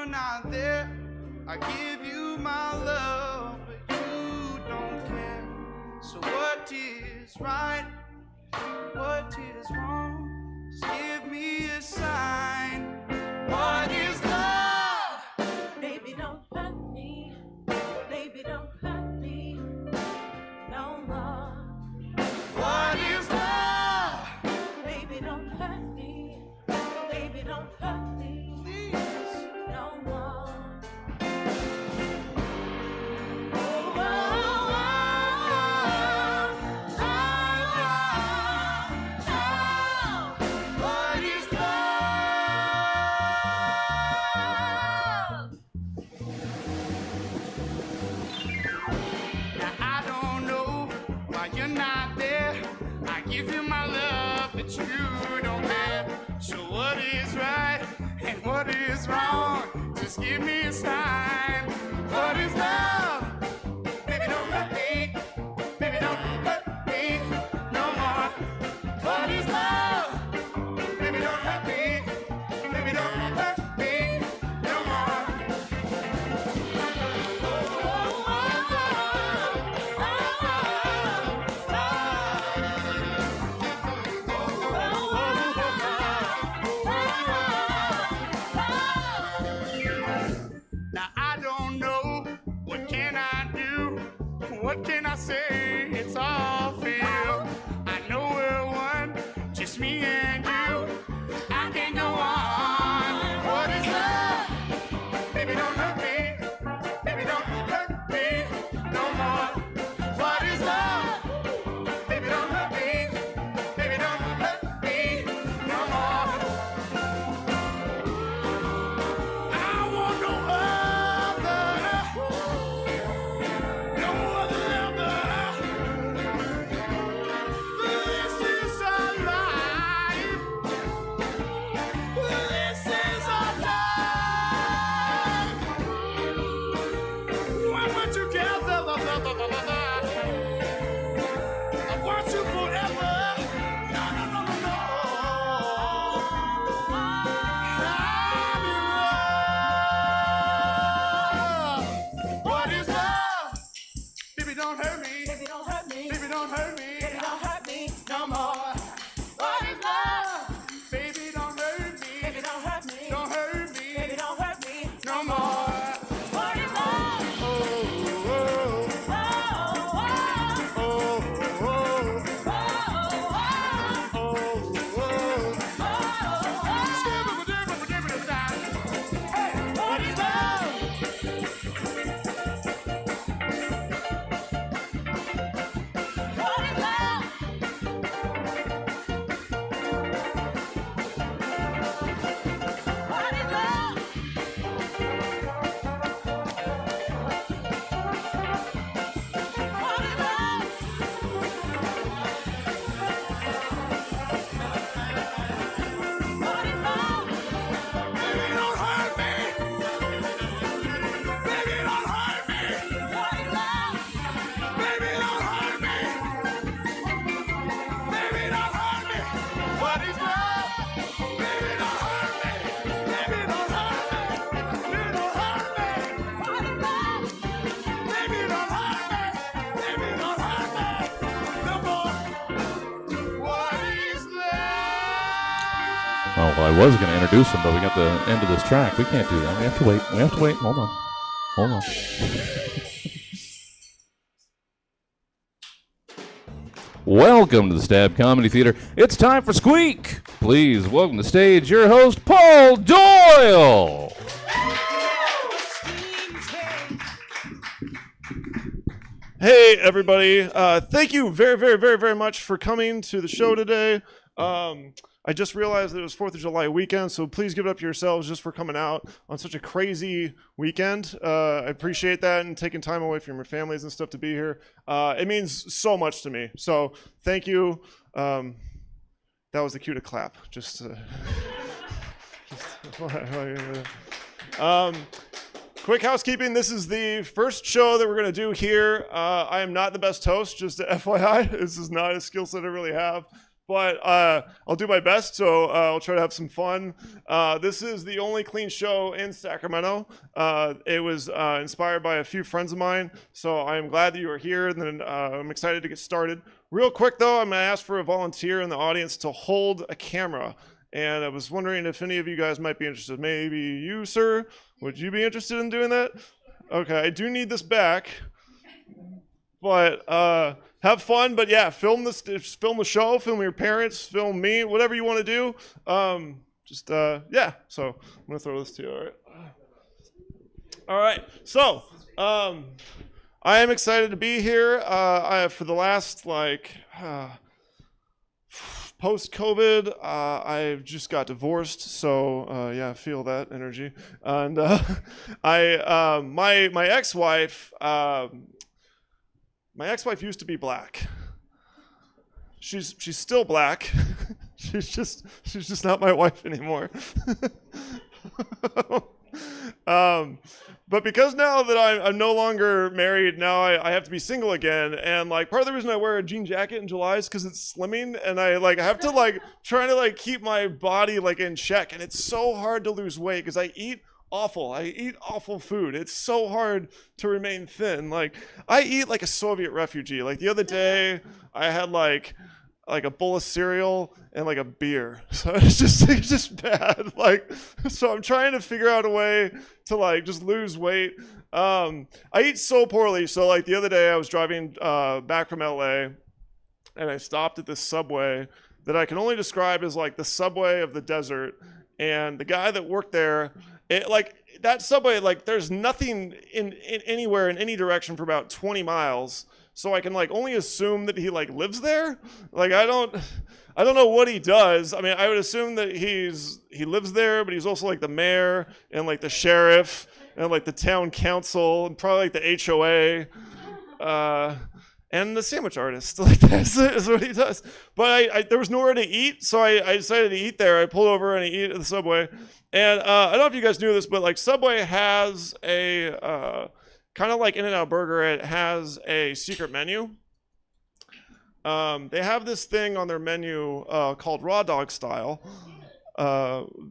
you're not there. I give you my love, but you don't care. So what is right? What is wrong? Just give me a sign. What is love? Baby, don't hurt me. Baby, don't hurt me no more. What is love? Baby, don't hurt me. Baby, don't hurt me Please. no more. What is love? Now I don't know why you're not there. I give you my love, but you don't care. So what is right and what is wrong? Just give me a sign. What is love? Baby, don't hurt me. Baby, don't hurt me no more. What is love? Baby, don't hurt me. Baby, don't hurt me no more. Now I don't know, what can I do? What can I say? It's all fail. I know we're one, just me and you. I can't go on. What is love? Baby, don't hurt me. Baby, don't hurt me no more. What is love? Baby, don't hurt me. Baby, don't hurt me no more. I want no other. No other lover. This is our life. This is our life. When we're together, I want you forever. No, no, no, no, no. I'm in love. What is love? Baby, don't hurt me. Baby, don't hurt me. Baby, don't hurt me. Baby, don't hurt me No more. What is love? Baby, don't hurt me. Baby, don't hurt me. Don't hurt me. Baby, don't hurt me No more. What is love? Oh, Oh, oh, oh, oh, oh, oh, oh, oh. Hey, what is love? What is love? What is love? What is love? What is love? Baby, don't hurt me. Baby, don't hurt me. What is love? Baby, don't hurt me. Baby, don't hurt me. What is love? Baby, don't hurt me. Baby, don't hurt me. Baby, don't hurt me. What is love? Baby, don't hurt me. Baby, don't hurt me. No more. What is love? Oh, well, I was going to introduce him, but we got the end of this track. We can't do that. We have to wait. We have to wait. Hold on. Hold on. Welcome to the Stab Comedy Theater. It's time for Squeak. Please welcome to the stage your host, Paul Doyle. Hey, everybody. Thank you very, very, very, very much for coming to the show today. I just realized that it was 4th of July weekend, so please give it up to yourselves just for coming out on such a crazy weekend. I appreciate that and taking time away from your families and stuff to be here. It means so much to me. So thank you. That was the cue to clap. Quick housekeeping. This is the first show that we're going to do here. I am not the best host, just to FYI. This is not a skill set I really have. but I'll do my best, so I'll try to have some fun. This is the only clean show in Sacramento. It was inspired by a few friends of mine, so I'm glad that you are here, and then I'm excited to get started. Real quick, though, I'm going to ask for a volunteer in the audience to hold a camera, and I was wondering if any of you guys might be interested. Maybe you, sir? Would you be interested in doing that? Okay, I do need this back, but have fun. But yeah, film this, film the show, film your parents, film me, whatever you want to do. Yeah. So I'm gonna throw this to you. All right. All right. So I am excited to be here. For the last post-COVID, I just got divorced, so yeah, I feel that energy. And my ex-wife, used to be black. She's still black. she's just not my wife anymore. But because now that I'm no longer married, now I have to be single again. And like part of the reason I wear a jean jacket in July is because it's slimming, and I have to trying to keep my body in check. And it's so hard to lose weight because I eat awful food. It's so hard to remain thin. I eat like a Soviet refugee. The other day I had like a bowl of cereal and a beer. So it's just bad. So I'm trying to figure out a way to just lose weight. I eat so poorly. So the other day I was driving back from LA, and I stopped at this Subway that I can only describe as the Subway of the desert. And the guy that worked there, that Subway, there's nothing in anywhere in any direction for about 20 miles. So I can only assume that he lives there. I don't know what he does. I mean, I would assume that he lives there, but he's also the mayor and the sheriff and the town council and probably the HOA and the sandwich artist. That's what he does. But there was nowhere to eat, so I decided to eat there. I pulled over and I eat at the Subway. And I don't know if you guys knew this, but Subway has a kind of like In-N-Out Burger, it has a secret menu. They have this thing on their menu called raw dog style.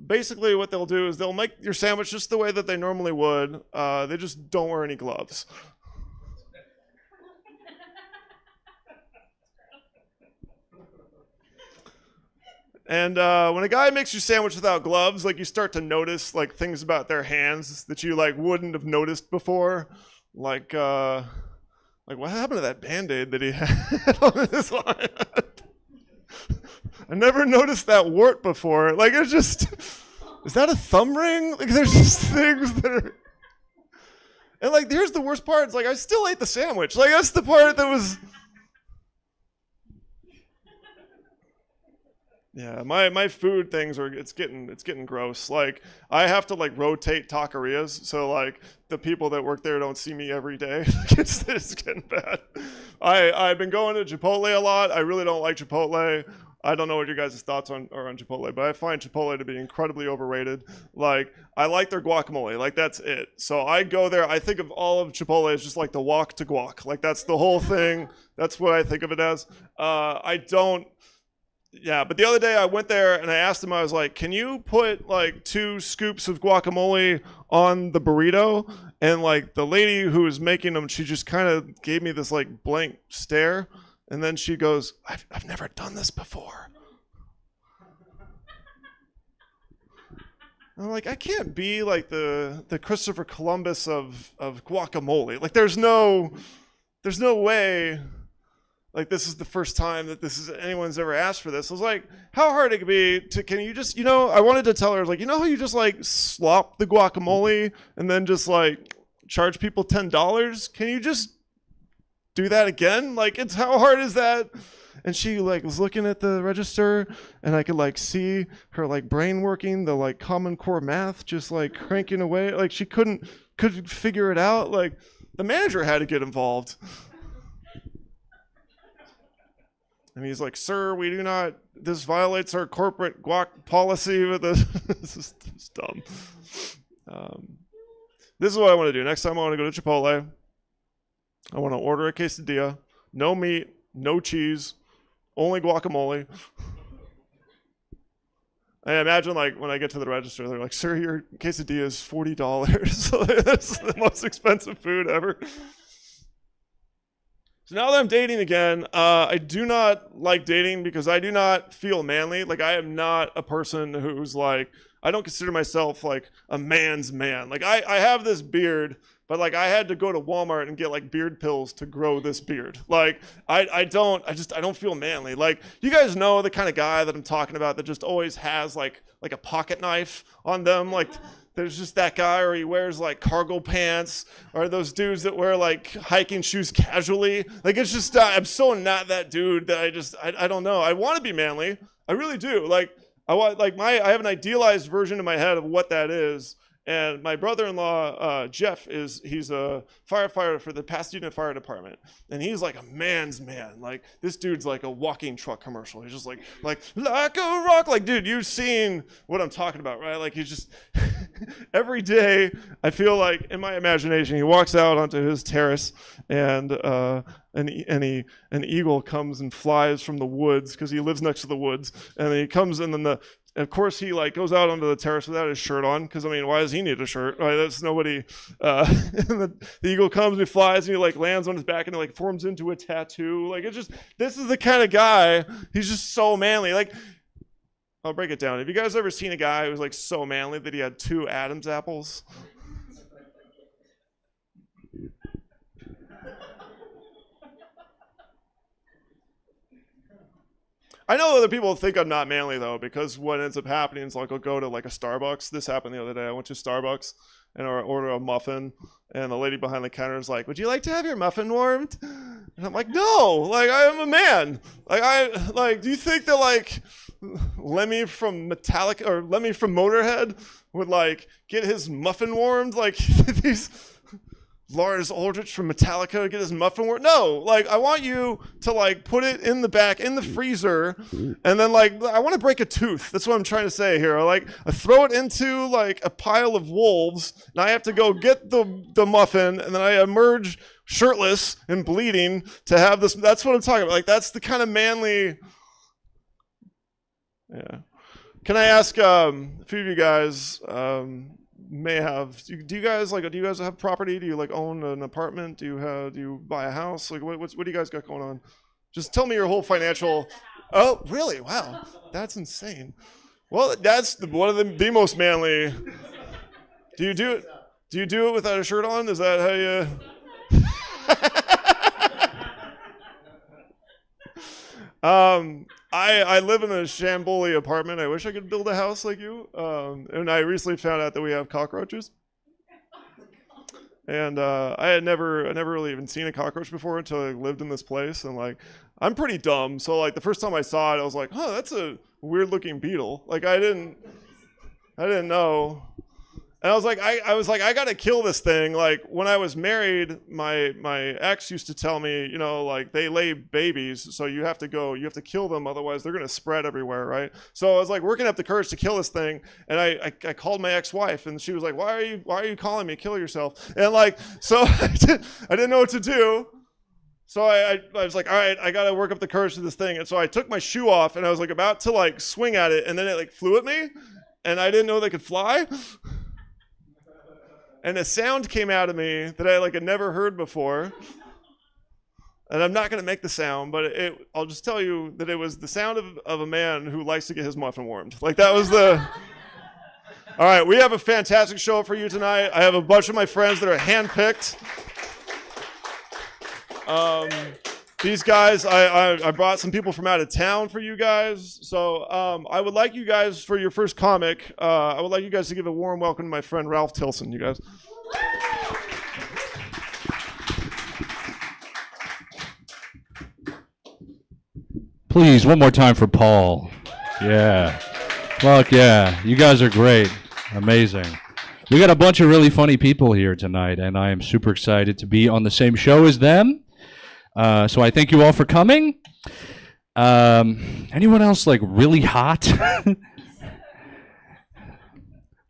Basically what they'll do is they'll make your sandwich just the way that they normally would. They just don't wear any gloves. And when a guy makes your sandwich without gloves, you start to notice things about their hands that you wouldn't have noticed before. What happened to that Band-Aid that he had on his line? I never noticed that wart before. It's just, is that a thumb ring? There's just things that are, and here's the worst part. It's I still ate the sandwich. That's the part that was. Yeah, my food things it's getting gross. I have to rotate taquerias, so the people that work there don't see me every day. It's getting bad. I've been going to Chipotle a lot. I really don't like Chipotle. I don't know what your guys' thoughts are on Chipotle, but I find Chipotle to be incredibly overrated. I like their guacamole. That's it. So I go there. I think of all of Chipotle as just the walk to guac. That's the whole thing. That's what I think of it as. Yeah, but the other day I went there and I asked them, I was like, can you put 2 scoops of guacamole on the burrito? And the lady who was making them, she just kind of gave me this blank stare. And then she goes, I've never done this before. And I'm I can't be the Christopher Columbus of guacamole. There's no way. This is the first time that anyone's ever asked for this. I was how hard it could be can you just, I wanted to tell her, how you just slop the guacamole and then just charge people $10? Can you just do that again? It's, how hard is that? And she was looking at the register, and I could see her brain working, the Common Core math just cranking away. She couldn't figure it out. The manager had to get involved. And he's sir, we do not, this violates our corporate guac policy with this. This is dumb. This is what I want to do. Next time I want to go to Chipotle, I want to order a quesadilla, no meat, no cheese, Only guacamole. I imagine, like, when I get to the register, they're like, "Sir, your quesadilla is $40." So that's the most expensive food ever. So now that I'm dating again, I do not like dating because I do not feel manly. Like, I am not a person who's like, I don't consider myself like a man's man. Like, I have this beard, but like I had to go to Walmart and get like beard pills to grow this beard. Like, I don't feel manly. Like, you guys know the kind of guy that I'm talking about that just always has like a pocket knife on them. Like, there's just that guy, or he wears like cargo pants, or those dudes that wear like hiking shoes casually. Like, it's just, I'm so not that dude that I don't know. I want to be manly. I really do. Like, I have an idealized version in my head of what that is. And my brother-in-law, Jeff, he's a firefighter for the Pasadena Fire Department. And he's like a man's man. Like, this dude's like a walking truck commercial. He's just like a rock. Like, dude, you've seen what I'm talking about, right? Like, he's just, every day, I feel like, in my imagination, he walks out onto his terrace and an eagle comes and flies from the woods because he lives next to the woods. And then he comes in, and of course, he like goes out onto the terrace without his shirt on, because I mean, why does he need a shirt? Right? That's nobody. And the eagle comes, and he flies, and he like lands on his back, and it like forms into a tattoo. Like, it's just, this is the kind of guy. He's just so manly. Like, I'll break it down. Have you guys ever seen a guy who was like so manly that he had 2 Adam's apples? I know other people think I'm not manly though, because what ends up happening is like I'll go to like a Starbucks. This happened the other day. I went to Starbucks and I order a muffin, and the lady behind the counter is like, "Would you like to have your muffin warmed?" And I'm like, "No, like I am a man. Do you think that like Lemmy from Metallica or Lemmy from Motorhead would like get his muffin warmed? Like these Lars Ulrich from Metallica get his muffin warmed? No, like I want you to like put it in the back in the freezer, and then like I want to break a tooth. That's what I'm trying to say here. Like I throw it into like a pile of wolves, and I have to go get the muffin, and then I emerge shirtless and bleeding to have this. That's what I'm talking about. Like, that's the kind of manly. Yeah. Can I ask a few of you guys? May have, do you guys have property? Do you like own an apartment? Do you buy a house? Like what do you guys got going on? Just tell me your whole financial. Oh, really? Wow, that's insane. Well, that's one of the most manly. Do you do it without a shirt on? Is that how you? I live in a shamboli apartment. I wish I could build a house like you. And I recently found out that we have cockroaches. And I had never really even seen a cockroach before until I lived in this place. And like, I'm pretty dumb. So like the first time I saw it, I was like, "Huh, that's a weird looking beetle." Like I didn't know. And I was like, I gotta kill this thing. Like when I was married, my ex used to tell me, you know, like they lay babies, so you have to kill them, otherwise they're gonna spread everywhere, right? So I was like working up the courage to kill this thing, and I called my ex-wife, and she was like, why are you calling me? Kill yourself. And like, so I didn't know what to do. So I was like, all right, I gotta work up the courage to this thing. And so I took my shoe off, and I was like about to like swing at it, and then it like flew at me, and I didn't know they could fly. And a sound came out of me that I like had never heard before. And I'm not going to make the sound, but I'll just tell you that it was the sound of a man who likes to get his muffin warmed. Like that was the... All right, we have a fantastic show for you tonight. I have a bunch of my friends that are handpicked. These guys, I brought some people from out of town for you guys. So I would like you guys, for your first comic, I would like you guys to give a warm welcome to my friend Ralph Tilson, you guys. Please, one more time for Paul. Yeah. Fuck yeah. You guys are great. Amazing. We got a bunch of really funny people here tonight, and I am super excited to be on the same show as them. So I thank you all for coming. Anyone else like really hot?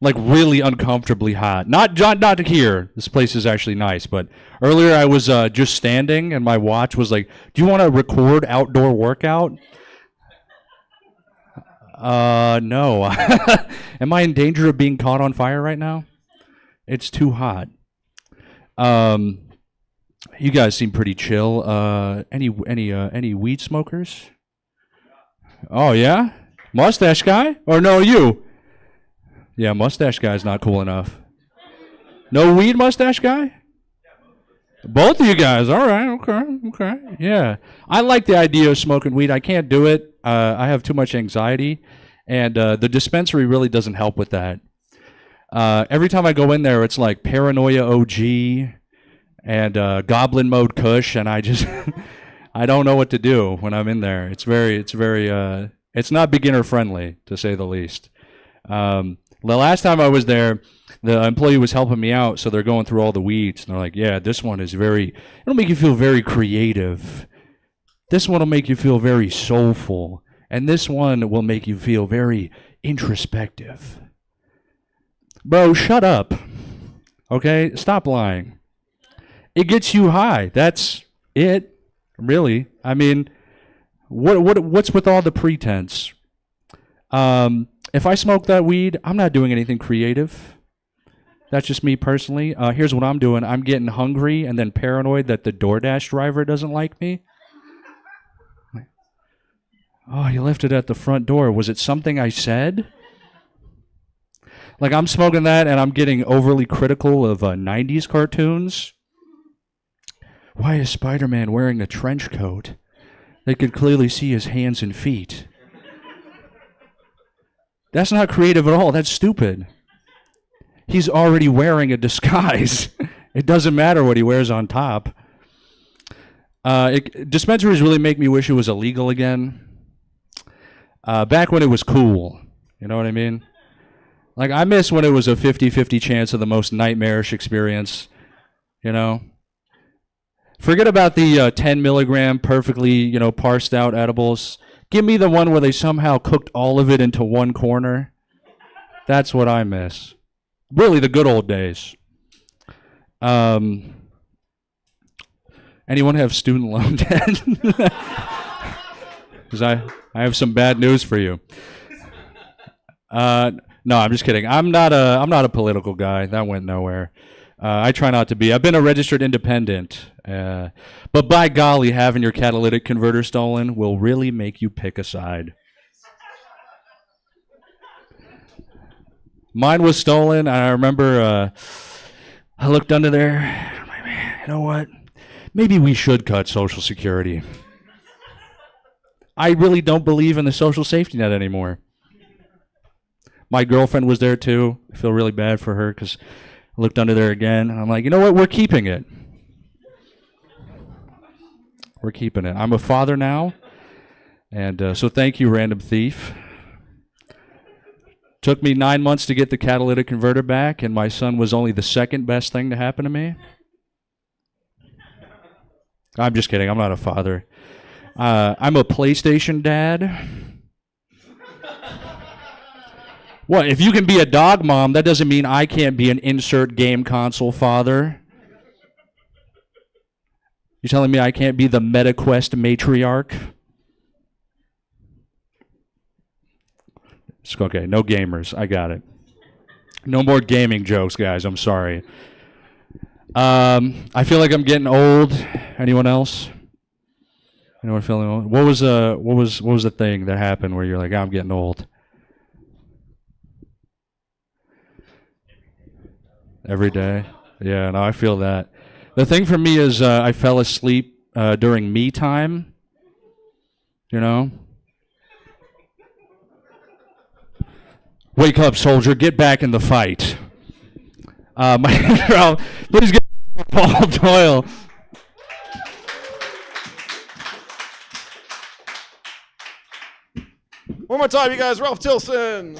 like really uncomfortably hot. Not here. This place is actually nice, but earlier I was just standing and my watch was like, "Do you want to record outdoor workout?" No. Am I in danger of being caught on fire right now? It's too hot. You guys seem pretty chill. Any weed smokers? Oh yeah, mustache guy? Or no, you? Yeah, mustache guy's not cool enough. No weed mustache guy? Both of you guys. All right. Okay. Yeah, I like the idea of smoking weed. I can't do it. I have too much anxiety, and the dispensary really doesn't help with that. Every time I go in there, it's like paranoia OG and goblin mode Kush, and I just I don't know what to do when I'm in there. It's not beginner friendly, to say the least. The last time I was there, the employee was helping me out, so they're going through all the weeds, and they're like, "Yeah, this one is it'll make you feel very creative. This one will make you feel very soulful, and this one will make you feel very introspective." Bro, shut up. Okay? Stop lying. It gets you high. That's it. Really. I mean, what's with all the pretense? If I smoke that weed, I'm not doing anything creative. That's just me personally. Here's what I'm doing. I'm getting hungry and then paranoid that the DoorDash driver doesn't like me. Oh, you left it at the front door. Was it something I said? Like, I'm smoking that and I'm getting overly critical of 90s cartoons. Why is Spider-Man wearing a trench coat? They could clearly see his hands and feet. That's not creative at all. That's stupid. He's already wearing a disguise. It doesn't matter what he wears on top. Dispensaries really make me wish it was illegal again. Back when it was cool. You know what I mean? Like, I miss when it was a 50-50 chance of the most nightmarish experience. You know? Forget about the 10 milligram perfectly, parsed out edibles. Give me the one where they somehow cooked all of it into one corner. That's what I miss. Really, the good old days. Anyone have student loan debt? Because I have some bad news for you. No, I'm just kidding. I'm not a political guy. That went nowhere. I try not to be. I've been a registered independent. But by golly, having your catalytic converter stolen will really make you pick a side. Mine was stolen. I remember I looked under there. I'm like, man, you know what? Maybe we should cut Social Security. I really don't believe in the social safety net anymore. My girlfriend was there too. I feel really bad for her because I looked under there again. And I'm like, you know what? We're keeping it. We're keeping it. I'm a father now. And so thank you, Random Thief. Took me 9 months to get the catalytic converter back, and my son was only the second best thing to happen to me. I'm just kidding. I'm not a father. I'm a PlayStation dad. What? If you can be a dog mom, that doesn't mean I can't be an insert game console father. You telling me I can't be the MetaQuest matriarch? It's okay, no gamers. I got it. No more gaming jokes, guys. I'm sorry. I feel like I'm getting old. Anyone else? Anyone feeling old? What was the thing that happened where you're like, I'm getting old? Every day. Yeah, no, I feel that. The thing for me is I fell asleep during me time. You know? Wake up, soldier. Get back in the fight. Please get Paul Doyle. One more time, you guys. Ralph Tilson.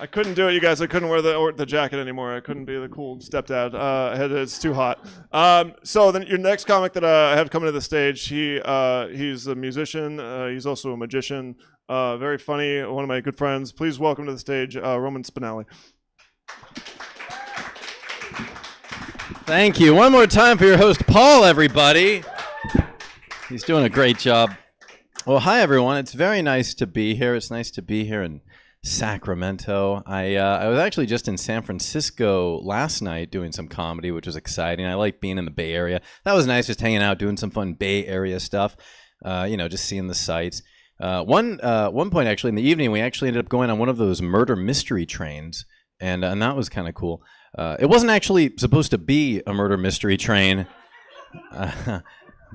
I couldn't do it, you guys. I couldn't wear the jacket anymore. I couldn't be the cool stepdad. It's too hot. So then your next comic that I have coming to the stage, he's a musician. He's also a magician. very funny, one of my good friends. Please welcome to the stage Roman Spinelli. Thank you. One more time for your host, Paul, everybody. He's doing a great job. Well, hi, everyone. It's very nice to be here. It's nice to be here in Sacramento. I was actually just in San Francisco last night doing some comedy, which was exciting. I like being in the Bay Area. That was nice, just hanging out, doing some fun Bay Area stuff, just seeing the sights. One point, actually, in the evening, we actually ended up going on one of those murder mystery trains, and that was kind of cool. It wasn't actually supposed to be a murder mystery train,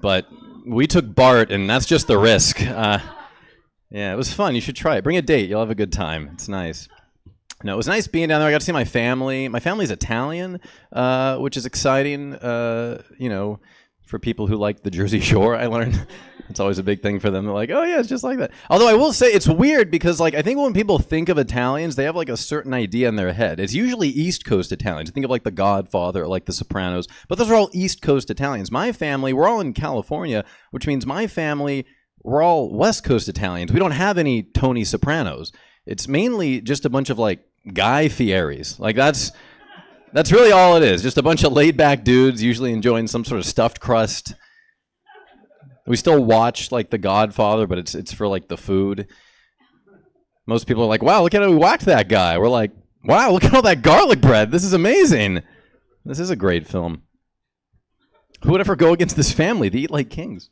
but we took BART, and that's just the risk. Yeah, it was fun. You should try it. Bring a date. You'll have a good time. It's nice. No, it was nice being down there. I got to see my family. My family's Italian, which is exciting, for people who like the Jersey Shore. I learned it's always a big thing for them. They're like, oh, yeah, it's just like that. Although I will say it's weird because, I think when people think of Italians, they have, a certain idea in their head. It's usually East Coast Italians. Think of, The Godfather or, The Sopranos. But those are all East Coast Italians. My family, we're all in California, which means my family, we're all West Coast Italians. We don't have any Tony Sopranos. It's mainly just a bunch of, Guy Fieri's. That's really all it is. Just a bunch of laid-back dudes, usually enjoying some sort of stuffed crust. We still watch The Godfather, but it's for the food. Most people are like, "Wow, look at how we whacked that guy." We're like, "Wow, look at all that garlic bread. This is amazing. This is a great film." Who would ever go against this family? They eat like kings.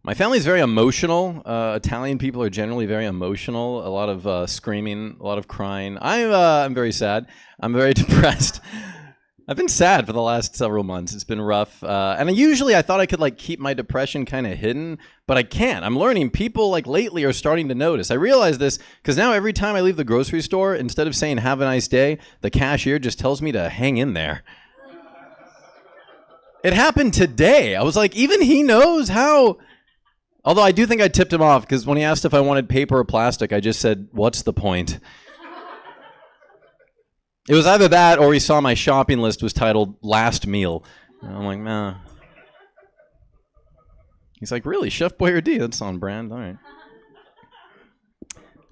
My family's very emotional. Italian people are generally very emotional. A lot of screaming, a lot of crying. I'm very sad. I'm very depressed. I've been sad for the last several months. It's been rough. And I thought I could keep my depression kind of hidden, but I can't. I'm learning people lately are starting to notice. I realize this because now every time I leave the grocery store, instead of saying have a nice day, the cashier just tells me to hang in there. It happened today. I was like, even he knows how. Although I do think I tipped him off because when he asked if I wanted paper or plastic, I just said, what's the point? It was either that or he saw my shopping list was titled Last Meal. And I'm like, nah. He's like, really? Chef Boyardee? That's on brand. All right.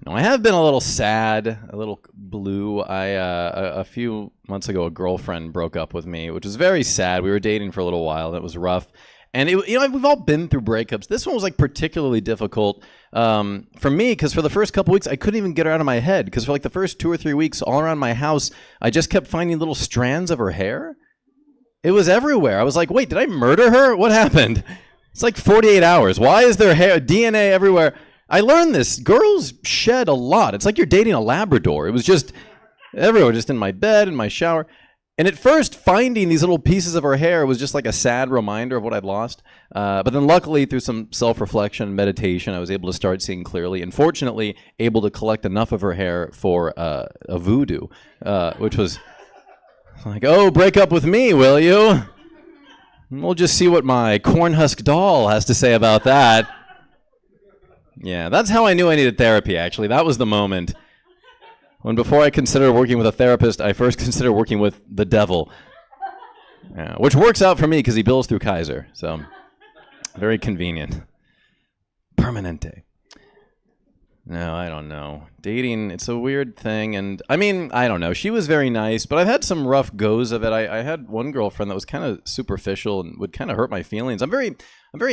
No, I have been a little sad, a little blue. A few months ago, a girlfriend broke up with me, which was very sad. We were dating for a little while. That was rough. And we've all been through breakups. This one was particularly difficult for me because for the first couple weeks I couldn't even get her out of my head because for the first 2 or 3 weeks all around my house I just kept finding little strands of her hair. It was everywhere. I was like, wait, did I murder her? What happened? It's 48 hours. Why is there hair, DNA everywhere? I learned this. Girls shed a lot. It's like you're dating a Labrador. It was just everywhere, just in my bed, in my shower. And at first, finding these little pieces of her hair was just a sad reminder of what I'd lost. But then luckily, through some self-reflection and meditation, I was able to start seeing clearly. And fortunately, able to collect enough of her hair for a voodoo, which was oh, break up with me, will you? We'll just see what my cornhusk doll has to say about that. Yeah, that's how I knew I needed therapy, actually. That was the moment. When before I considered working with a therapist, I first considered working with the devil. Yeah, which works out for me because he bills through Kaiser. So, very convenient. Permanente. No, I don't know. Dating, it's a weird thing. And, I don't know. She was very nice, but I've had some rough goes of it. I had one girlfriend that was kind of superficial and would kind of hurt my feelings. I'm very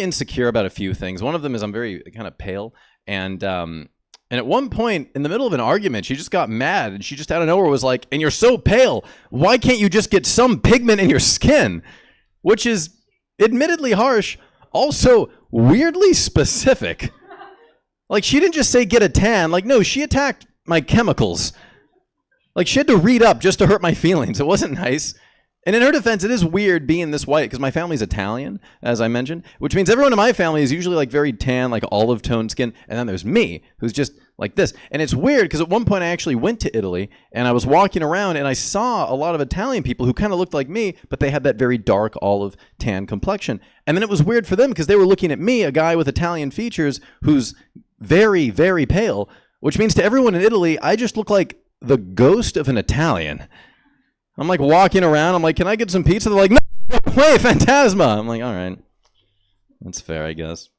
insecure about a few things. One of them is I'm very kind of pale. And at one point, in the middle of an argument, she just got mad, and she just out of nowhere was like, and you're so pale, why can't you just get some pigment in your skin? Which is admittedly harsh, also weirdly specific. She didn't just say get a tan. No, she attacked my chemicals. She had to read up just to hurt my feelings. It wasn't nice. And in her defense, it is weird being this white because my family's Italian, as I mentioned, which means everyone in my family is usually very tan, olive toned skin. And then there's me, who's just like this. And it's weird because at one point I actually went to Italy and I was walking around and I saw a lot of Italian people who kind of looked like me, but they had that very dark olive tan complexion. And then it was weird for them because they were looking at me, a guy with Italian features who's very, very pale, which means to everyone in Italy, I just look like the ghost of an Italian. I'm walking around. I'm like, can I get some pizza? They're like, no way, Phantasma. I'm like, all right. That's fair, I guess.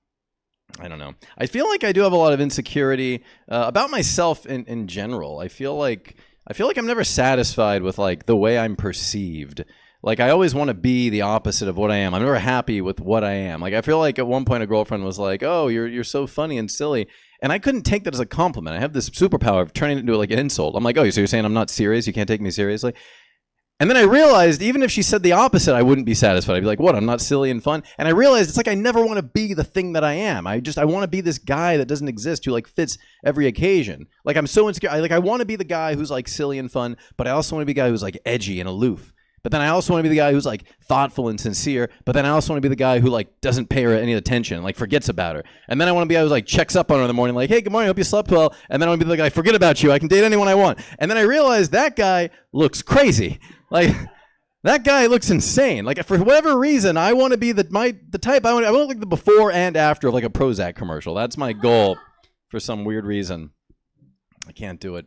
I don't know. I feel like I do have a lot of insecurity about myself in general. I feel like I'm never satisfied with like the way I'm perceived. Like I always want to be the opposite of what I am. I'm never happy with what I am. Like I feel like at one point a girlfriend was like, "Oh, you're so funny and silly," and I couldn't take that as a compliment. I have this superpower of turning it into like an insult. I'm like, "Oh, so you're saying I'm not serious? You can't take me seriously?" And then I realized even if she said the opposite, I wouldn't be satisfied. I'd be like, "What? I'm not silly and fun." And I realized it's like I never want to be the thing that I am. I want to be this guy that doesn't exist who like fits every occasion. Like I'm so insecure. I want to be the guy who's like silly and fun, but I also want to be the guy who's like edgy and aloof. But then I also want to be the guy who's like thoughtful and sincere. But then I also want to be the guy who like doesn't pay her any attention, like forgets about her. And then I want to be the guy who like checks up on her in the morning, like, "Hey, good morning, hope you slept well." And then I want to be the guy, "Forget about you, I can date anyone I want." And then I realized that guy looks crazy. Like that guy looks insane. Like for whatever reason, I want to be the type. I want to look like the before and after of like a Prozac commercial. That's my goal for some weird reason. I can't do it.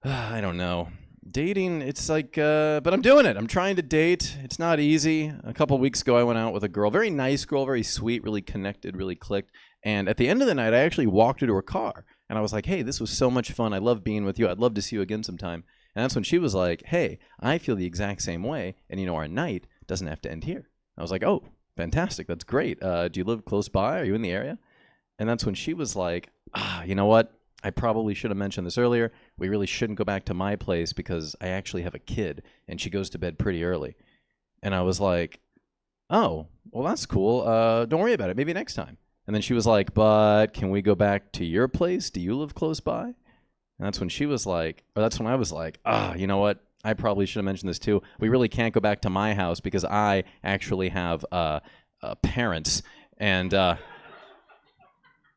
I don't know. Dating, it's like, but I'm doing it. I'm trying to date. It's not easy. A couple weeks ago, I went out with a girl, very nice girl, very sweet, really connected, really clicked. And at the end of the night, I actually walked her to her car. And I was like, "Hey, this was so much fun. I love being with you. I'd love to see you again sometime." And that's when she was like, "Hey, I feel the exact same way. And you know, our night doesn't have to end here." I was like, "Oh, fantastic. That's great. Do you live close by? Are you in the area?" And that's when she was like, "You know what? I probably should have mentioned this earlier. We really shouldn't go back to my place because I actually have a kid and she goes to bed pretty early." And I was like, "Oh, well, that's cool. Don't worry about it. Maybe next time." And then she was like, "But can we go back to your place? Do you live close by?" And that's when she was like, or that's when I was like, "You know what? I probably should have mentioned this too. We really can't go back to my house because I actually have parents." And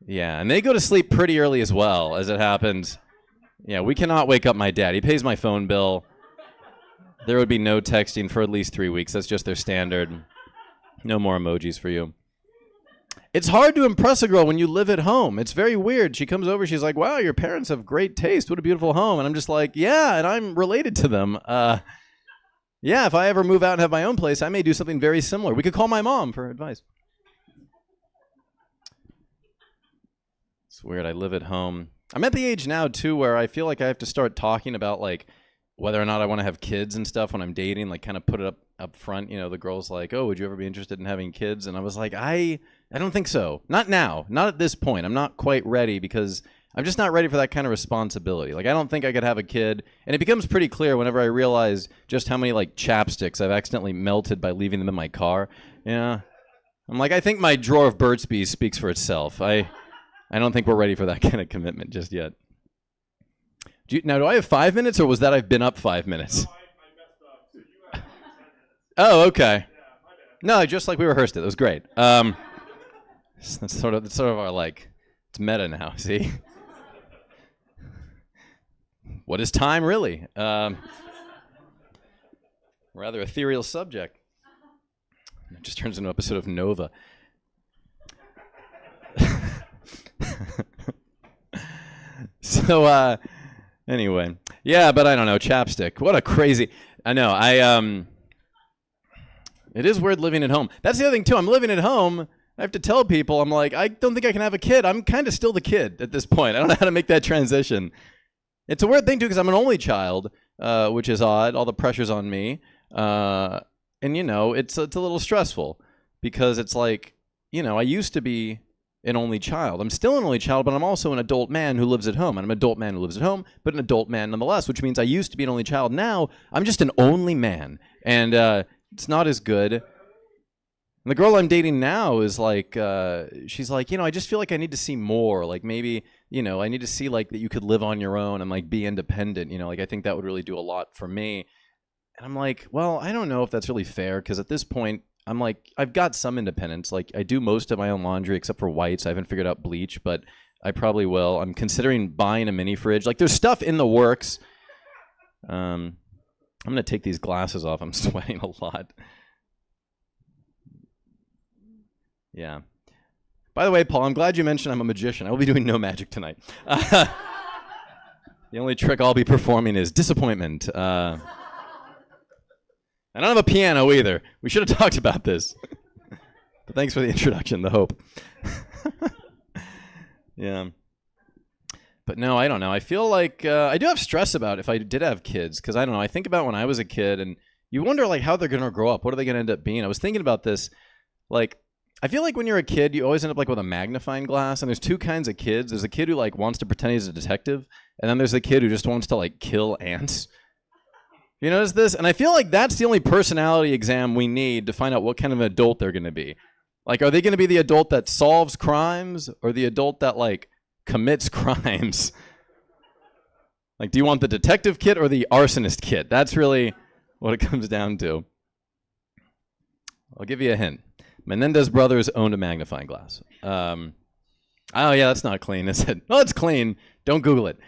yeah, and they go to sleep pretty early as well, as it happens. Yeah, we cannot wake up my dad. He pays my phone bill. There would be no texting for at least 3 weeks. That's just their standard. No more emojis for you. It's hard to impress a girl when you live at home. It's very weird. She comes over, she's like, "Wow, your parents have great taste. What a beautiful home." And I'm just like, "Yeah, and I'm related to them. Yeah, if I ever move out and have my own place, I may do something very similar. We could call my mom for advice." It's weird. I live at home. I'm at the age now, too, where I feel like I have to start talking about, like, whether or not I want to have kids and stuff when I'm dating, like, kind of put it up front. You know, the girl's like, "Oh, would you ever be interested in having kids?" And I was like, I don't think so. Not now. Not at this point. I'm not quite ready because I'm just not ready for that kind of responsibility. Like, I don't think I could have a kid. And it becomes pretty clear whenever I realize just how many, like, chapsticks I've accidentally melted by leaving them in my car. Yeah. I'm like, I think my drawer of Burt's Bees speaks for itself. I don't think we're ready for that kind of commitment just yet. Now, do I have 5 minutes, or was that I've been up 5 minutes? No, I messed up. So you have 10 minutes. Oh, okay. Yeah, my bad. No, just like we rehearsed it. That was great. That's sort of our, like, it's meta now, see? What is time, really? Rather ethereal subject. It just turns into an episode of Nova. So, anyway. Yeah, but I don't know. Chapstick. What a crazy... I know. It is weird living at home. That's the other thing, too. I'm living at home. I have to tell people, I'm like, I don't think I can have a kid. I'm kind of still the kid at this point. I don't know how to make that transition. It's a weird thing, too, because I'm an only child, which is odd. All the pressure's on me. And, you know, it's a little stressful because it's like, you know, I used to be an only child. I'm still an only child, but I'm also an adult man who lives at home. And I'm an adult man who lives at home, but an adult man nonetheless, which means I used to be an only child. Now, I'm just an only man. And it's not as good. And the girl I'm dating now is like, she's like, you know, I just feel like I need to see more. Like maybe, you know, I need to see like that you could live on your own and like be independent. You know, like I think that would really do a lot for me. And I'm like, well, I don't know if that's really fair because at this point, I'm like, I've got some independence. Like I do most of my own laundry except for whites. I haven't figured out bleach, but I probably will. I'm considering buying a mini fridge. Like there's stuff in the works. I'm going to take these glasses off. I'm sweating a lot. Yeah. By the way, Paul, I'm glad you mentioned I'm a magician. I will be doing no magic tonight. The only trick I'll be performing is disappointment. I don't have a piano either. We should have talked about this. But thanks for the introduction, the hope. Yeah. But no, I don't know. I feel like I do have stress about if I did have kids, because I don't know. I think about when I was a kid, and you wonder like how they're gonna grow up. What are they gonna end up being? I was thinking about this. Like, I feel like when you're a kid, you always end up like with a magnifying glass. And there's two kinds of kids. There's a kid who like wants to pretend he's a detective, and then there's a kid who just wants to like kill ants. You notice this? And I feel like that's the only personality exam we need to find out what kind of adult they're gonna be. Like, are they gonna be the adult that solves crimes, or the adult that like commits crimes? Like, do you want the detective kid or the arsonist kid? That's really what it comes down to. I'll give you a hint. Menendez brothers owned a magnifying glass. Oh yeah, that's not clean, is it? Oh, it's clean. Don't Google it.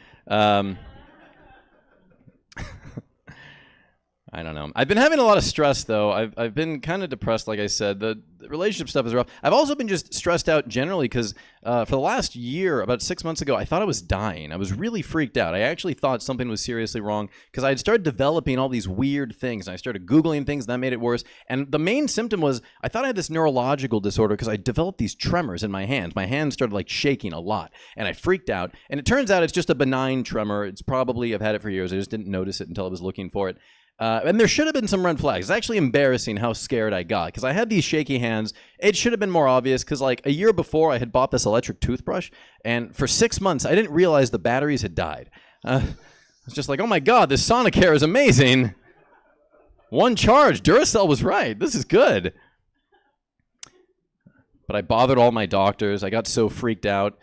I don't know. I've been having a lot of stress, though. I've been kind of depressed, like I said. The relationship stuff is rough. I've also been just stressed out generally because for the last year, about 6 months ago, I thought I was dying. I was really freaked out. I actually thought something was seriously wrong because I had started developing all these weird things. And I started Googling things, and that made it worse. And the main symptom was I thought I had this neurological disorder because I developed these tremors in my hands. My hands started like shaking a lot, and I freaked out. And it turns out it's just a benign tremor. It's probably, I've had it for years. I just didn't notice it until I was looking for it. And there should have been some red flags. It's actually embarrassing how scared I got because I had these shaky hands. It should have been more obvious because like a year before I had bought this electric toothbrush, and for 6 months I didn't realize the batteries had died. I was just like, oh my god, this Sonicare is amazing. One charge. Duracell was right. This is good. But I bothered all my doctors. I got so freaked out.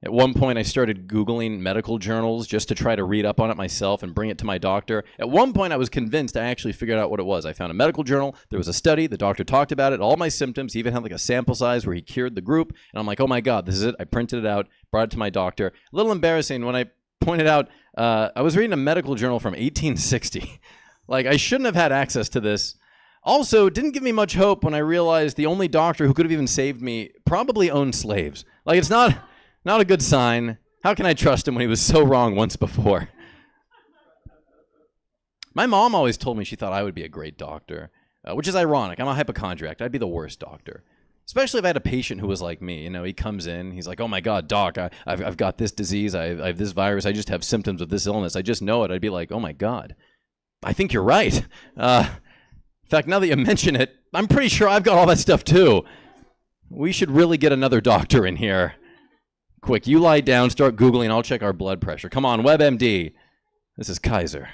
At one point, I started Googling medical journals just to try to read up on it myself and bring it to my doctor. At one point, I was convinced I actually figured out what it was. I found a medical journal. There was a study. The doctor talked about it, all my symptoms. He even had like a sample size where he cured the group. And I'm like, oh my god, this is it. I printed it out, brought it to my doctor. A little embarrassing when I pointed out I was reading a medical journal from 1860. Like, I shouldn't have had access to this. Also, it didn't give me much hope when I realized the only doctor who could have even saved me probably owned slaves. Like, it's not a good sign. How can I trust him when he was so wrong once before? My mom always told me she thought I would be a great doctor, which is ironic. I'm a hypochondriac. I'd be the worst doctor. Especially if I had a patient who was like me. You know, he comes in, he's like, oh my god, doc, I've got this disease, I have this virus, I just have symptoms of this illness, I just know it. I'd be like, oh my god, I think you're right. In fact, now that you mention it, I'm pretty sure I've got all that stuff too. We should really get another doctor in here. Quick, you lie down, start Googling, I'll check our blood pressure. Come on, WebMD. This is Kaiser.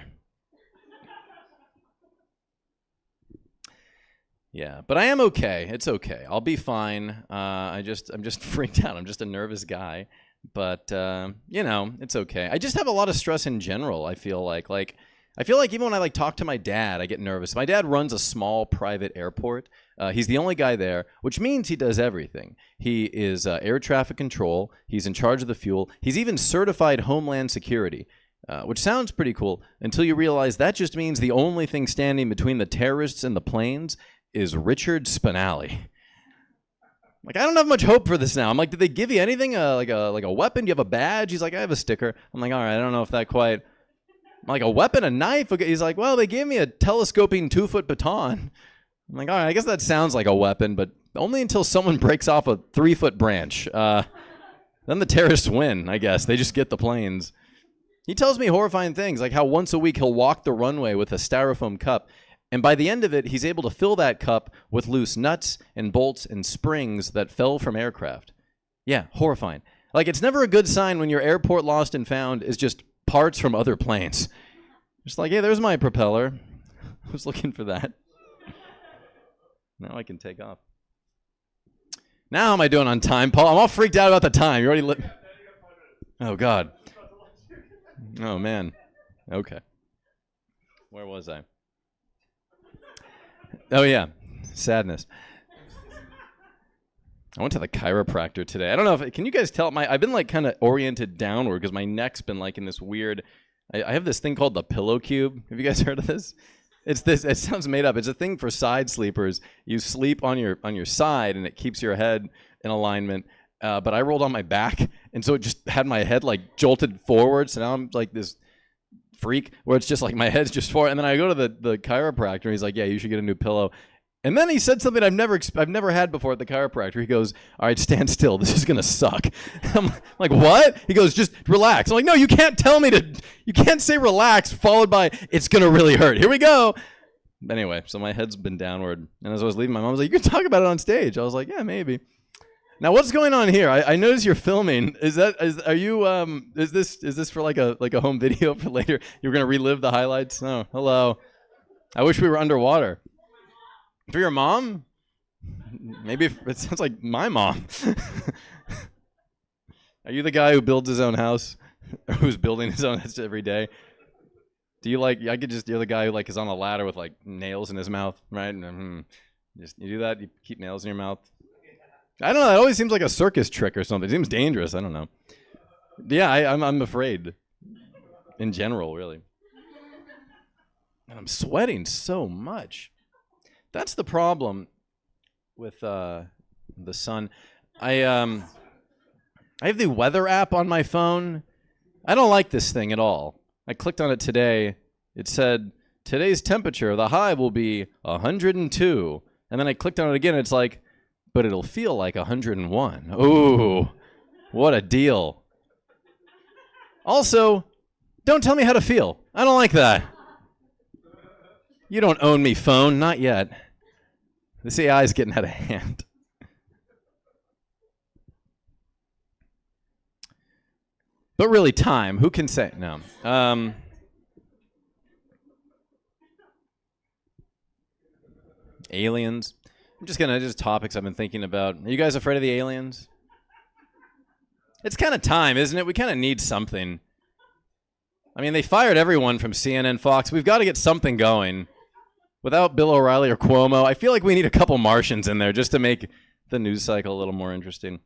Yeah, but I am okay. It's okay. I'll be fine. I'm just freaked out. I'm just a nervous guy. But, you know, it's okay. I just have a lot of stress in general, I feel like. I feel like even when I talk to my dad, I get nervous. My dad runs a small private airport. He's the only guy there, which means he does everything. He is air traffic control. He's in charge of the fuel. He's even certified Homeland Security, which sounds pretty cool until you realize that just means the only thing standing between the terrorists and the planes is Richard Spinelli. Like, I don't have much hope for this now. I'm like, did they give you anything? Like a weapon? Do you have a badge? He's like, I have a sticker. I'm like, all right, I don't know if that quite... I'm like, a weapon, a knife? Okay. He's like, well, they gave me a telescoping 2-foot baton. I'm like, all right, I guess that sounds like a weapon, but only until someone breaks off a 3-foot branch. Then the terrorists win, I guess. They just get the planes. He tells me horrifying things, like how once a week he'll walk the runway with a styrofoam cup, and by the end of it, he's able to fill that cup with loose nuts and bolts and springs that fell from aircraft. Yeah, horrifying. Like, it's never a good sign when your airport lost and found is just parts from other planes. Just like, hey, there's my propeller. I was looking for that. Now I can take off. Now how am I doing on time, Paul? I'm all freaked out about the time. You already Oh, God. Oh, man. Okay. Where was I? Oh, yeah. Sadness. I went to the chiropractor today. I don't know if... Can you guys tell? I've been, kind of oriented downward because my neck's been, in this weird... I have this thing called the pillow cube. Have you guys heard of this? It's this... It sounds made up. It's a thing for side sleepers. You sleep on your side, and it keeps your head in alignment. But I rolled on my back, and so it just had my head, jolted forward. So now I'm, this freak where it's just, my head's just forward. And then I go to the chiropractor, and he's like, yeah, you should get a new pillow. And then he said something I've never had before at the chiropractor. He goes, "All right, stand still. This is gonna suck." I'm like, "What?" He goes, "Just relax." I'm like, "No, you can't tell me to. You can't say relax followed by it's gonna really hurt. Here we go." Anyway, so my head's been downward, and as I was leaving, my mom was like, "You can talk about it on stage." I was like, "Yeah, maybe." Now, what's going on here? I notice you're filming. Is this for like a home video for later? You're gonna relive the highlights? Oh, hello. I wish we were underwater. For your mom? Maybe it sounds like my mom. Are you the guy who builds his own house? Or who's building his own house every day? Do you you're the guy who is on a ladder with nails in his mouth, right? Just you do that, you keep nails in your mouth. I don't know, it always seems like a circus trick or something. It seems dangerous, I don't know. Yeah, I'm afraid. In general, really. And I'm sweating so much. That's the problem with the sun. I have the weather app on my phone. I don't like this thing at all. I clicked on it today. It said, today's temperature, the high will be 102. And then I clicked on it again. It's like, but it'll feel like 101. Ooh, what a deal. Also, don't tell me how to feel. I don't like that. You don't own me, phone. Not yet. This AI is getting out of hand. But really, time. Who can say? No. Aliens. I'm just topics I've been thinking about. Are you guys afraid of the aliens? It's kind of time, isn't it? We kind of need something. I mean, they fired everyone from CNN, Fox. We've got to get something going. Without Bill O'Reilly or Cuomo, I feel like we need a couple Martians in there just to make the news cycle a little more interesting.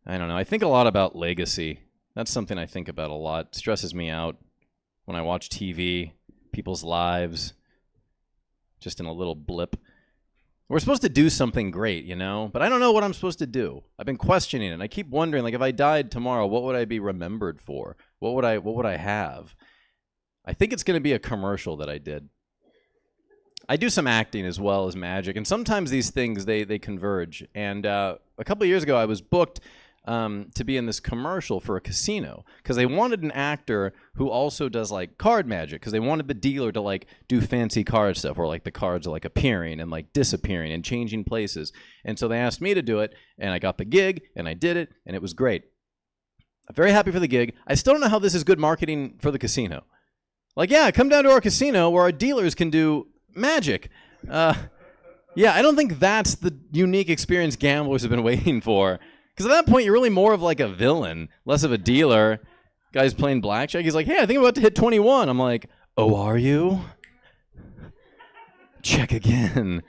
I don't know. I think a lot about legacy. That's something I think about a lot. It stresses me out when I watch TV, people's lives, just in a little blip. We're supposed to do something great, you know? But I don't know what I'm supposed to do. I've been questioning it. I keep wondering, if I died tomorrow, what would I be remembered for? What would I have? I think it's going to be a commercial that I did. I do some acting as well as magic, and sometimes these things, they converge. And a couple of years ago, I was booked to be in this commercial for a casino because they wanted an actor who also does card magic, because they wanted the dealer to do fancy card stuff where the cards are appearing and disappearing and changing places. And so they asked me to do it, and I got the gig, and I did it, and it was great. I'm very happy for the gig. I still don't know how this is good marketing for the casino. Yeah, come down to our casino where our dealers can do magic. Yeah, I don't think that's the unique experience gamblers have been waiting for. Because at that point, you're really more of a villain, less of a dealer. Guy's playing blackjack. He's like, hey, I think I'm about to hit 21. I'm like, oh, are you? Check again.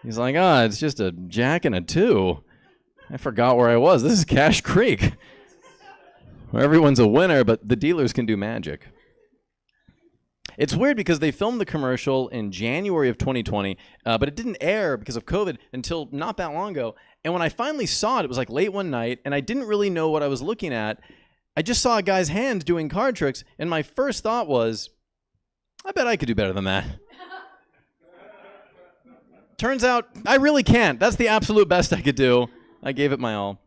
He's like, it's just a jack and a 2. I forgot where I was. This is Cash Creek, where everyone's a winner, but the dealers can do magic. It's weird because they filmed the commercial in January of 2020, but it didn't air because of COVID until not that long ago. And when I finally saw it, it was late one night, and I didn't really know what I was looking at. I just saw a guy's hands doing card tricks, and my first thought was, I bet I could do better than that. Turns out, I really can't. That's the absolute best I could do. I gave it my all.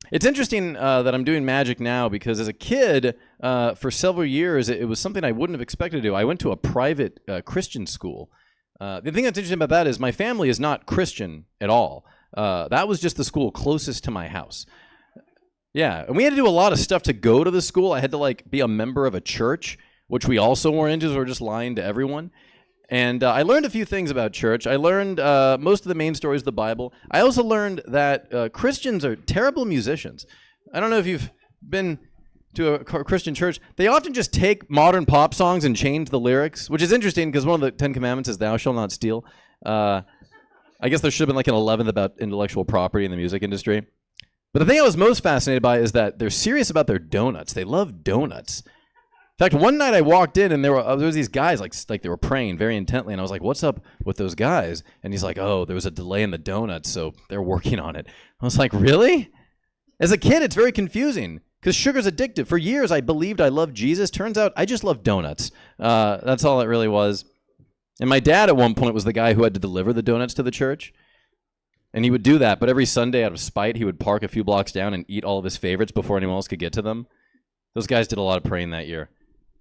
It's interesting that I'm doing magic now because as a kid, for several years, it was something I wouldn't have expected to do. I went to a private Christian school. The thing that's interesting about that is my family is not Christian at all. That was just the school closest to my house. Yeah, and we had to do a lot of stuff to go to the school. I had to be a member of a church, which we also were into, so we were just lying to everyone. And I learned a few things about church. I learned most of the main stories of the Bible. I also learned that Christians are terrible musicians. I don't know if you've been to a Christian church. They often just take modern pop songs and change the lyrics, which is interesting because one of the 10 Commandments is thou shalt not steal. I guess there should have been an 11th about intellectual property in the music industry. But the thing I was most fascinated by is that they're serious about their donuts. They love donuts. In fact, one night I walked in and there was these guys like they were praying very intently, and I was like, "What's up with those guys?" And he's like, "Oh, there was a delay in the donuts, so they're working on it." I was like, "Really?" As a kid, it's very confusing because sugar's addictive. For years, I believed I loved Jesus. Turns out I just love donuts. That's all it really was. And my dad at one point was the guy who had to deliver the donuts to the church. And he would do that, but every Sunday out of spite, he would park a few blocks down and eat all of his favorites before anyone else could get to them. Those guys did a lot of praying that year.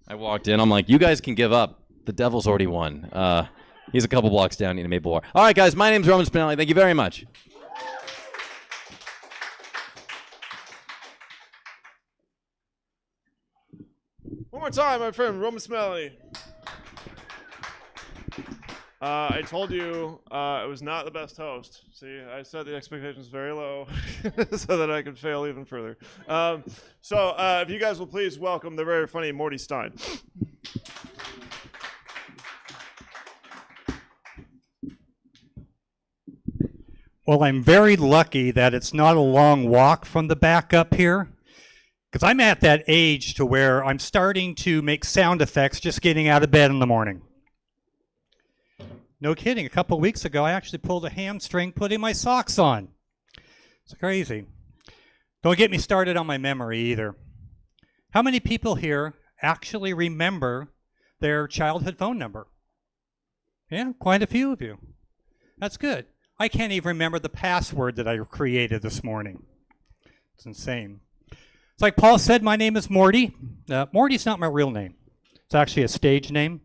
I walked in, I'm like, you guys can give up. The devil's already won. He's a couple blocks down eating a maple bar. All right, guys, my name's Roman Spinelli. Thank you very much. One more time, my friend, Roman Smelly. I told you it was not the best host. See, I set the expectations very low so that I could fail even further. So if you guys will please welcome the very funny Morty Stein. Well, I'm very lucky that it's not a long walk from the back up here, because I'm at that age to where I'm starting to make sound effects just getting out of bed in the morning. No kidding. A couple of weeks ago, I actually pulled a hamstring putting my socks on. It's crazy. Don't get me started on my memory either. How many people here actually remember their childhood phone number? Yeah, quite a few of you. That's good. I can't even remember the password that I created this morning. It's insane. It's like Paul said, my name is Morty. Morty's not my real name. It's actually a stage name.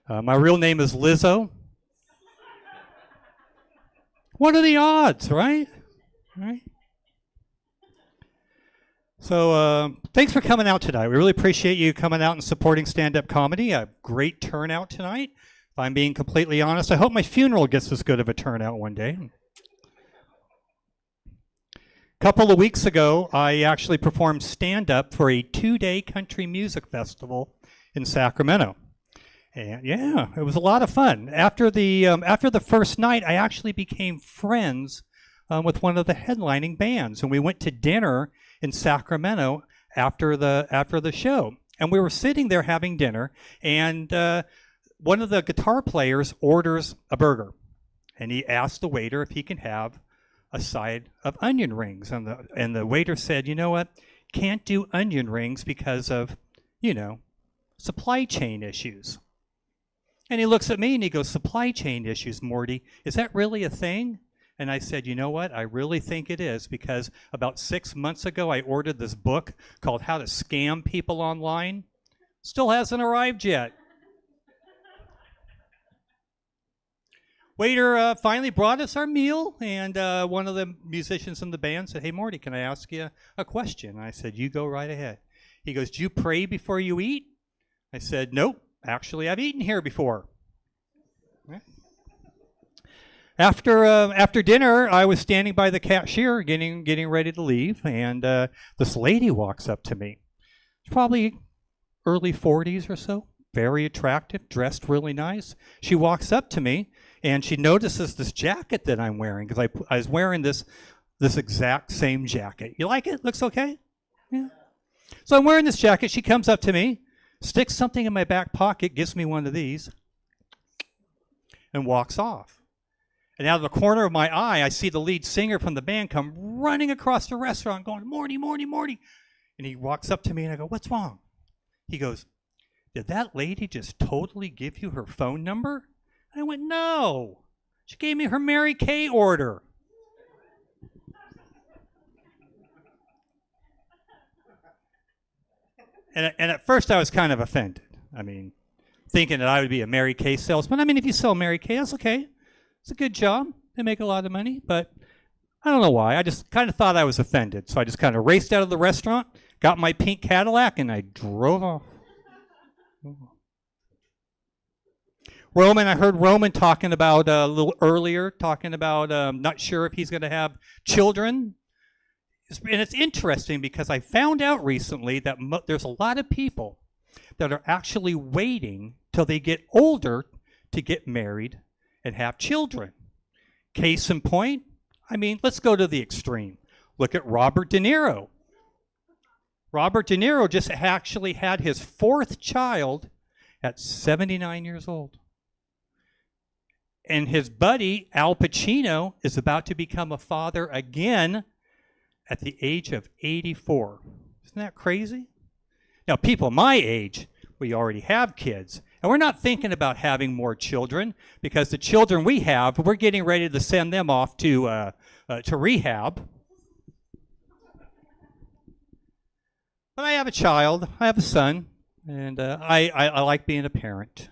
My real name is Lizzo. What are the odds, right? Right. So thanks for coming out tonight. We really appreciate you coming out and supporting stand-up comedy. A great turnout tonight. If I'm being completely honest, I hope my funeral gets as good of a turnout one day. A couple of weeks ago, I actually performed stand-up for a 2-day country music festival in Sacramento. And yeah, it was a lot of fun. After the first night, I actually became friends with one of the headlining bands, and we went to dinner in Sacramento after the show. And we were sitting there having dinner, and one of the guitar players orders a burger, and he asked the waiter if he can have a side of onion rings, and the waiter said, "You know what? Can't do onion rings because of, supply chain issues." And he looks at me and he goes, "Supply chain issues, Morty, is that really a thing?" And I said, "You know what? I really think it is, because about 6 months ago, I ordered this book called How to Scam People Online. Still hasn't arrived yet." Waiter finally brought us our meal, and one of the musicians in the band said, "Hey, Morty, can I ask you a question?" And I said, "You go right ahead." He goes, "Do you pray before you eat?" I said, "Nope. Actually, I've eaten here before." After dinner, I was standing by the cashier getting ready to leave, and this lady walks up to me. She's probably early 40s or so, very attractive, dressed really nice. She walks up to me, and she notices this jacket that I'm wearing, because I was wearing this exact same jacket. "You like it? Looks okay?" Yeah. So I'm wearing this jacket. She comes up to me, sticks something in my back pocket, gives me one of these, and walks off. And out of the corner of my eye, I see the lead singer from the band come running across the restaurant going, "Morty, Morty, Morty." And he walks up to me and I go, "What's wrong?" He goes, "Did that lady just totally give you her phone number?" I went, "No. She gave me her Mary Kay order." And at first I was kind of offended. I mean, thinking that I would be a Mary Kay salesman. I mean, if you sell Mary Kay, that's okay. It's a good job. They make a lot of money. But I don't know why. I just kind of thought I was offended. So I just kind of raced out of the restaurant, got my pink Cadillac, and I drove off. Roman, I heard Roman talking about a little earlier, talking about not sure if he's going to have children. And it's interesting because I found out recently that there's a lot of people that are actually waiting till they get older to get married and have children. Case in point, I mean, let's go to the extreme. Look at Robert De Niro. Robert De Niro just actually had his 4th child at 79 years old. And his buddy, Al Pacino, is about to become a father again at the age of 84. Isn't that crazy? Now, people my age, we already have kids, and we're not thinking about having more children because the children we have, we're getting ready to send them off to rehab. But I have a child, I have a son, and I like being a parent.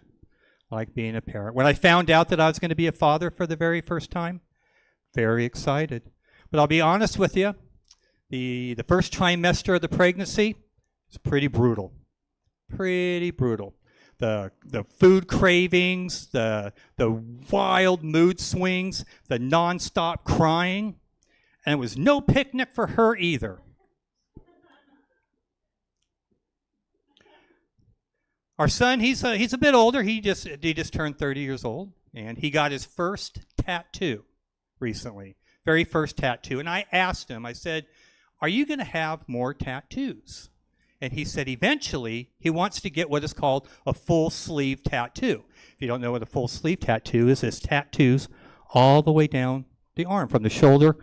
I like being a parent. When I found out that I was going to be a father for the very first time, very excited. But I'll be honest with you, the first trimester of the pregnancy is pretty brutal. Pretty brutal. The food cravings, the wild mood swings, the nonstop crying, and it was no picnic for her either. Our son, he's a bit older. He just turned 30 years old, and he got his first tattoo recently. Very first tattoo. And I asked him, I said, "Are you going to have more tattoos?" And he said eventually he wants to get what is called a full sleeve tattoo. If you don't know what a full sleeve tattoo is, it's tattoos all the way down the arm, from the shoulder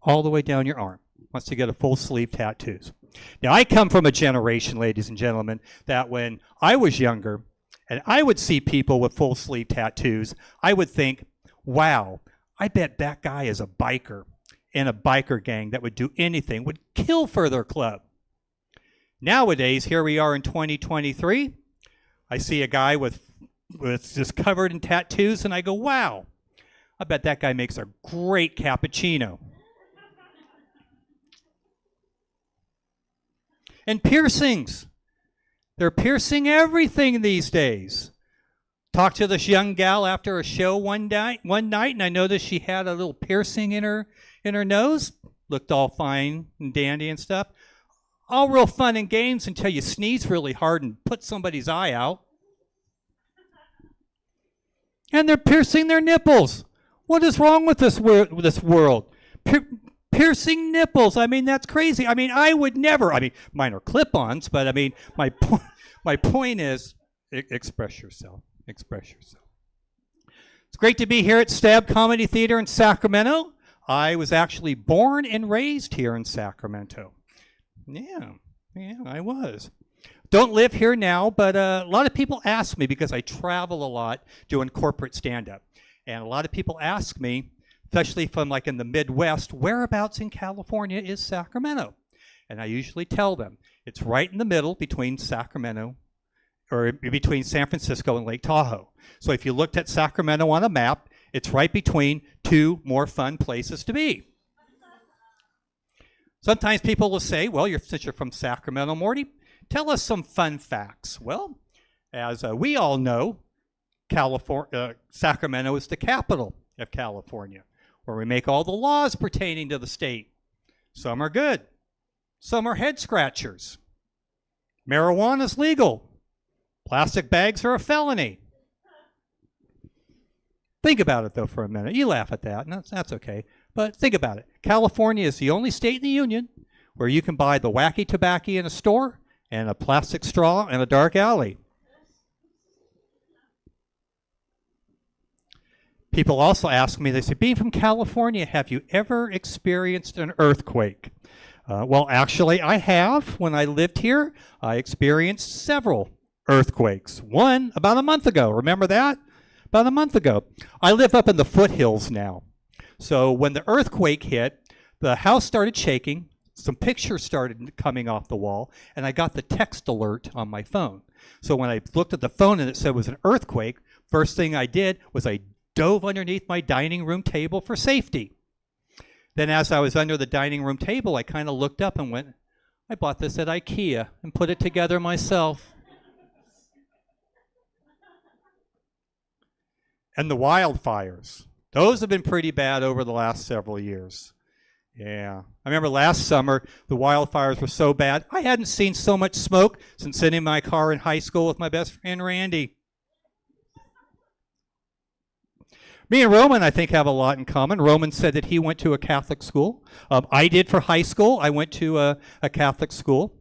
all the way down your arm. Wants to get a full sleeve tattoos. Now, I come from a generation, ladies and gentlemen, that when I was younger and I would see people with full sleeve tattoos, I would think, wow, I bet that guy is a biker in a biker gang that would do anything, would kill for their club. Nowadays, here we are in 2023, I see a guy with just covered in tattoos, and I go, wow, I bet that guy makes a great cappuccino. And piercings. They're piercing everything these days. Talked to this young gal after a show one night, and I noticed she had a little piercing in her nose. Looked all fine and dandy and stuff. All real fun and games until you sneeze really hard and put somebody's eye out. And they're piercing their nipples. What is wrong with this world? Piercing nipples. I mean, that's crazy. I mean, I would never. I mean, mine are clip-ons, but I mean, my point is, express yourself. Express yourself. It's great to be here at Stab Comedy Theater in Sacramento. I was actually born and raised here in Sacramento. Yeah, I was. Don't live here now, but a lot of people ask me, because I travel a lot doing corporate stand-up. And a lot of people ask me, especially from like in the Midwest, whereabouts in California is Sacramento? And I usually tell them, it's right in the middle between Sacramento, or between San Francisco and Lake Tahoe. So if you looked at Sacramento on a map, it's right between two more fun places to be. Sometimes people will say, well, since you're from Sacramento, Morty, tell us some fun facts. Well, as we all know, Sacramento is the capital of California, where we make all the laws pertaining to the state. Some are good. Some are head scratchers. Marijuana is legal. Plastic bags are a felony. Think about it, though, for a minute. You laugh at that, and that's okay. But think about it. California is the only state in the union where you can buy the wacky tobacco in a store and a plastic straw in a dark alley. People also ask me, they say, being from California, have you ever experienced an earthquake? Well, actually, I have. When I lived here, I experienced several earthquakes. One about a month ago. Remember that? About a month ago. I live up in the foothills now. So when the earthquake hit, the house started shaking. Some pictures started coming off the wall, and I got the text alert on my phone. So when I looked at the phone and it said it was an earthquake, first thing I did was I dove underneath my dining room table for safety. Then as I was under the dining room table, I kind of looked up and went, I bought this at IKEA and put it together myself. And the wildfires. Those have been pretty bad over the last several years. Yeah. I remember last summer, the wildfires were so bad, I hadn't seen so much smoke since sitting in my car in high school with my best friend, Randy. Me and Roman, I think, have a lot in common. Roman said that he went to a Catholic school. I did for high school. I went to a Catholic school.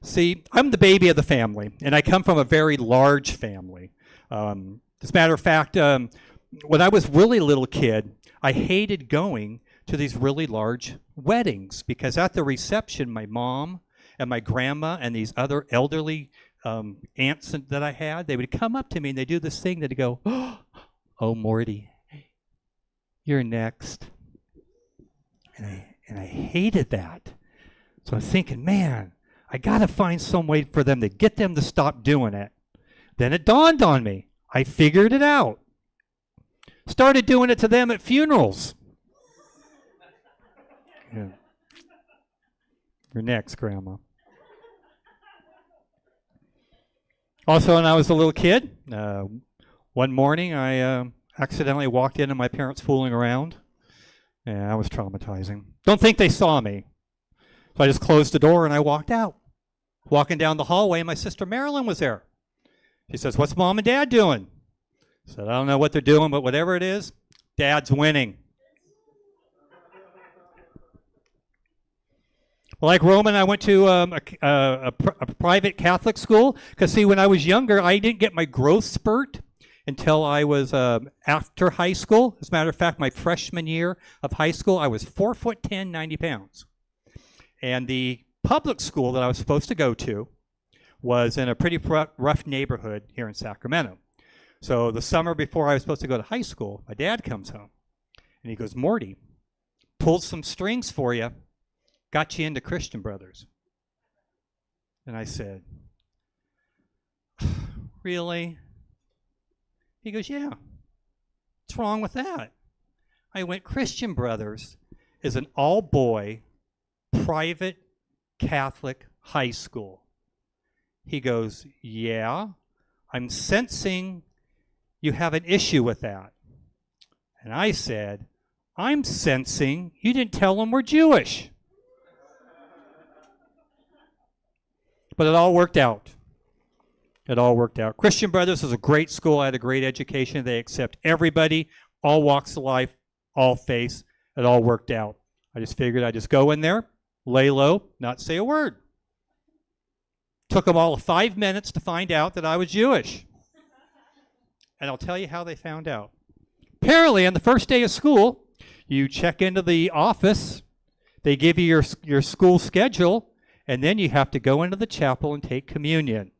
See, I'm the baby of the family, and I come from a very large family. As a matter of fact, when I was really a little kid, I hated going to these really large weddings, because at the reception, my mom and my grandma and these other elderly aunts that I had, they would come up to me and they do this thing that they go, "Oh, Morty, you're next." And I hated that. So I'm thinking, man, I got to find some way for them to get them to stop doing it. Then it dawned on me. I figured it out. Started doing it to them at funerals. Yeah. You're next, Grandma. Also, when I was a little kid, one morning I accidentally walked into my parents fooling around. And that was traumatizing. Don't think they saw me. So I just closed the door and I walked out. Walking down the hallway, my sister Marilyn was there. She says, "What's Mom and Dad doing?" I said, "I don't know what they're doing, but whatever it is, Dad's winning." Like Roman, I went to a private Catholic school because, see, when I was younger, I didn't get my growth spurt until I was after high school. As a matter of fact, my freshman year of high school, I was 4'10", 90 pounds. And the public school that I was supposed to go to was in a pretty rough neighborhood here in Sacramento. So the summer before I was supposed to go to high school, my dad comes home and he goes, "Morty, pulled some strings for you, got you into Christian Brothers." And I said, "Really?" He goes, "Yeah. What's wrong with that?" I went, "Christian Brothers is an all-boy private Catholic high school." He goes, "Yeah, I'm sensing you have an issue with that." And I said, "I'm sensing you didn't tell them we're Jewish." But it all worked out. It all worked out. Christian Brothers is a great school. I had a great education. They accept everybody, all walks of life, all faiths. It all worked out. I just figured I'd just go in there, lay low, not say a word. Took them all 5 minutes to find out that I was Jewish. And I'll tell you how they found out. Apparently, on the first day of school, you check into the office, they give you your school schedule, and then you have to go into the chapel and take communion.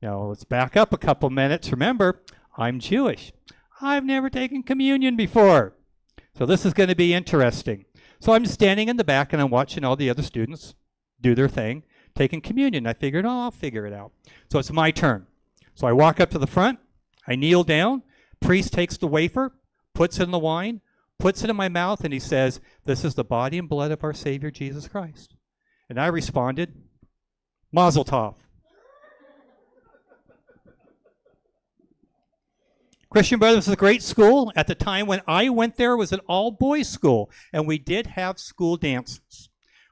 Now, let's back up a couple minutes. Remember, I'm Jewish. I've never taken communion before. So this is going to be interesting. So I'm standing in the back and I'm watching all the other students do their thing, taking communion. I figured, I'll figure it out. So it's my turn. So I walk up to the front. I kneel down. Priest takes the wafer, puts it in the wine, puts it in my mouth, and he says, "This is the body and blood of our Savior Jesus Christ." And I responded, "Mazel tov." Christian Brothers is a great school. At the time when I went there, it was an all-boys school, and we did have school dances.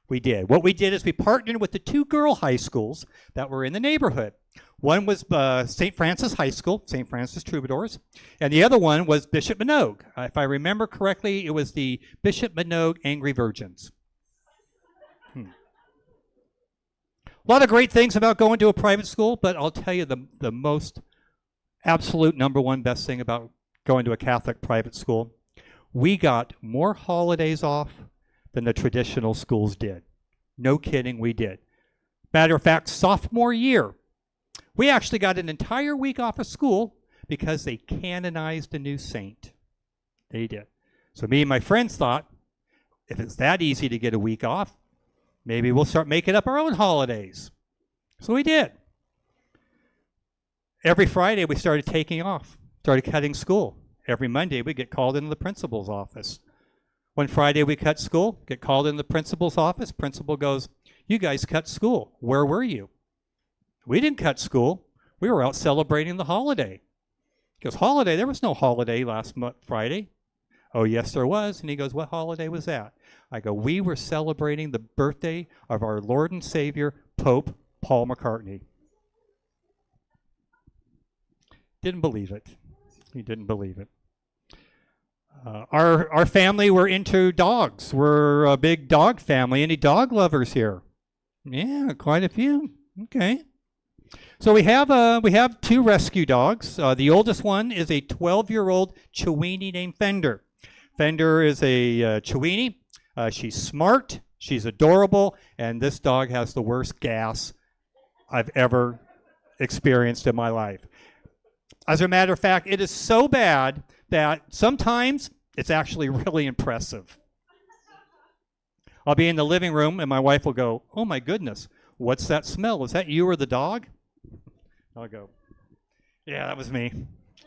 We did. What we did is we partnered with the 2 girl high schools that were in the neighborhood. One was St. Francis High School, St. Francis Troubadours, and the other one was Bishop Minogue. If I remember correctly, it was the Bishop Minogue Angry Virgins. A lot of great things about going to a private school, but I'll tell you the most absolute number one best thing about going to a Catholic private school, we got more holidays off than the traditional schools did. No kidding, we did. Matter of fact, sophomore year, we actually got an entire week off of school because they canonized a new saint. They did. So me and my friends thought, if it's that easy to get a week off, maybe we'll start making up our own holidays. So we did. Every Friday, we started taking off, started cutting school. Every Monday, we get called into the principal's office. One Friday, we cut school, get called into the principal's office. Principal goes, "You guys cut school. Where were you?" We didn't cut school. We were out celebrating the holiday. He goes, "Holiday? There was no holiday last Friday." "Oh, yes, there was." And he goes, "What holiday was that?" I go, "We were celebrating the birthday of our Lord and Savior, Pope Paul McCartney." Didn't believe it. He didn't believe it. Our family, we're into dogs. We're a big dog family. Any dog lovers here? Yeah, quite a few. Okay. So we have 2 rescue dogs. The oldest one is a 12-year-old Chiweenie named Fender. Fender is a Chiweenie. She's smart, she's adorable, and this dog has the worst gas I've ever experienced in my life. As a matter of fact, it is so bad that sometimes it's actually really impressive. I'll be in the living room and my wife will go, "Oh my goodness, what's that smell? Is that you or the dog?" I'll go, "Yeah, that was me.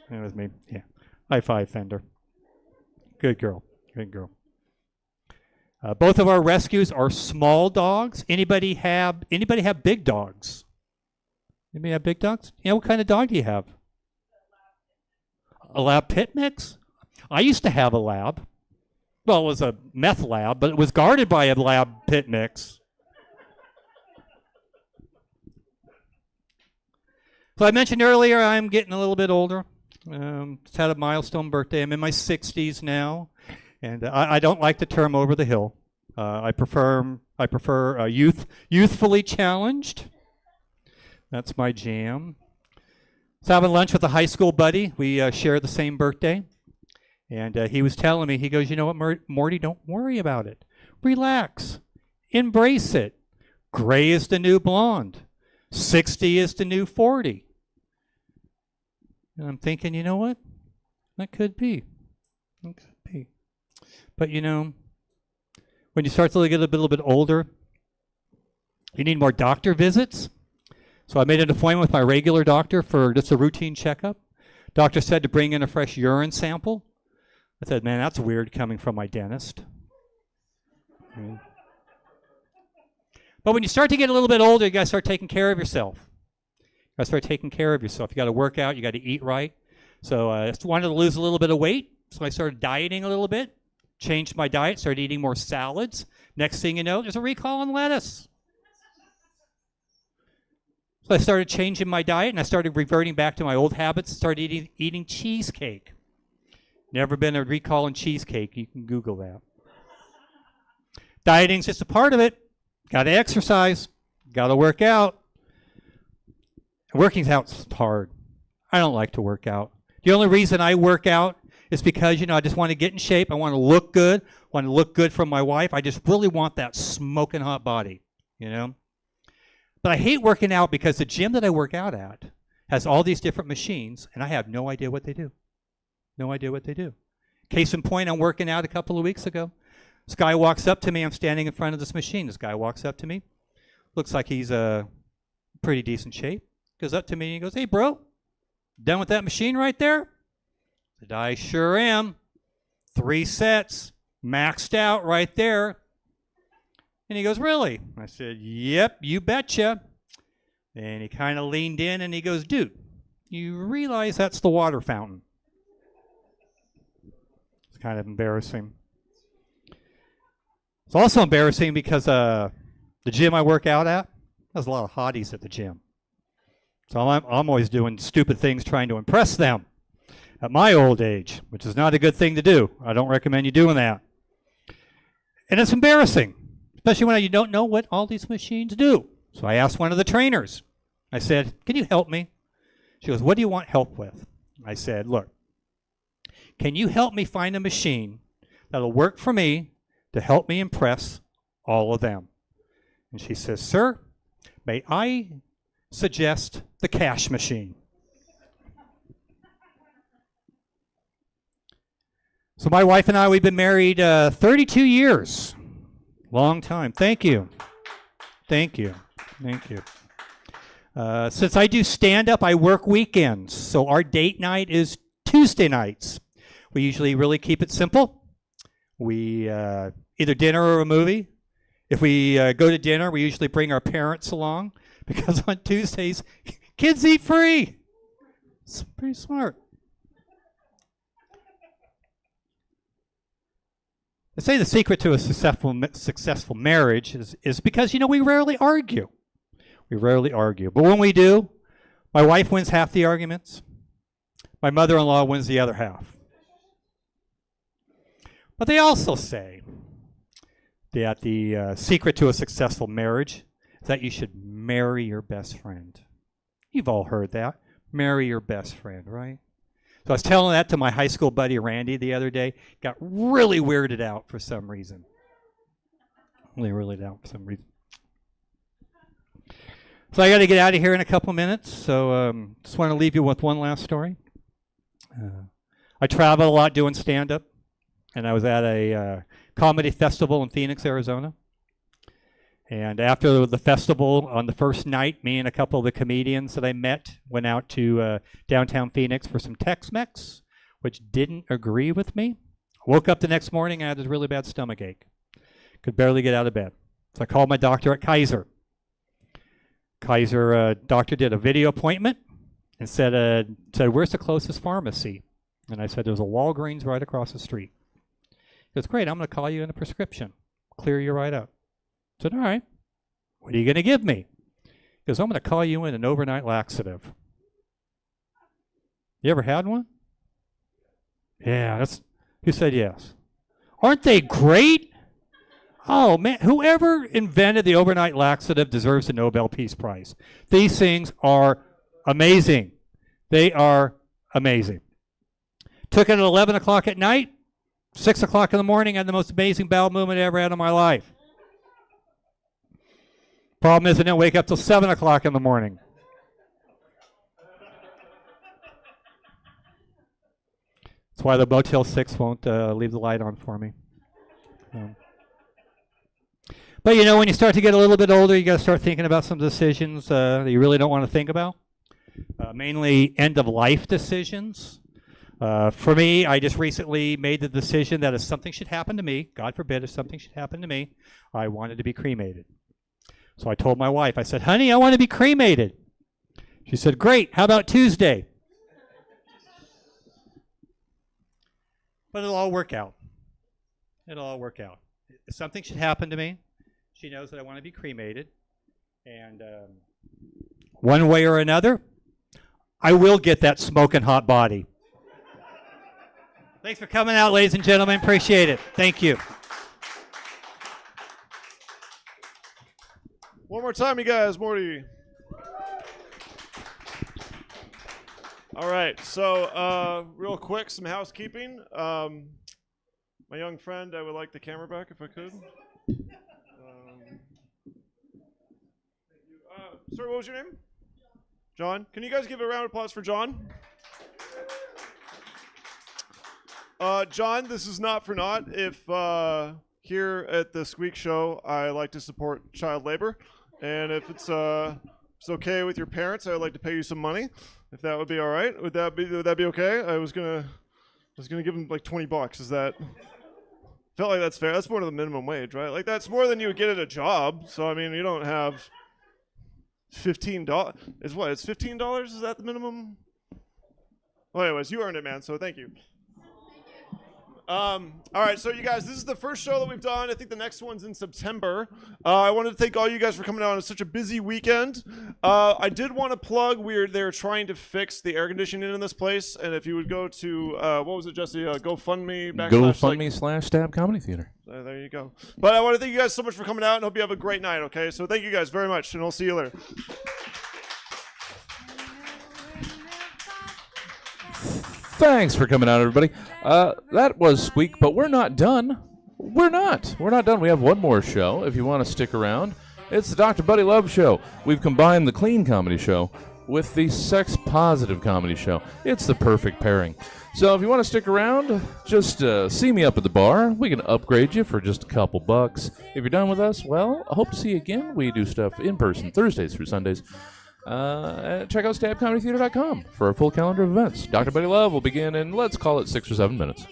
That was me. Yeah. High five, Fender. Good girl. Good girl." Both of our rescues are small dogs. Anybody have big dogs? Anybody have big dogs? Yeah, what kind of dog do you have? A lab pit mix? I used to have a lab. Well, it was a meth lab, but it was guarded by a lab pit mix. So I mentioned earlier I'm getting a little bit older. Just had a milestone birthday. I'm in my 60s now, and I don't like the term over the hill. I prefer youthfully challenged. That's my jam. I was having lunch with a high school buddy. We share the same birthday. And he was telling me, he goes, "You know what, Morty, don't worry about it. Relax. Embrace it. Gray is the new blonde. 60 is the new 40. And I'm thinking, you know what? That could be. That could be. But you know, when you start to get a little bit older, you need more doctor visits. So I made an appointment with my regular doctor for just a routine checkup. Doctor said to bring in a fresh urine sample. I said, "Man, that's weird coming from my dentist." But when you start to get a little bit older, you got to start taking care of yourself. You got to start taking care of yourself. You got to work out. You got to eat right. So I just wanted to lose a little bit of weight. So I started dieting a little bit, changed my diet, started eating more salads. Next thing you know, there's a recall on lettuce. So I started changing my diet, and I started reverting back to my old habits, started eating cheesecake. Never been a recall on cheesecake. You can Google that. Dieting's just a part of it. Got to exercise. Got to work out. Working out's hard. I don't like to work out. The only reason I work out is because, I just want to get in shape. I want to look good. I want to look good for my wife. I just really want that smoking hot body, But I hate working out because the gym that I work out at has all these different machines, and I have no idea what they do. No idea what they do. Case in point, I'm working out a couple of weeks ago. This guy walks up to me. I'm standing in front of this machine. This guy walks up to me. Looks like he's pretty decent shape. Goes up to me and he goes, "Hey, bro, done with that machine right there?" I said, "I sure am. 3 sets, maxed out right there." And he goes, "Really?" I said, "Yep, you betcha." And he kind of leaned in and he goes, "Dude, you realize that's the water fountain?" It's kind of embarrassing. It's also embarrassing because the gym I work out at, there's a lot of hotties at the gym. So I'm always doing stupid things trying to impress them at my old age, which is not a good thing to do. I don't recommend you doing that. And it's embarrassing, especially when you don't know what all these machines do. So I asked one of the trainers. I said, "Can you help me?" She goes, "What do you want help with?" I said, "Look, can you help me find a machine that'll work for me to help me impress all of them?" And she says, "Sir, may I suggest the cash machine?" So my wife and I, we've been married 32 years. Long time. Thank you. Thank you. Thank you. Since I do stand-up, I work weekends. So our date night is Tuesday nights. We usually really keep it simple. We either dinner or a movie. If we go to dinner, we usually bring our parents along because on Tuesdays, kids eat free. It's pretty smart. I say the secret to a successful marriage is because, we rarely argue. We rarely argue. But when we do, my wife wins half the arguments. My mother-in-law wins the other half. But they also say that the secret to a successful marriage is that you should marry your best friend. You've all heard that. Marry your best friend, right? So I was telling that to my high school buddy Randy the other day. Got really weirded out for some reason. Really weirded out for some reason. So I got to get out of here in a couple minutes. So just want to leave you with one last story. I travel a lot doing stand-up, and I was at a comedy festival in Phoenix, Arizona. And after the festival, on the first night, me and a couple of the comedians that I met went out to downtown Phoenix for some Tex-Mex, which didn't agree with me. Woke up the next morning, I had a really bad stomach ache. Could barely get out of bed. So I called my doctor at Kaiser. Kaiser doctor did a video appointment and said, where's the closest pharmacy? And I said, there's a Walgreens right across the street. He goes, great, I'm going to call you in a prescription. Clear you right up. I said, all right, what are you going to give me? He goes, I'm going to call you in an overnight laxative. You ever had one? Yeah, who said yes? Aren't they great? Oh, man, whoever invented the overnight laxative deserves the Nobel Peace Prize. These things are amazing. They are amazing. Took it at 11 o'clock at night, 6 o'clock in the morning, had the most amazing bowel movement I ever had in my life. Problem is I didn't wake up till 7 o'clock in the morning. That's why the Motel 6 won't leave the light on for me. But you know, when you start to get a little bit older, you got to start thinking about some decisions that you really don't want to think about. Mainly end-of-life decisions. For me, I just recently made the decision that if something should happen to me, God forbid if something should happen to me, I wanted to be cremated. So I told my wife, I said, honey, I want to be cremated. She said, great, how about Tuesday? But it'll all work out. It'll all work out. If something should happen to me, she knows that I want to be cremated. And one way or another, I will get that smoking hot body. Thanks for coming out, ladies and gentlemen. Appreciate it. Thank you. One more time, you guys. Morty. All right. So, real quick, some housekeeping. My young friend, I would like the camera back if I could. Sir, what was your name? John. Can you guys give a round of applause for John? John, this is not for naught. If here at the Squeak Show, I like to support child labor, and if it's okay with your parents, I would like to pay you some money. If that would be all right, would that be okay? I was gonna give him like $20. Is that? Felt like that's fair. That's more than the minimum wage, right? Like that's more than you would get at a job. So I mean, you don't have $15. Is what? It's $15. Is that the minimum? Well, anyways, you earned it, man. So thank you. All right, so you guys, this is the first show that we've done. I think the next one's in September. I wanted to thank all you guys for coming out on such a busy weekend. I did want to plug, they're trying to fix the air conditioning in this place, and if you would go to, what was it, Jesse? GoFundMe. GoFundMe/Stab Comedy Theater. There you go. But I want to thank you guys so much for coming out, and hope you have a great night, okay? So thank you guys very much, and I'll see you later. Thanks for coming out, everybody. That was Squeak, but we're not done. We're not done. We have one more show if you want to stick around. It's the Dr. Buddy Love Show. We've combined the clean comedy show with the sex-positive comedy show. It's the perfect pairing. So if you want to stick around, just see me up at the bar. We can upgrade you for just a couple bucks. If you're done with us, well, I hope to see you again. We do stuff in person Thursdays through Sundays. Check out stabcomedytheater.com for a full calendar of events. Dr. Buddy Love will begin in, let's call it 6 or 7 minutes.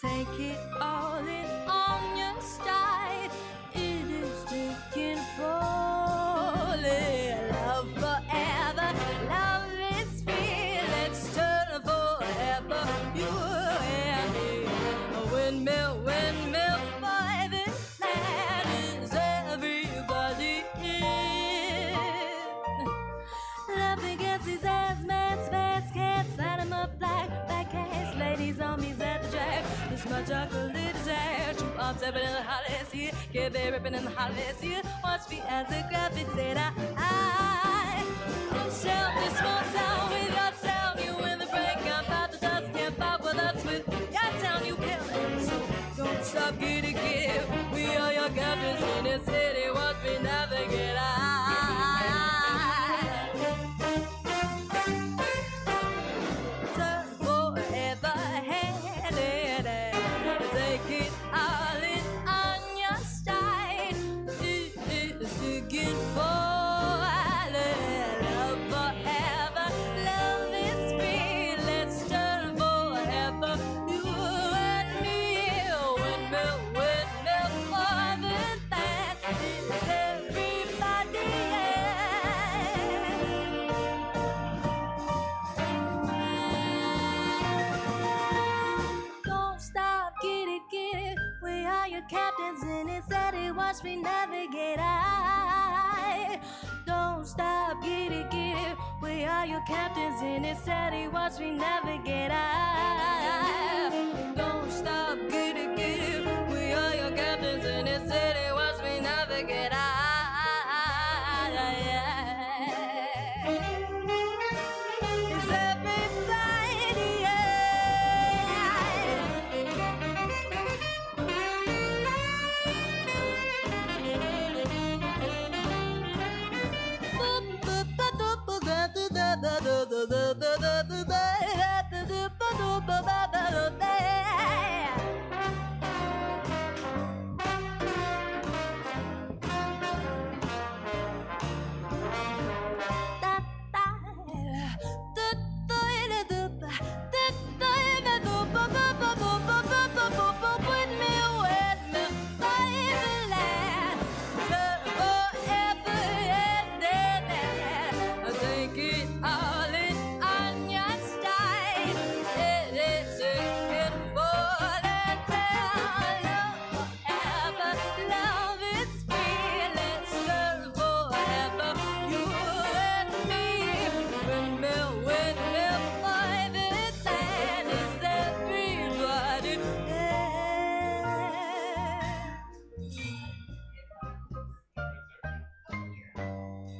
Take it all in on your stride. It is taking fully. Love forever, love is free. Let's turn ripping in the hottest here. Get me ripping in the hottest here. Watch me as a graphic said I shall this small town with your sound. You in the break up out the dust. Can't fight with us with your town. You killing. So don't stop, get it, get. We are your captains in the city. Watch me navigate. Turn forever headed. Take it all in on your stride. Seeking for love forever. Love is free. Let's turn forever. You and me. Windmill, windmill, more than that. It's everybody. Don't stop, get it, get it. We are your captains in this city. Watch me navigate. Don't stop, get it, get it. We are your captains in this city. Watch me navigate. Don't stop, get it, get it. We are your captains in this city. Watch me navigate. It's everybody. Take it all in on your stride. It is taken for and down. Forever, love is free. Let's turn forever. You and me. Windmill, windmill, private land is everybody.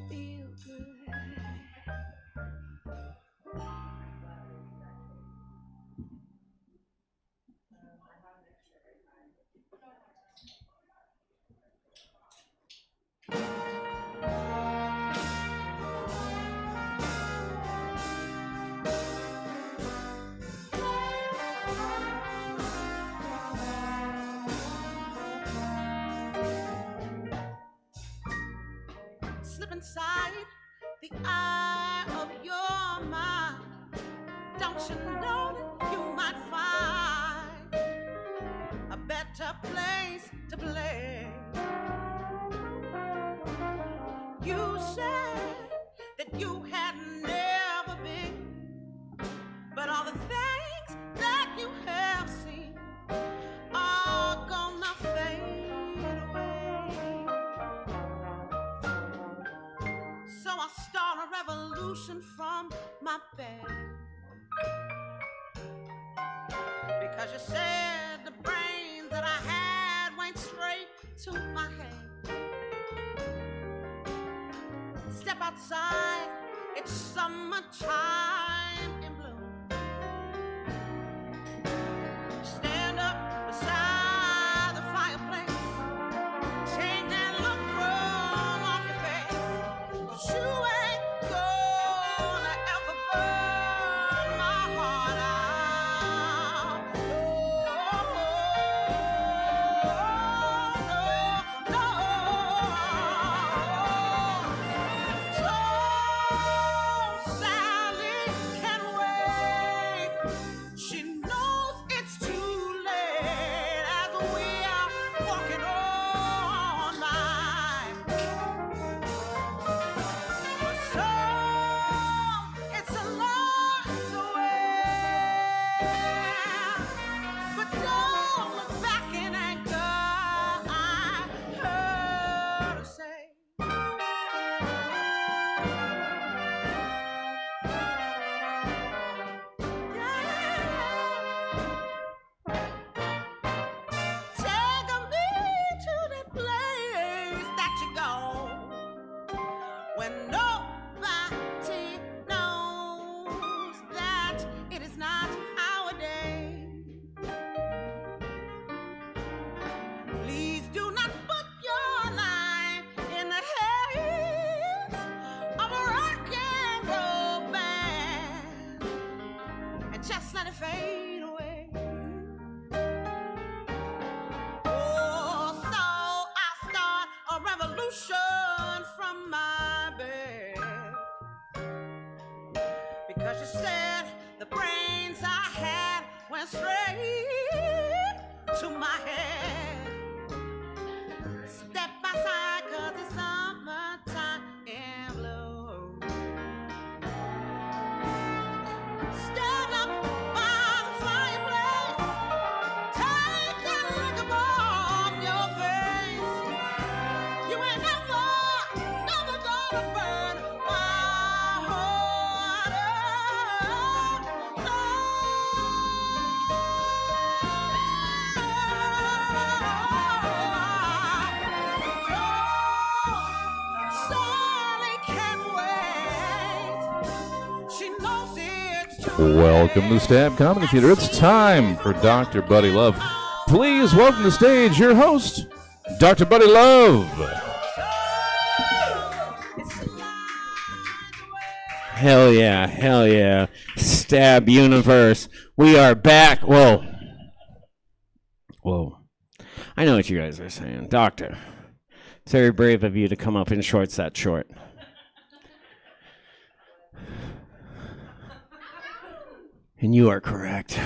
Feel good. Slip inside the eye of your mind. Don't you know that you might find a better place to play? You said that you had never been, but all the things that you have seen are gonna fade away. So I start a revolution from my bed, because you said the brains that I had went straight to my head. Step outside, it's summertime in bloom. Stand up beside the fireplace, take that look from off your face. 'Cause you ain't gonna ever burn my heart out. No, no, no. So, Sally, when nobody knows that it is not our day. Please do not put your life in the hands of a rock and roll band and just let it fade away. Oh, so I start a revolution from my bed because you said the brains I had went straight to my head. Step aside, 'cause it's summertime and blue. Stand up by the fireplace. Take that look off your face. You ain't never gonna burn my heart Sally can't wait. She knows it's too Welcome to Stab Comedy Theater. It's time for Dr. Buddy Love. Please welcome to the stage your host, Dr. Buddy Love. Hell yeah. Stab Universe. We are back. Whoa. I know what you guys are saying. Doctor, it's very brave of you to come up in shorts that short. And you are correct.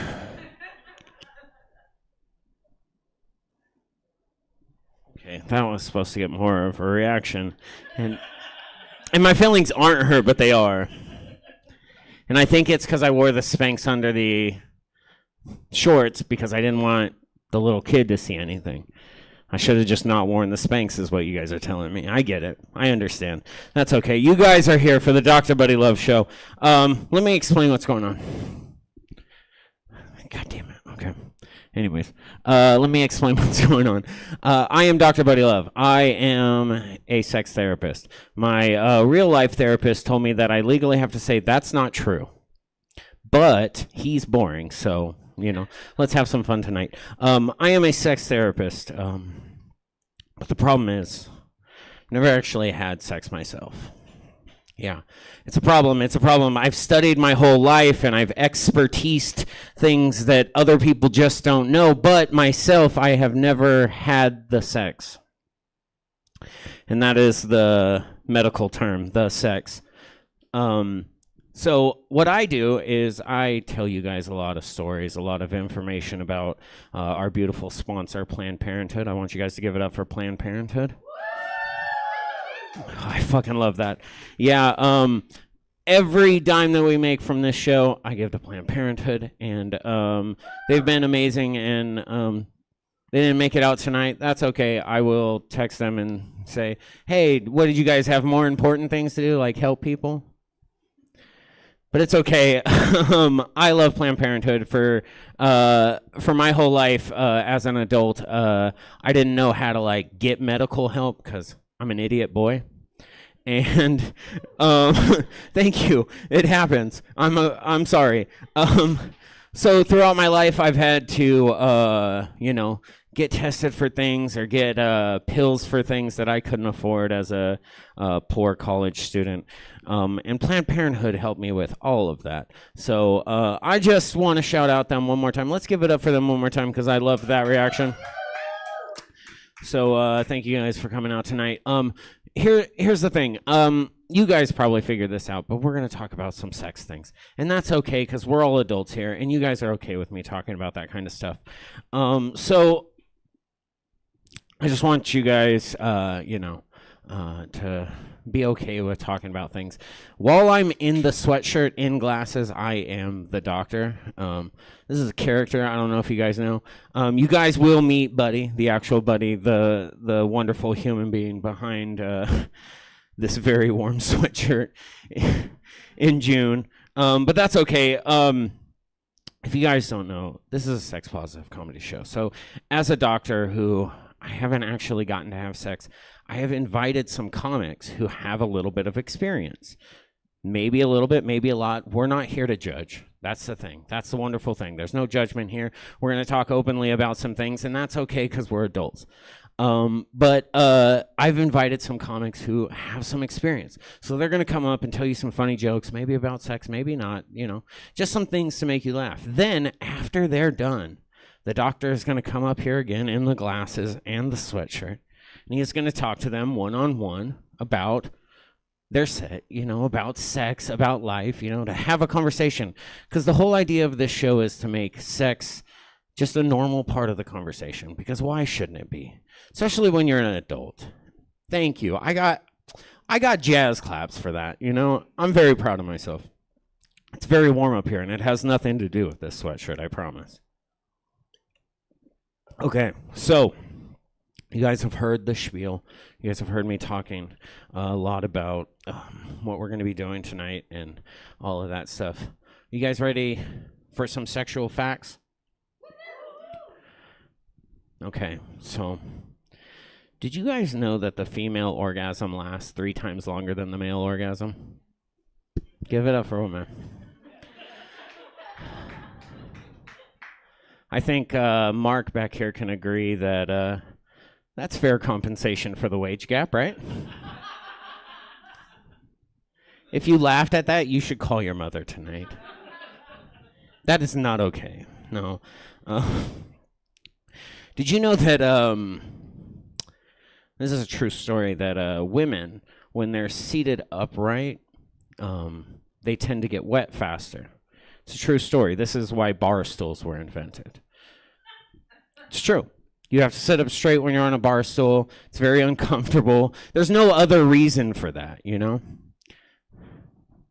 Okay, that was supposed to get more of a reaction. And my feelings aren't hurt, but they are. And I think it's because I wore the Spanx under the shorts because I didn't want the little kid to see anything. I should have just not worn the Spanx is what you guys are telling me. I get it. I understand. That's okay. You guys are here for the Dr. Buddy Love show. Let me explain what's going on. God damn it. Okay. Anyways, let me explain what's going on. I am Dr. Buddy Love. I am a sex therapist. My real life therapist told me that I legally have to say that's not true. But he's boring, so, let's have some fun tonight. I am a sex therapist. But the problem is, I've never actually had sex myself. Yeah, it's a problem. I've studied my whole life and I've expertised things that other people just don't know. But myself, I have never had the sex. And that is the medical term, the sex. So what I do is I tell you guys a lot of stories, a lot of information about our beautiful sponsor, Planned Parenthood. I want you guys to give it up for Planned Parenthood. I fucking love that. Yeah, every dime that we make from this show, I give to Planned Parenthood, and they've been amazing, and they didn't make it out tonight. That's okay. I will text them and say, hey, what did you guys have more important things to do, like help people? But it's okay. I love Planned Parenthood for my whole life as an adult. I didn't know how to get medical help because I'm an idiot boy. And thank you. It happens. I'm sorry. So throughout my life, I've had to get tested for things or get pills for things that I couldn't afford as a poor college student. And Planned Parenthood helped me with all of that. So I just want to shout out them one more time. Let's give it up for them one more time because I loved that reaction. So thank you guys for coming out tonight. Here's the thing. You guys probably figured this out, but we're going to talk about some sex things. And that's okay because we're all adults here, and you guys are okay with me talking about that kind of stuff. So I just want you guys, to be okay with talking about things. While I'm in the sweatshirt, in glasses, I am the doctor. This is a character. I don't know if you guys know. You guys will meet Buddy, the actual Buddy, the wonderful human being behind this very warm sweatshirt in June. But that's okay. If you guys don't know, this is a sex positive comedy show. So as a doctor who I haven't actually gotten to have sex. I have invited some comics who have a little bit of experience. Maybe a little bit, maybe a lot. We're not here to judge. That's the thing. That's the wonderful thing. There's no judgment here. We're going to talk openly about some things, and that's okay because we're adults. But I've invited some comics who have some experience. So they're going to come up and tell you some funny jokes, maybe about sex, maybe not, just some things to make you laugh. Then, after they're done, the doctor is going to come up here again in the glasses and the sweatshirt, and he's going to talk to them one-on-one about their set, about sex, about life, to have a conversation. Because the whole idea of this show is to make sex just a normal part of the conversation. Because why shouldn't it be? Especially when you're an adult. Thank you. I got jazz claps for that, I'm very proud of myself. It's very warm up here, and it has nothing to do with this sweatshirt, I promise. Okay, so you guys have heard the spiel. You guys have heard me talking a lot about what we're going to be doing tonight and all of that stuff. You guys ready for some sexual facts? Okay, so did you guys know that the female orgasm lasts 3 times longer than the male orgasm? Give it up for a woman. I think Mark back here can agree that that's fair compensation for the wage gap, right? If you laughed at that, you should call your mother tonight. That is not okay. No. Did you know that, this is a true story, that women, when they're seated upright, they tend to get wet faster. It's a true story. This is why bar stools were invented. It's true. You have to sit up straight when you're on a bar stool. It's very uncomfortable. There's no other reason for that,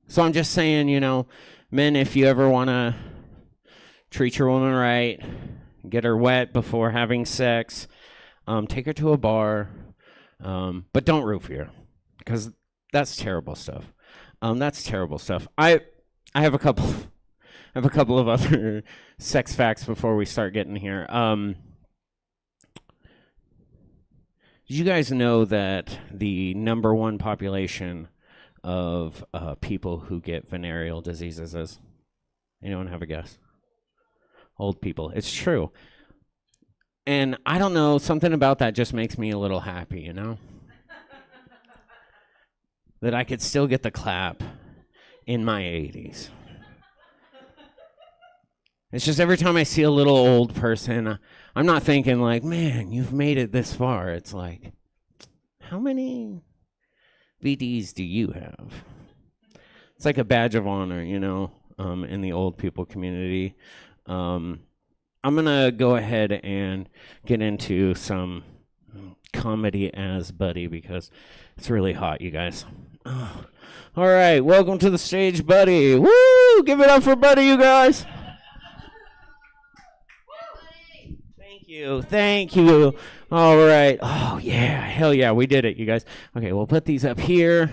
So I'm just saying, men, if you ever want to treat your woman right, get her wet before having sex, take her to a bar, but don't roofie her, because that's terrible stuff. That's terrible stuff. I have a couple of other sex facts before we start getting here. Did you guys know that the number one population of people who get venereal diseases is? Anyone have a guess? Old people. It's true. And I don't know, something about that just makes me a little happy, that I could still get the clap in my 80s. It's just every time I see a little old person, I'm not thinking like, man, you've made it this far. It's like, how many VDs do you have? It's like a badge of honor, in the old people community. I'm going to go ahead and get into some comedy as Buddy because it's really hot, you guys. Oh. All right, welcome to the stage, Buddy. Woo! Give it up for Buddy, you guys. Thank you. All right. Oh, yeah. Hell yeah. We did it, you guys. Okay, we'll put these up here.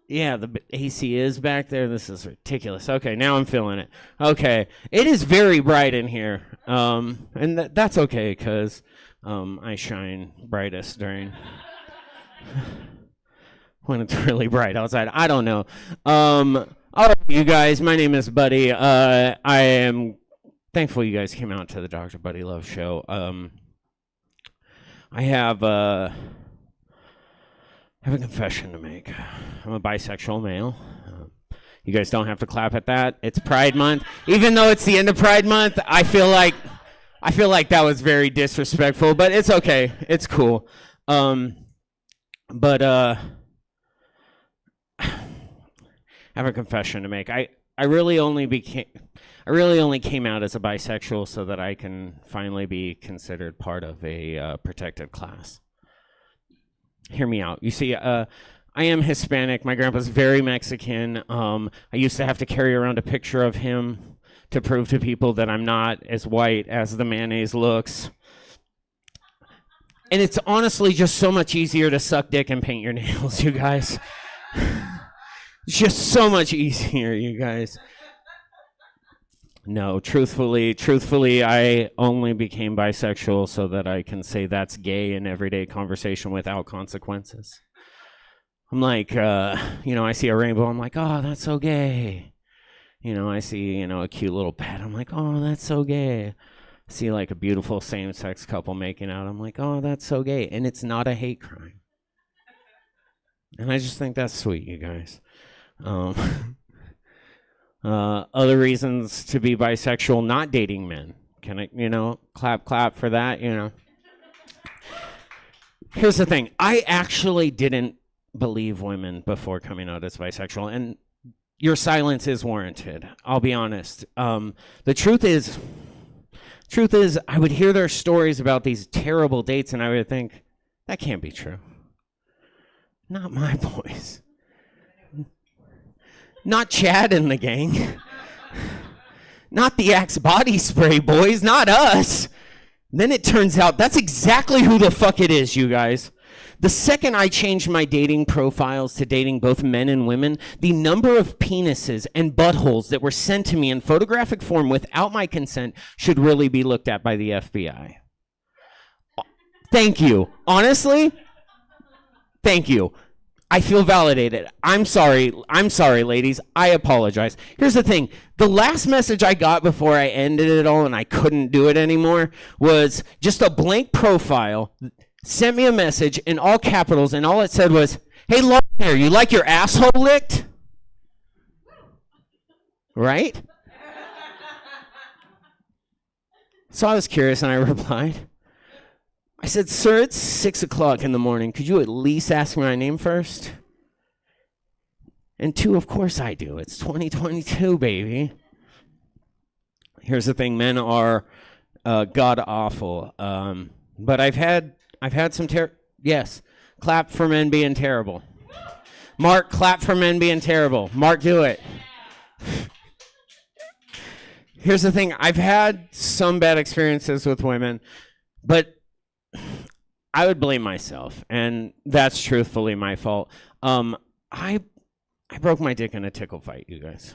Yeah, the AC is back there. This is ridiculous. Okay, now I'm feeling it. Okay. It is very bright in here. And that's okay, because I shine brightest during when it's really bright outside. I don't know. All right, you guys. My name is Buddy. I am thankful you guys came out to the Dr. Buddy Love show. I have a confession to make. I'm a bisexual male. You guys don't have to clap at that. It's Pride Month. Even though it's the end of Pride Month, I feel like that was very disrespectful, but it's okay. It's cool. But I have a confession to make. I really only came out as a bisexual so that I can finally be considered part of a protected class. Hear me out. You see, I am Hispanic. My grandpa's very Mexican. I used to have to carry around a picture of him to prove to people that I'm not as white as the mayonnaise looks. And it's honestly just so much easier to suck dick and paint your nails, you guys. It's just so much easier, you guys. No, truthfully, I only became bisexual so that I can say that's gay in everyday conversation without consequences. I'm like, I see a rainbow, I'm like, oh, that's so gay. I see, a cute little pet, I'm like, oh, that's so gay. I see like a beautiful same-sex couple making out, I'm like, oh, that's so gay. And it's not a hate crime. And I just think that's sweet, you guys. Other reasons to be bisexual, not dating men. Can I, clap for that, Here's the thing. I actually didn't believe women before coming out as bisexual, and your silence is warranted. I'll be honest. The truth is, I would hear their stories about these terrible dates, and I would think, that can't be true. Not my boys. Not Chad and the gang. Not the Axe body spray boys. Not us. Then it turns out that's exactly who the fuck it is, you guys. The second I changed my dating profiles to dating both men and women, the number of penises and buttholes that were sent to me in photographic form without my consent should really be looked at by the FBI. Thank you. Honestly, thank you. I feel validated. I'm sorry, ladies. I apologize. Here's the thing. The last message I got before I ended it all and I couldn't do it anymore was just a blank profile, sent me a message in all capitals, and all it said was, hey, long hair, you like your asshole licked? Right? So I was curious and I replied. I said, sir, it's 6 o'clock in the morning. Could you at least ask me my name first? And two, of course I do. It's 2022, baby. Here's the thing. Men are god-awful. But I've had some yes, clap for men being terrible. Mark, clap for men being terrible. Mark, do it. Here's the thing. I've had some bad experiences with women, but I would blame myself, and that's truthfully my fault. I broke my dick in a tickle fight, you guys.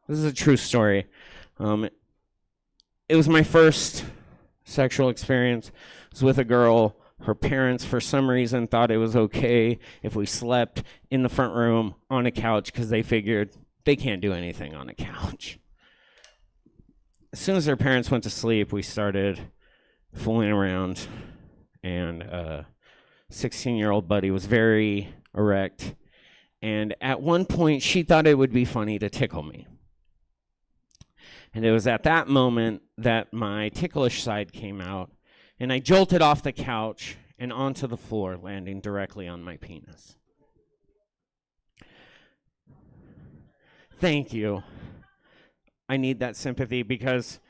This is a true story. It was my first sexual experience. It was with a girl. Her parents, for some reason, thought it was okay if we slept in the front room on a couch because they figured they can't do anything on a couch. As soon as their parents went to sleep, we started fooling around, and 16-year-old buddy was very erect, and at one point she thought it would be funny to tickle me. And it was at that moment that my ticklish side came out, and I jolted off the couch and onto the floor, landing directly on my penis. Thank you. I need that sympathy because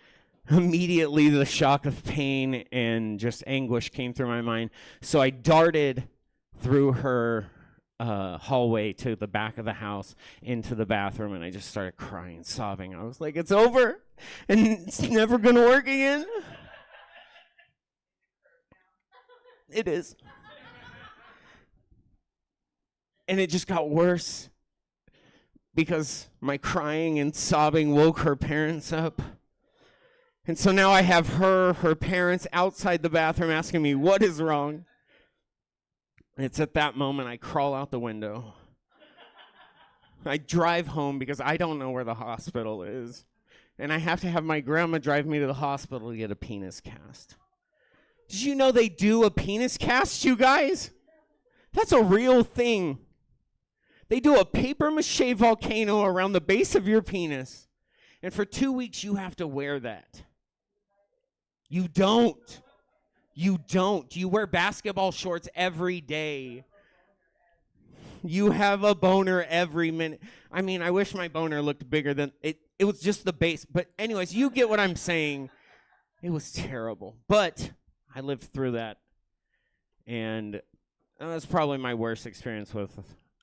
immediately the shock of pain and just anguish came through my mind. So I darted through her hallway to the back of the house into the bathroom, and I just started crying, sobbing. I was like, it's over and it's never gonna work again. It is. And it just got worse because my crying and sobbing woke her parents up. And so now I have her parents outside the bathroom asking me, what is wrong? And it's at that moment I crawl out the window. I drive home because I don't know where the hospital is. And I have to have my grandma drive me to the hospital to get a penis cast. Did you know they do a penis cast, you guys? That's a real thing. They do a paper mache volcano around the base of your penis. And for 2 weeks, you have to wear that. You don't. You don't. You wear basketball shorts every day. You have a boner every minute. I mean, I wish my boner looked bigger than it. It was just the base. But anyways, you get what I'm saying. It was terrible. But I lived through that. And that's probably my worst experience with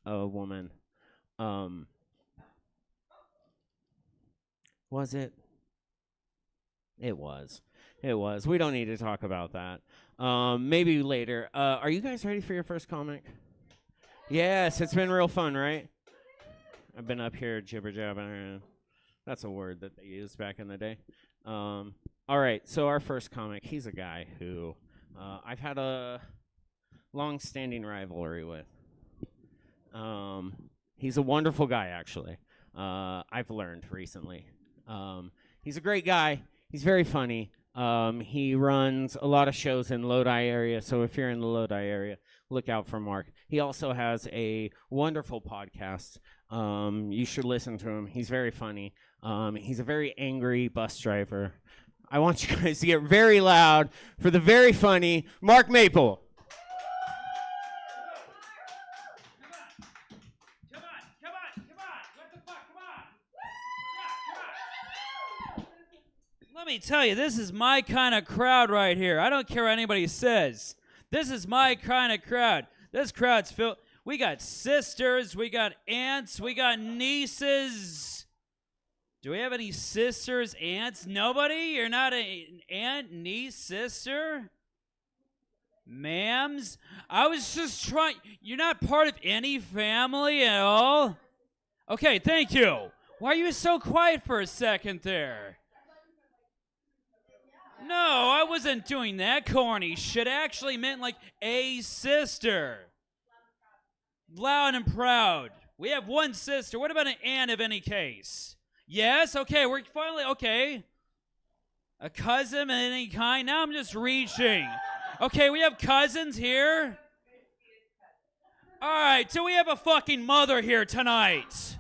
a woman. Was it? It was. It was. We don't need to talk about that. Maybe later. Are you guys ready for your first comic? Yes, it's been real fun, right? I've been up here jibber jabbing. That's a word that they used back in the day. All right, so our first comic, he's a guy who I've had a long-standing rivalry with. He's a wonderful guy, actually. I've learned recently. He's a great guy. He's very funny. He runs a lot of shows in Lodi area, so if you're in the Lodi area, look out for Mark. He also has a wonderful podcast. You should listen to him. He's very funny. He's a very angry bus driver. I want you guys to get very loud for the very funny Mark Maple. Let me tell you, this is my kind of crowd right here. I don't care what anybody says. This is my kind of crowd. This crowd's filled. We got sisters, we got aunts, we got nieces. Do we have any sisters, aunts? Nobody? You're not an aunt, niece, sister? Ma'ams? I was just trying. You're not part of any family at all? Okay, thank you. Why are you so quiet for a second there? No, I wasn't doing that corny shit. I actually meant like a sister. Loud and proud. We have one sister. What about an aunt of any case? Yes? Okay, we're finally, okay. A cousin of any kind? Now I'm just reaching. Okay, we have cousins here. All right, so we have a fucking mother here tonight.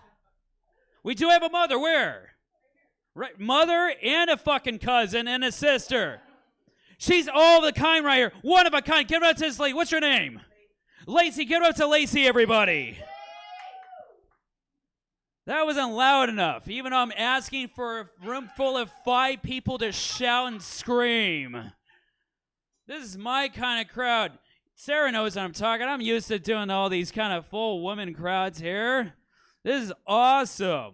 We do have a mother. Where? Right, mother and a fucking cousin and a sister. She's all the kind right here. One of a kind. Give it up to this lady. What's your name? Lacey. Give it up to Lacey, everybody. That wasn't loud enough. Even though I'm asking for a room full of 5 people to shout and scream. This is my kind of crowd. Sarah knows what I'm talking. I'm used to doing all these kind of full woman crowds here. This is awesome.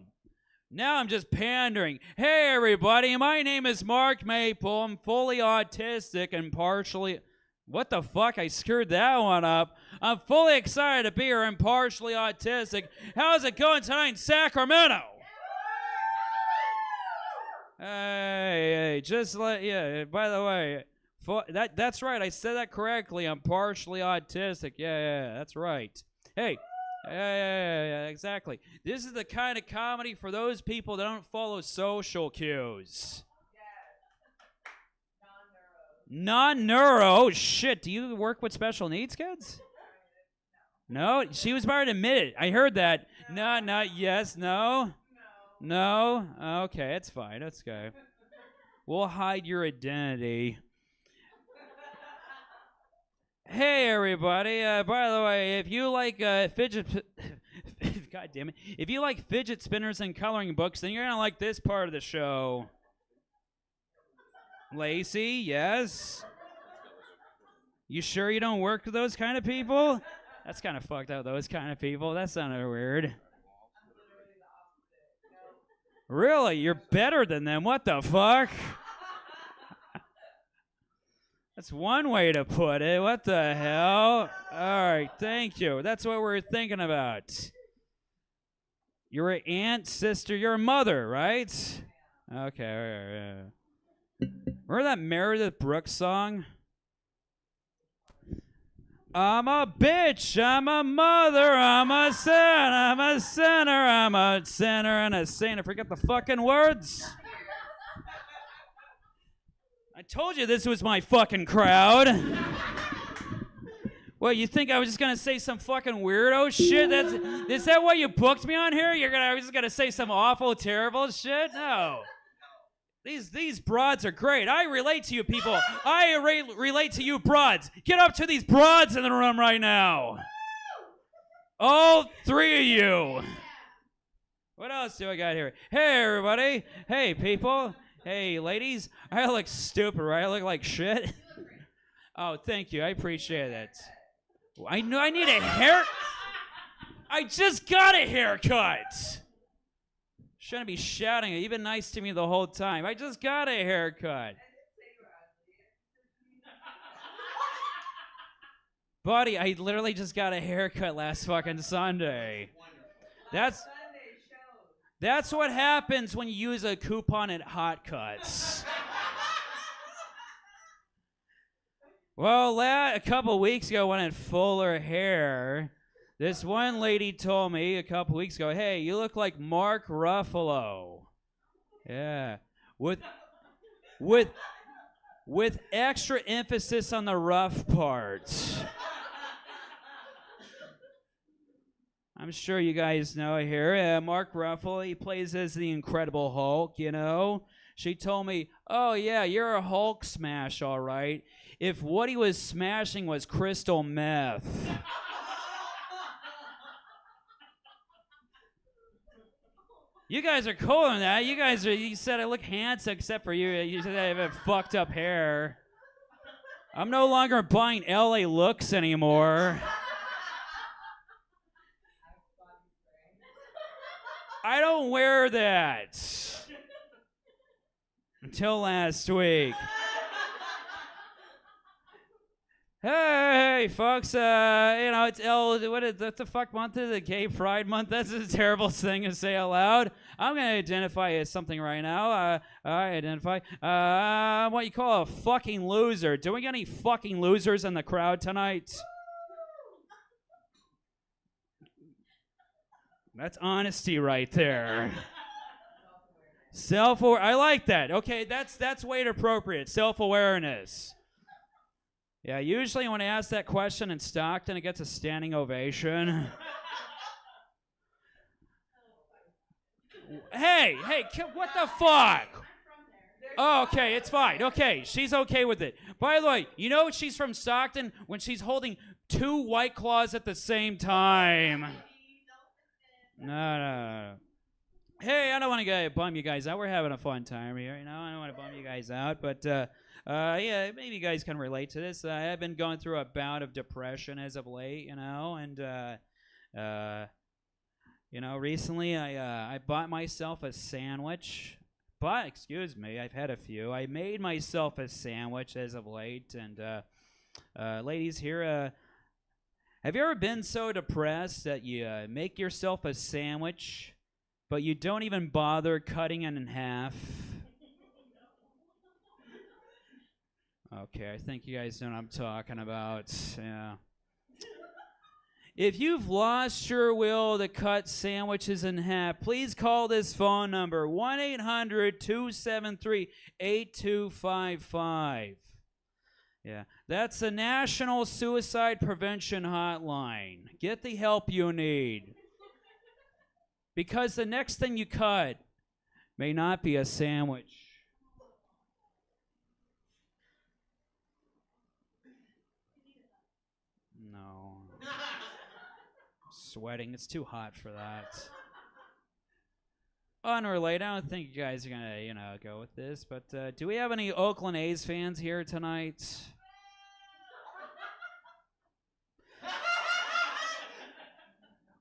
Now I'm just pandering. Hey, everybody, my name is Mark Maple. I'm fully autistic and partially... What the fuck? I screwed that one up. I'm fully excited to be here and partially autistic. How's it going tonight in Sacramento? Hey, just let... Yeah, by the way, that's right. I said that correctly. I'm partially autistic. Yeah, that's right. Hey... Yeah, exactly. This is the kind of comedy for those people that don't follow social cues. Non-neuro. Oh, shit. Do you work with special needs kids? No? She was about to admit it. I heard that. No, not yes, no. No? Okay, it's fine. That's okay. We'll hide your identity. Hey, everybody. By the way, if you like fidget... God damn it. If you like fidget spinners and coloring books, then you're going to like this part of the show. Lacey, yes? You sure you don't work with those kind of people? That's kind of fucked up, those kind of people. That sounded weird. Really? You're better than them? What the fuck? That's one way to put it. What the hell? All right, thank you. That's what we're thinking about. You're an aunt, sister, you're a mother, right? Okay, all right. Remember that Meredith Brooks song? I'm a bitch, I'm a mother, I'm a son, I'm a sinner, I'm a sinner and a saint. I forget the fucking words. I told you this was my fucking crowd. What, you think I was just gonna say some fucking weirdo shit? Is that why you booked me on here? I was just gonna say some awful, terrible shit? No. These broads are great. I relate to you people. I relate to you broads. Get up to these broads in the room right now. All 3 of you. What else do I got here? Hey, everybody. Hey, people. Hey, ladies, I look stupid, right? I look like shit. Oh, thank you. I appreciate it. I know I need a hair. I just got a haircut. Shouldn't be shouting. You've been nice to me the whole time. I just got a haircut. Buddy, I literally just got a haircut last fucking Sunday. That's what happens when you use a coupon at Hot Cuts. Well, a couple weeks ago when I had fuller hair, this one lady told me a couple weeks ago, "Hey, you look like Mark Ruffalo." Yeah. With extra emphasis on the rough parts. I'm sure you guys know here. Mark Ruffalo, he plays as the Incredible Hulk, you know. She told me, "Oh, yeah, you're a Hulk smash, all right. If what he was smashing was crystal meth." You guys are cooler than that. You said I look handsome, except for you. You said I have fucked up hair. I'm no longer buying LA looks anymore. I don't wear that. Until last week. Hey, folks, it's what the fuck month is it? Gay Pride Month? That's a terrible thing to say out loud. I'm going to identify as something right now. I identify. What you call a fucking loser. Do we got any fucking losers in the crowd tonight? That's honesty right there. I like that. Okay, that's weight appropriate. Self-awareness. Yeah, usually when I ask that question in Stockton, it gets a standing ovation. Hey, what the fuck? Oh, okay, it's fine. Okay, she's okay with it. By the way, you know she's from Stockton when she's holding 2 White Claws at the same time. No. Hey, I don't want to bum you guys out. We're having a fun time here, you know. I don't want to bum you guys out, but yeah, maybe you guys can relate to this. I've been going through a bout of depression as of late, you know, and recently I bought myself a sandwich. Excuse me, I've had a few. I made myself a sandwich as of late, and ladies here, have you ever been so depressed that you make yourself a sandwich, but you don't even bother cutting it in half? Okay, I think you guys know what I'm talking about. Yeah. If you've lost your will to cut sandwiches in half, please call this phone number, 1-800-273-8255. Yeah, that's the National Suicide Prevention Hotline. Get the help you need. Because the next thing you cut may not be a sandwich. No. I'm sweating. It's too hot for that. Unrelated. I don't think you guys are going to, go with this. But do we have any Oakland A's fans here tonight?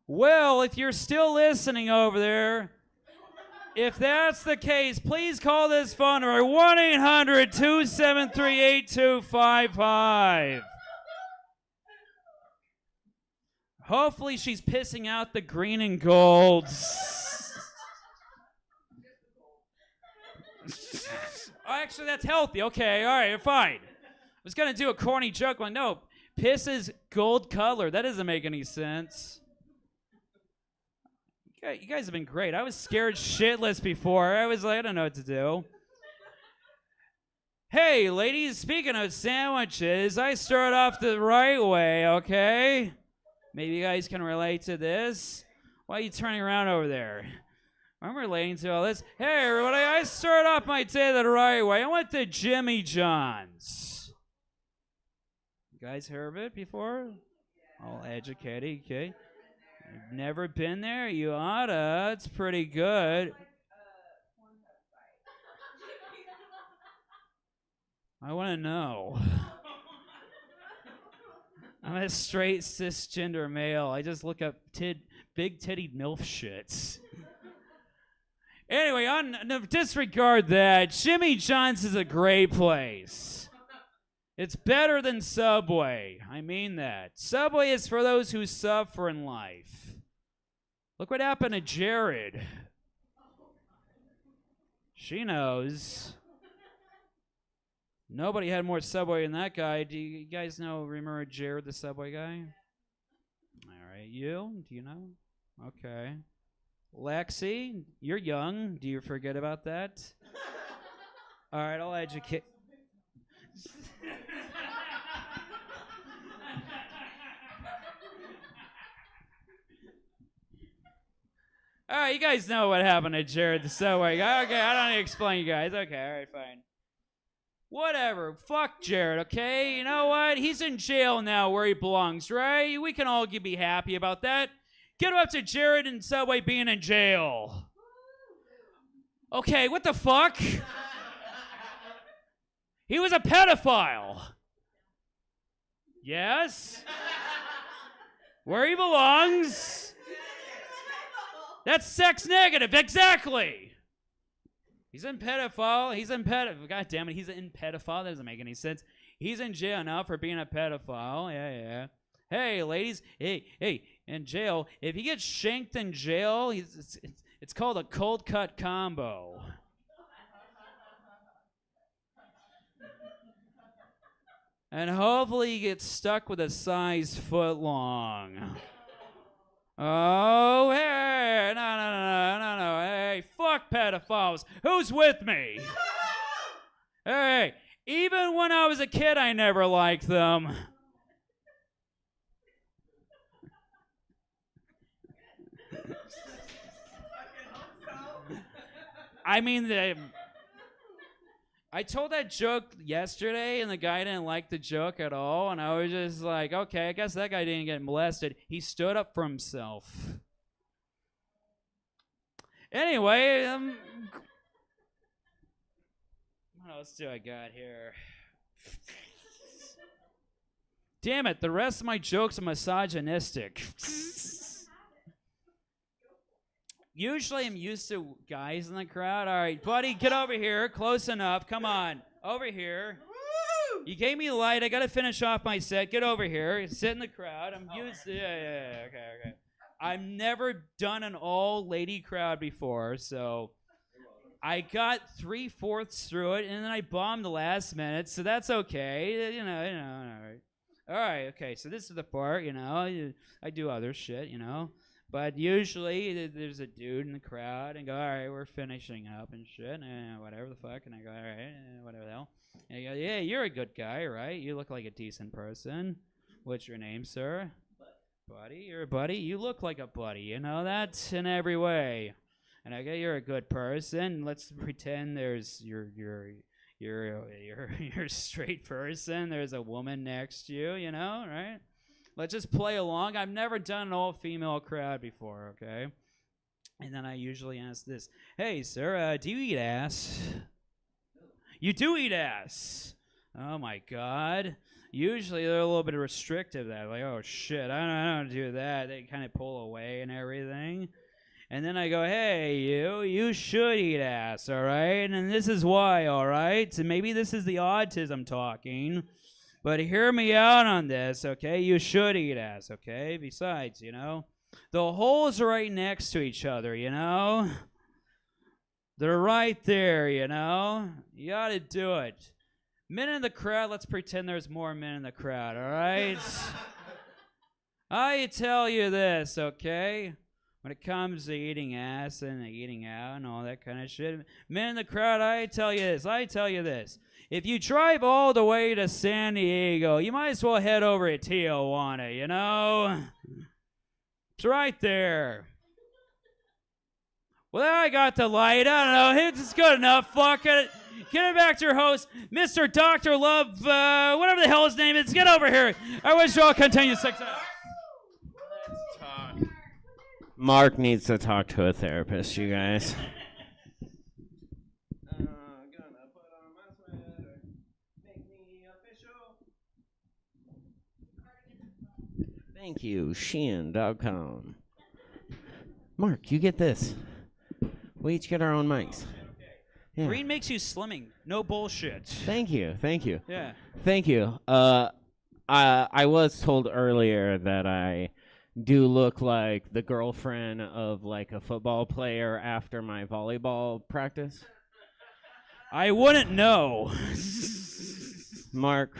Well, if you're still listening over there, if that's the case, please call this phone number, 1-800-273-8255. Hopefully she's pissing out the green and golds. Actually, that's healthy. Okay, all right, fine. I was going to do a corny joke. Like, no, piss is gold color. That doesn't make any sense. You guys have been great. I was scared shitless before. I was like, I don't know what to do. Hey, ladies, speaking of sandwiches, I start off the right way, okay? Maybe you guys can relate to this. Why are you turning around over there? I'm relating to all this. Hey, everybody, I start off my day the right way. I went to Jimmy John's. You guys heard of it before? All educated, okay? You've never been there? You oughta. It's pretty good. I want to know. I'm a straight cisgender male. I just look up big-tittied MILF shits. Anyway, disregard that. Jimmy John's is a great place. It's better than Subway. I mean that. Subway is for those who suffer in life. Look what happened to Jared. She knows. Nobody had more Subway than that guy. Do you guys remember Jared, the Subway guy? All right, you? Do you know? Okay. Lexi, you're young. Do you forget about that? All right, I'll educate. All right, you guys know what happened to Jared the Subway guy. Okay, I don't need to explain you guys. Okay, all right, fine. Whatever. Fuck Jared, okay? You know what? He's in jail now where he belongs, right? We can all be happy about that. Get up to Jared and Subway being in jail. Okay, what the fuck? He was a pedophile. Yes? Where he belongs. That's sex negative, exactly. He's in pedophile. God damn it, he's in pedophile. That doesn't make any sense. He's in jail now for being a pedophile. Yeah. Hey, ladies. Hey, in jail. If he gets shanked in jail, it's called a cold cut combo. And hopefully he gets stuck with a size foot long. Oh, hey, no. Hey, fuck pedophiles. Who's with me? Hey, even when I was a kid, I never liked them. I mean, I told that joke yesterday, and the guy didn't like the joke at all, and I was just like, okay, I guess that guy didn't get molested. He stood up for himself. Anyway, what else do I got here? Damn it, the rest of my jokes are misogynistic. Usually I'm used to guys in the crowd. All right, buddy, get over here. Close enough. Come on. Over here. Woo! You gave me a light. I got to finish off my set. Get over here. Sit in the crowd. I'm used to... Yeah. Okay. I've never done an all-lady crowd before, so I got 3/4 through it, and then I bombed the last minute, so that's okay. You know, all right. All right, okay, so this is the part, I do other shit, But usually there's a dude in the crowd and go, all right, we're finishing up and shit, and whatever the fuck. And I go, all right, whatever the hell. And he goes, yeah, you're a good guy, right? You look like a decent person. What's your name, sir? Buddy. You're a buddy? You look like a buddy, that's in every way. And I go, you're a good person. Let's pretend there's you're a straight person. There's a woman next to you, right? Let's just play along. I've never done an all-female crowd before, okay? And then I usually ask this. Hey, sir, do you eat ass? You do eat ass. Oh, my God. Usually they're a little bit restrictive. That like, oh, shit, I don't do that. They kind of pull away and everything. And then I go, hey, you should eat ass, all right? And this is why, all right? So maybe this is the autism talking. But hear me out on this, okay? You should eat ass, okay? Besides, the holes are right next to each other, They're right there, You got to do it. Men in the crowd, let's pretend there's more men in the crowd, all right? I tell you this, okay? When it comes to eating ass and eating out and all that kind of shit, men in the crowd, I tell you this. If you drive all the way to San Diego, you might as well head over to Tijuana, It's right there. Well, I got the light. I don't know. It's good enough. Fuck it. Get it back to your host, Mr. Dr. Love, whatever the hell his name is. Get over here. I wish you all continued success. Let's talk. Mark needs to talk to a therapist, you guys. Thank you, Shein.com. Mark, you get this. We each get our own mics. Yeah. Green makes you slimming. No bullshit. Thank you. Yeah. Thank you. I was told earlier that I do look like the girlfriend of like a football player after my volleyball practice. I wouldn't know. Mark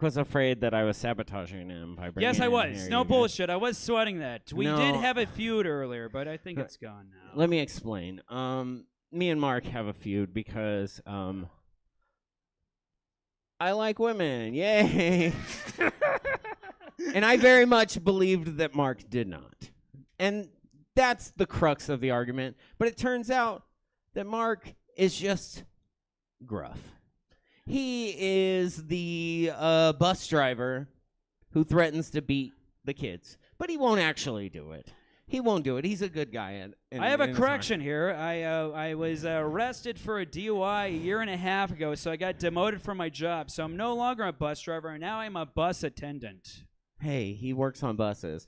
was afraid that I was sabotaging him by bringing Yes, I him was. here, No you guys. bullshit. I was sweating that. We No. did have a feud earlier, but I think it's gone now. Let me explain. Me and Mark have a feud because I like women. Yay! And I very much believed that Mark did not. And that's the crux of the argument. But it turns out that Mark is just gruff. He is the bus driver who threatens to beat the kids, but he won't actually do it. He won't do it. He's a good guy. I have a correction here. I was arrested for a DUI a year and a half ago, so I got demoted from my job. So I'm no longer a bus driver, and now I'm a bus attendant. Hey, he works on buses.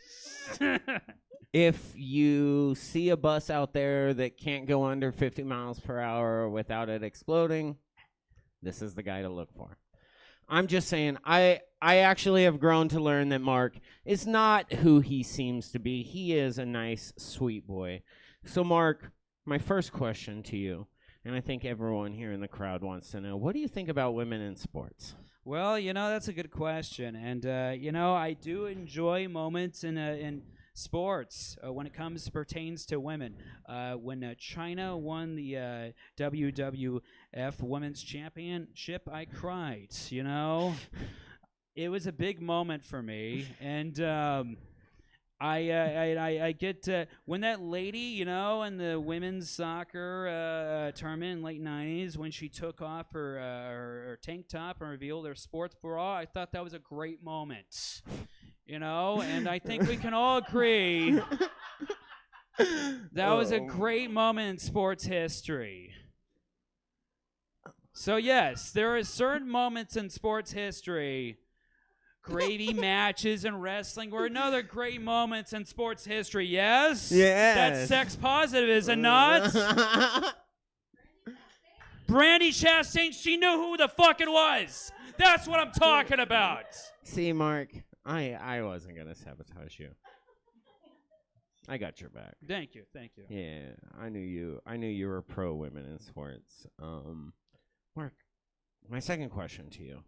If you see a bus out there that can't go under 50 miles per hour without it exploding, this is the guy to look for. I'm just saying, I actually have grown to learn that Mark is not who he seems to be. He is a nice, sweet boy. So, Mark, my first question to you, and I think everyone here in the crowd wants to know, what do you think about women in sports? Well, that's a good question, and I do enjoy moments in sports when it pertains to women. When China won the WWF Women's Championship, I cried. It was a big moment for me, and I get when that lady, in the women's soccer tournament in late '90s, when she took off her tank top and revealed her sports bra, I thought that was a great moment. And I think we can all agree that was a great moment in sports history. So yes, there are certain moments in sports history, gravy matches and wrestling were another great moments in sports history. Yes? Yes. That's sex positive, is it not? Brandy Chastain, she knew who the fuck it was. That's what I'm talking about. See, Mark, I wasn't going to sabotage you. I got your back. Thank you. Yeah, I knew you were pro women in sports. Mark, my second question to you.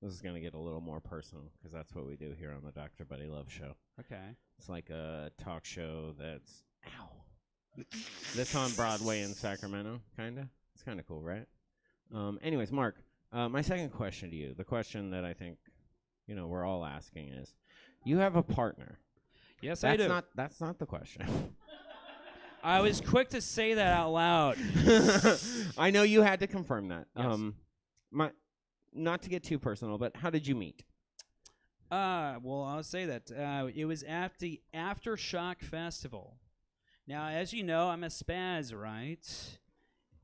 This is going to get a little more personal because that's what we do here on the Dr. Buddy Love Show. Okay. It's like a talk show that's on Broadway in Sacramento, kind of. It's kind of cool, right? Anyways, Mark, my second question to you, the question that I think we're all asking is, you have a partner. Yes, I do. That's not the question. I was quick to say that out loud. I know you had to confirm that. Yes. Not to get too personal, but how did you meet? Well, I'll say that. It was at the Aftershock Festival. Now, as you know, I'm a spaz, right?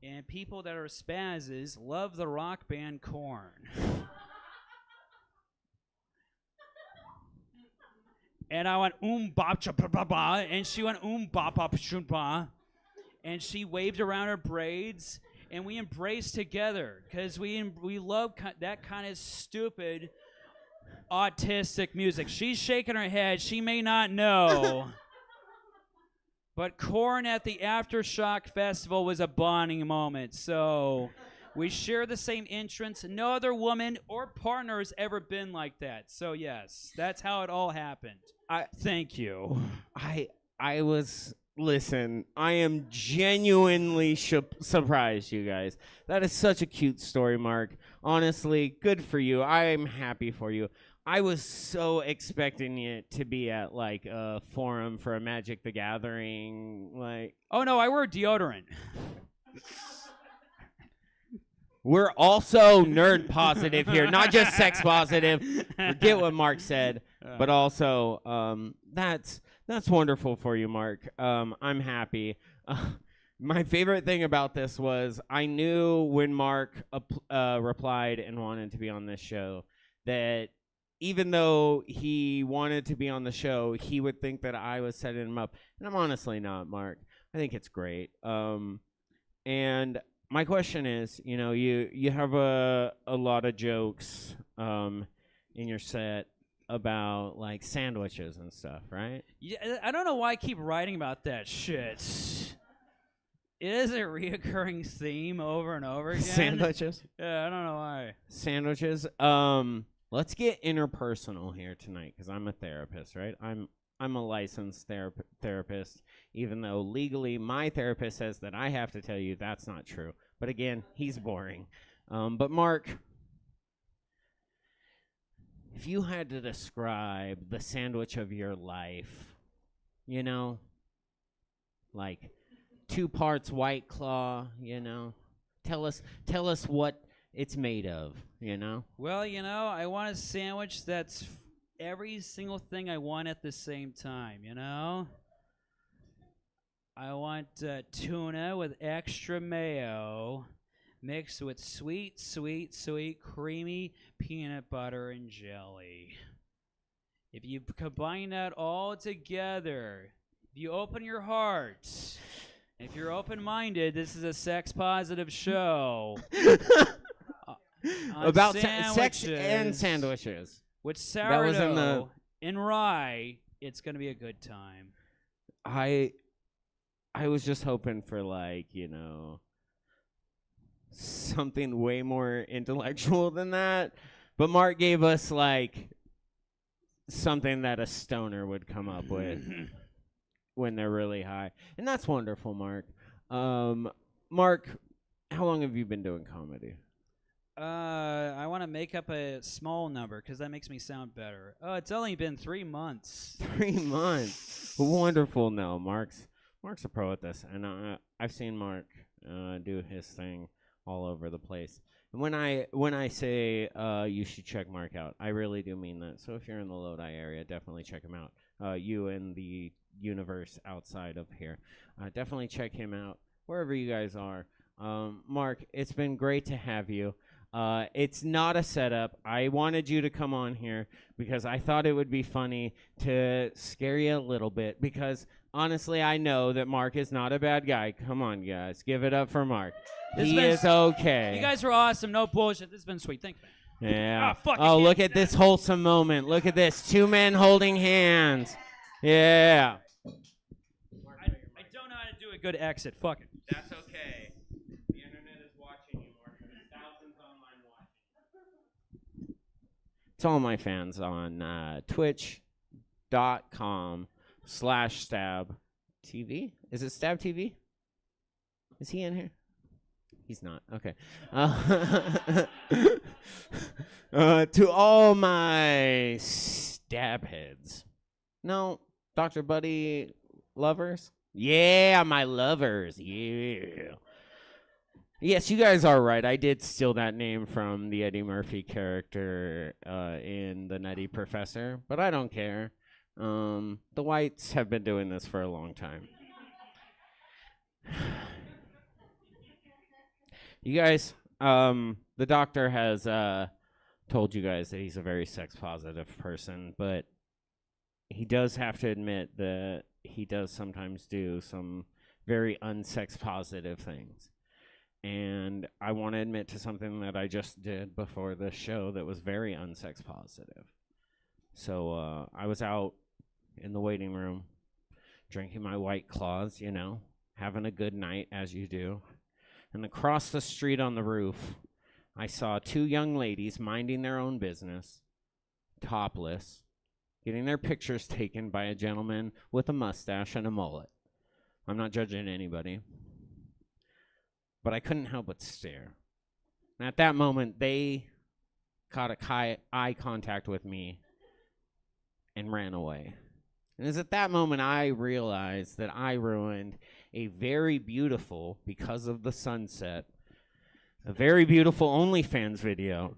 And people that are spazzes love the rock band Korn. And I went ba cha ba ba ba, and she went ba ba shun ba, and she waved around her braids, and we embraced together because we love that kind of stupid, autistic music. She's shaking her head. She may not know, but Korn at the Aftershock Festival was a bonding moment. So we share the same interests. No other woman or partner has ever been like that. So yes, that's how it all happened. Thank you. Listen, I am genuinely surprised, you guys. That is such a cute story, Mark. Honestly, good for you. I'm happy for you. I was so expecting it to be at like a forum for a Magic the Gathering, like. Oh no, I wear deodorant. We're also nerd positive here, not just sex positive. Forget what Mark said, but also that's wonderful for you, Mark. I'm happy. My favorite thing about this was I knew when Mark replied and wanted to be on this show that even though he wanted to be on the show, he would think that I was setting him up. And I'm honestly not, Mark. I think it's great. And my question is, you have a lot of jokes in your set about like sandwiches and stuff, right? Yeah, I don't know why I keep writing about that shit. It is a reoccurring theme over and over again. Sandwiches. Yeah, I don't know why. Sandwiches. Let's get interpersonal here tonight because I'm a therapist, right? I'm a licensed therapist, even though legally my therapist says that I have to tell you that's not true. But again, he's boring. But Mark, if you had to describe the sandwich of your life, you know, like 2 parts White Claw, you know, tell us what it's made of, you know. Well, you know, I want a sandwich that's every single thing I want at the same time, you know. I want tuna with extra mayo mixed with sweet, creamy peanut butter and jelly. If you combine that all together, if you open your heart, if you're open-minded, this is a sex-positive show. About sex and sandwiches. With That was in sourdough and rye, it's going to be a good time. I was just hoping for, like, you know, something way more intellectual than that. But Mark gave us, like, something that a stoner would come up with when they're really high. And that's wonderful, Mark. Mark, how long have you been doing comedy? I want to make up a small number because that makes me sound better. Oh, it's only been 3 months. 3 months. Wonderful. No, Mark's a pro at this, and I've seen Mark do his thing all over the place. And when I say you should check Mark out, I really do mean that. So if you're in the Lodi area, definitely check him out. You in the universe outside of here, definitely check him out wherever you guys are. Mark, it's been great to have you. It's not a setup. I wanted you to come on here because I thought it would be funny to scare you a little bit because honestly, I know that Mark is not a bad guy. Come on, guys. Give it up for Mark. He is okay. You guys were awesome. No bullshit. This has been sweet. Thanks, man. Yeah. fuck, Oh, you look can't at this wholesome moment. Look at this. 2 men holding hands. Yeah. I don't know how to do a good exit. Fuck it. That's okay. The internet is watching you, Mark. There's thousands online watching. It's all my fans on twitch.com/stab TV. Is it Stab TV? Is he in here? He's not. Okay. To all my stab heads. No, Dr. Buddy lovers? Yeah, my lovers. Yeah. Yes, you guys are right. I did steal that name from the Eddie Murphy character in The Nutty Professor, but I don't care. The whites have been doing this for a long time. You guys, the doctor has told you guys that he's a very sex-positive person, but he does have to admit that he does sometimes do some very unsex-positive things. And I want to admit to something that I just did before this show that was very unsex-positive. So I was out in the waiting room drinking my White Claws, you know, having a good night as you do. And across the street on the roof, I saw 2 young ladies minding their own business, topless, getting their pictures taken by a gentleman with a mustache and a mullet. I'm not judging anybody. But I couldn't help but stare. And at that moment, they caught eye contact with me and ran away. And it's at that moment I realized that I ruined a very beautiful, because of the sunset, a very beautiful OnlyFans video.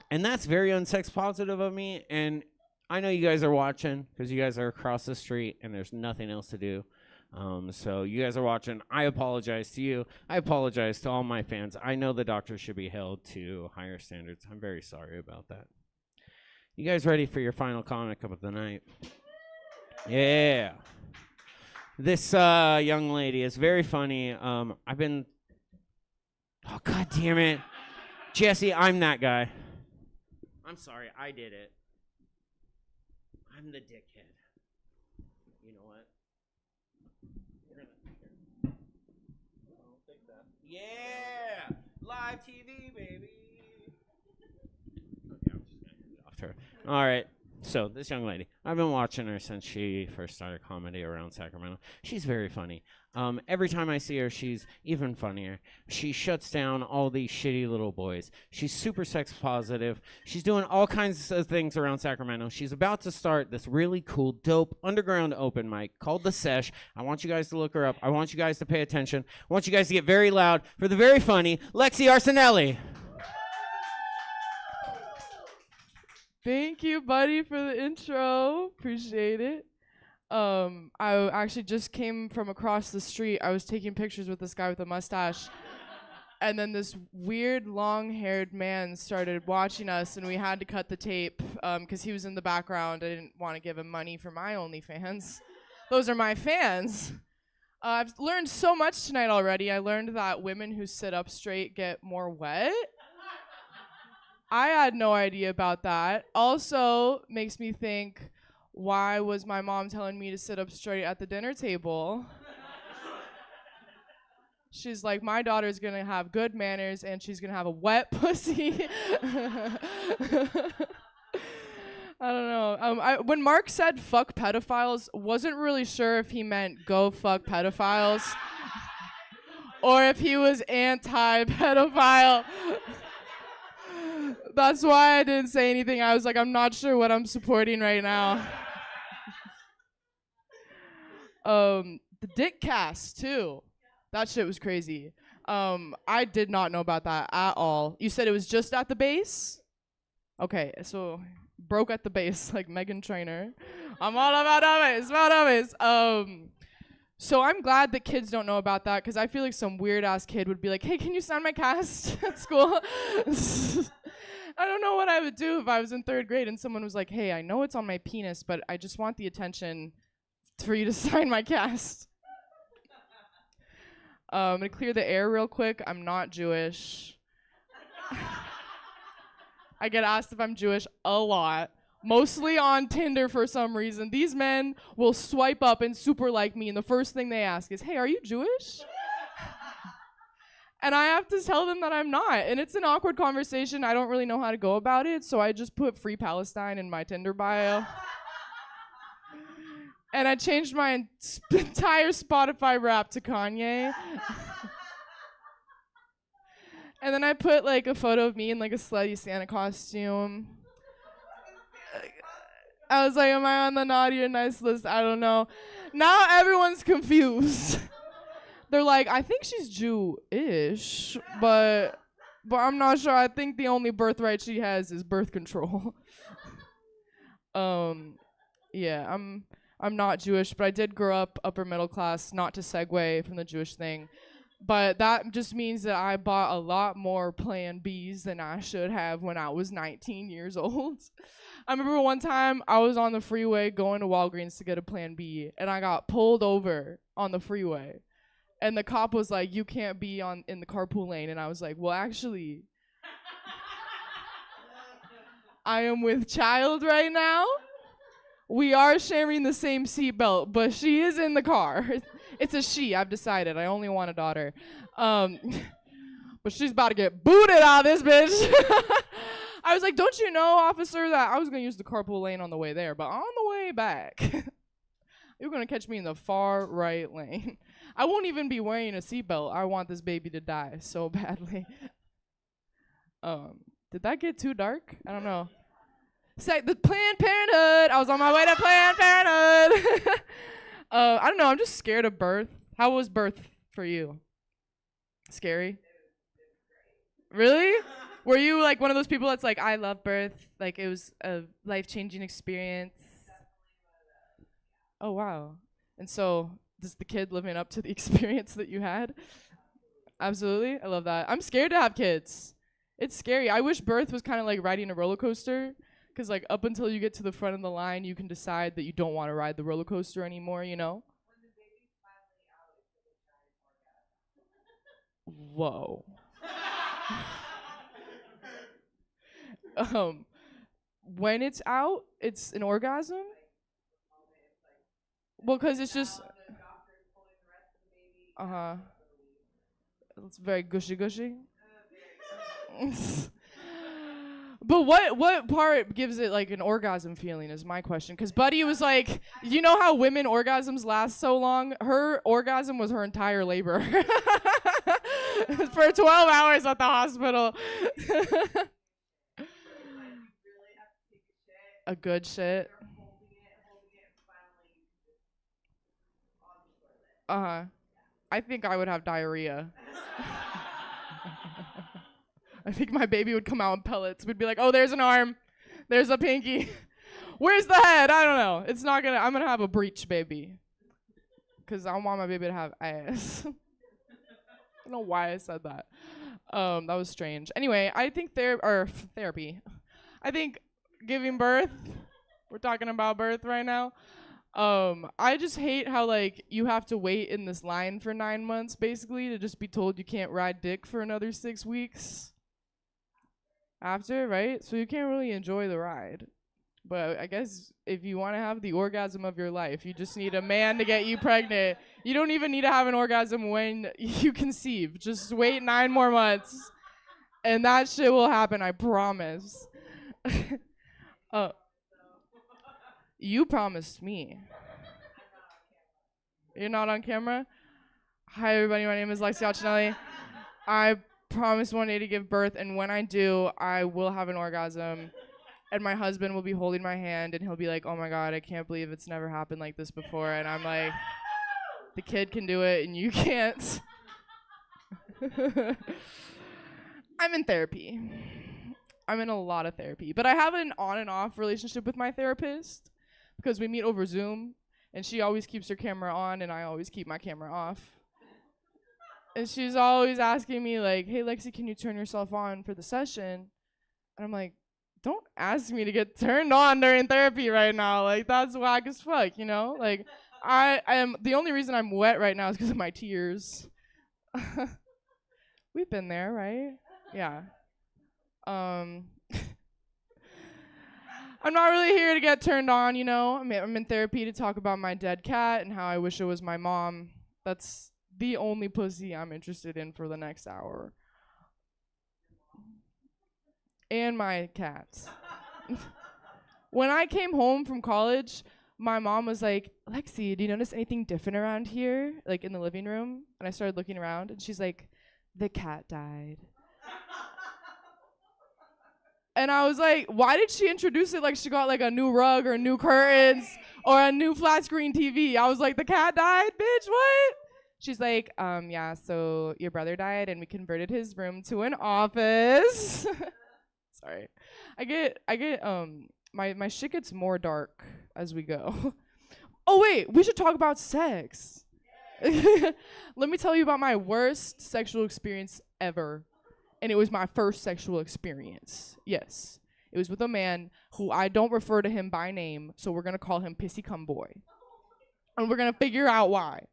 And that's very unsex positive of me. And I know you guys are watching because you guys are across the street and there's nothing else to do. So you guys are watching. I apologize to you. I apologize to all my fans. I know the doctor should be held to higher standards. I'm very sorry about that. You guys ready for your final comic of the night? Yeah. This young lady is very funny. I've been... Oh, God damn it. Jesse, I'm that guy. I'm sorry. I did it. I'm the dickhead. You know what? Yeah, live TV, baby. Okay, I'm just gonna hand it off to her. All right. So this young lady, I've been watching her since she first started comedy around Sacramento. She's very funny. Every time I see her, she's even funnier. She shuts down all these shitty little boys. She's super sex positive. She's doing all kinds of things around Sacramento. She's about to start this really cool, dope underground open mic called The Sesh. I want you guys to look her up. I want you guys to pay attention. I want you guys to get very loud for the very funny Lexi Arsenelli. Thank you, buddy, for the intro. Appreciate it. I actually just came from across the street. I was taking pictures with this guy with a mustache. And then this weird long-haired man started watching us, and we had to cut the tape because he was in the background. I didn't want to give him money for my OnlyFans. Those are my fans. I've learned so much tonight already. I learned that women who sit up straight get more wet. I had no idea about that. Also makes me think, why was my mom telling me to sit up straight at the dinner table? She's like, my daughter's gonna have good manners and she's gonna have a wet pussy. I don't know. When Mark said fuck pedophiles, wasn't really sure if he meant go fuck pedophiles or if he was anti-pedophile. That's why I didn't say anything. I was like, I'm not sure what I'm supporting right now. The dick cast, too. That shit was crazy. I did not know about that at all. You said it was just at the base? Okay, so broke at the base, like Meghan Trainor. I'm all about it. So I'm glad that kids don't know about that, because I feel like some weird-ass kid would be like, hey, can you sign my cast at school? I don't know what I would do if I was in 3rd grade and someone was like, hey, I know it's on my penis, but I just want the attention for you to sign my cast. I'm going to clear the air real quick. I'm not Jewish. I get asked if I'm Jewish a lot. Mostly on Tinder for some reason. These men will swipe up and super like me, and the first thing they ask is, hey, are you Jewish? And I have to tell them that I'm not. And it's an awkward conversation. I don't really know how to go about it, so I just put Free Palestine in my Tinder bio. And I changed my entire Spotify rap to Kanye. And then I put like a photo of me in like a slutty Santa costume. I was like, am I on the naughty or nice list? I don't know. Now everyone's confused. They're like, I think she's Jewish, but I'm not sure. I think the only birthright she has is birth control. Yeah, I'm not Jewish, but I did grow up upper middle class, not to segue from the Jewish thing. But that just means that I bought a lot more Plan Bs than I should have when I was 19 years old. I remember one time I was on the freeway going to Walgreens to get a Plan B, and I got pulled over on the freeway. And the cop was like, you can't be in the carpool lane. And I was like, well, actually, I am with child right now. We are sharing the same seatbelt, but she is in the car. It's a she, I've decided. I only want a daughter. But she's about to get booted out of this bitch. I was like, don't you know, officer, that I was going to use the carpool lane on the way there, but on the way back, you're going to catch me in the far right lane. I won't even be wearing a seatbelt. I want this baby to die so badly. Did that get too dark? I don't know. The Planned Parenthood. I was on my way to Planned Parenthood. I don't know. I'm just scared of birth. How was birth for you? Scary? Really? Were you like one of those people that's like, I love birth? Like it was a life-changing experience? Oh, wow. And so is the kid living up to the experience that you had? Absolutely. I love that. I'm scared to have kids. It's scary. I wish birth was kind of like riding a roller coaster. Because, like, up until you get to the front of the line, you can decide that you don't want to ride the roller coaster anymore, you know? Whoa. When it's out, it's an orgasm? Well, because it's just... Uh-huh. It's very gushy. But what part gives it like an orgasm feeling is my question. Because Buddy was like, you know how women orgasms last so long? Her orgasm was her entire labor. For 12 hours at the hospital. A good shit. Uh-huh. I think I would have diarrhea. I think my baby would come out in pellets. We'd be like, oh, there's an arm. There's a pinky. Where's the head? I don't know. I'm gonna have a breech baby. Because I want my baby to have ass. I don't know why I said that. That was strange. Anyway, I think therapy. I think giving birth, we're talking about birth right now. I just hate how like you have to wait in this line for 9 months basically to just be told you can't ride dick for another 6 weeks after, right? So you can't really enjoy the ride. But I guess if you want to have the orgasm of your life, you just need a man to get you pregnant. You don't even need to have an orgasm when you conceive. Just wait 9 more months and that shit will happen, I promise. You promised me. You're not on camera? Hi, everybody. My name is Lexi Alcinelli. I promised one day to give birth, and when I do, I will have an orgasm. And my husband will be holding my hand, and he'll be like, oh, my God, I can't believe it's never happened like this before. And I'm like, the kid can do it, and you can't. I'm in therapy. I'm in a lot of therapy. But I have an on and off relationship with my therapist because we meet over Zoom, and she always keeps her camera on, and I always keep my camera off. And she's always asking me, like, hey, Lexi, can you turn yourself on for the session? And I'm like, don't ask me to get turned on during therapy right now. Like, that's whack as fuck, you know? Like, I am, the only reason I'm wet right now is because of my tears. We've been there, right? Yeah. I'm not really here to get turned on, you know? I'm in therapy to talk about my dead cat and how I wish it was my mom. That's the only pussy I'm interested in for the next hour. And my cats. When I came home from college, my mom was like, Lexi, do you notice anything different around here? Like in the living room? And I started looking around, and she's like, the cat died. And I was like, why did she introduce it like she got like a new rug or new curtains or a new flat screen TV? I was like, the cat died, bitch, what? She's like, yeah, so your brother died and we converted his room to an office. Sorry. My shit gets more dark as we go. Oh wait, we should talk about sex. Let me tell you about my worst sexual experience ever. And it was my first sexual experience. Yes. It was with a man who I don't refer to him by name, so we're going to call him Pissy Cum Boy. And we're going to figure out why.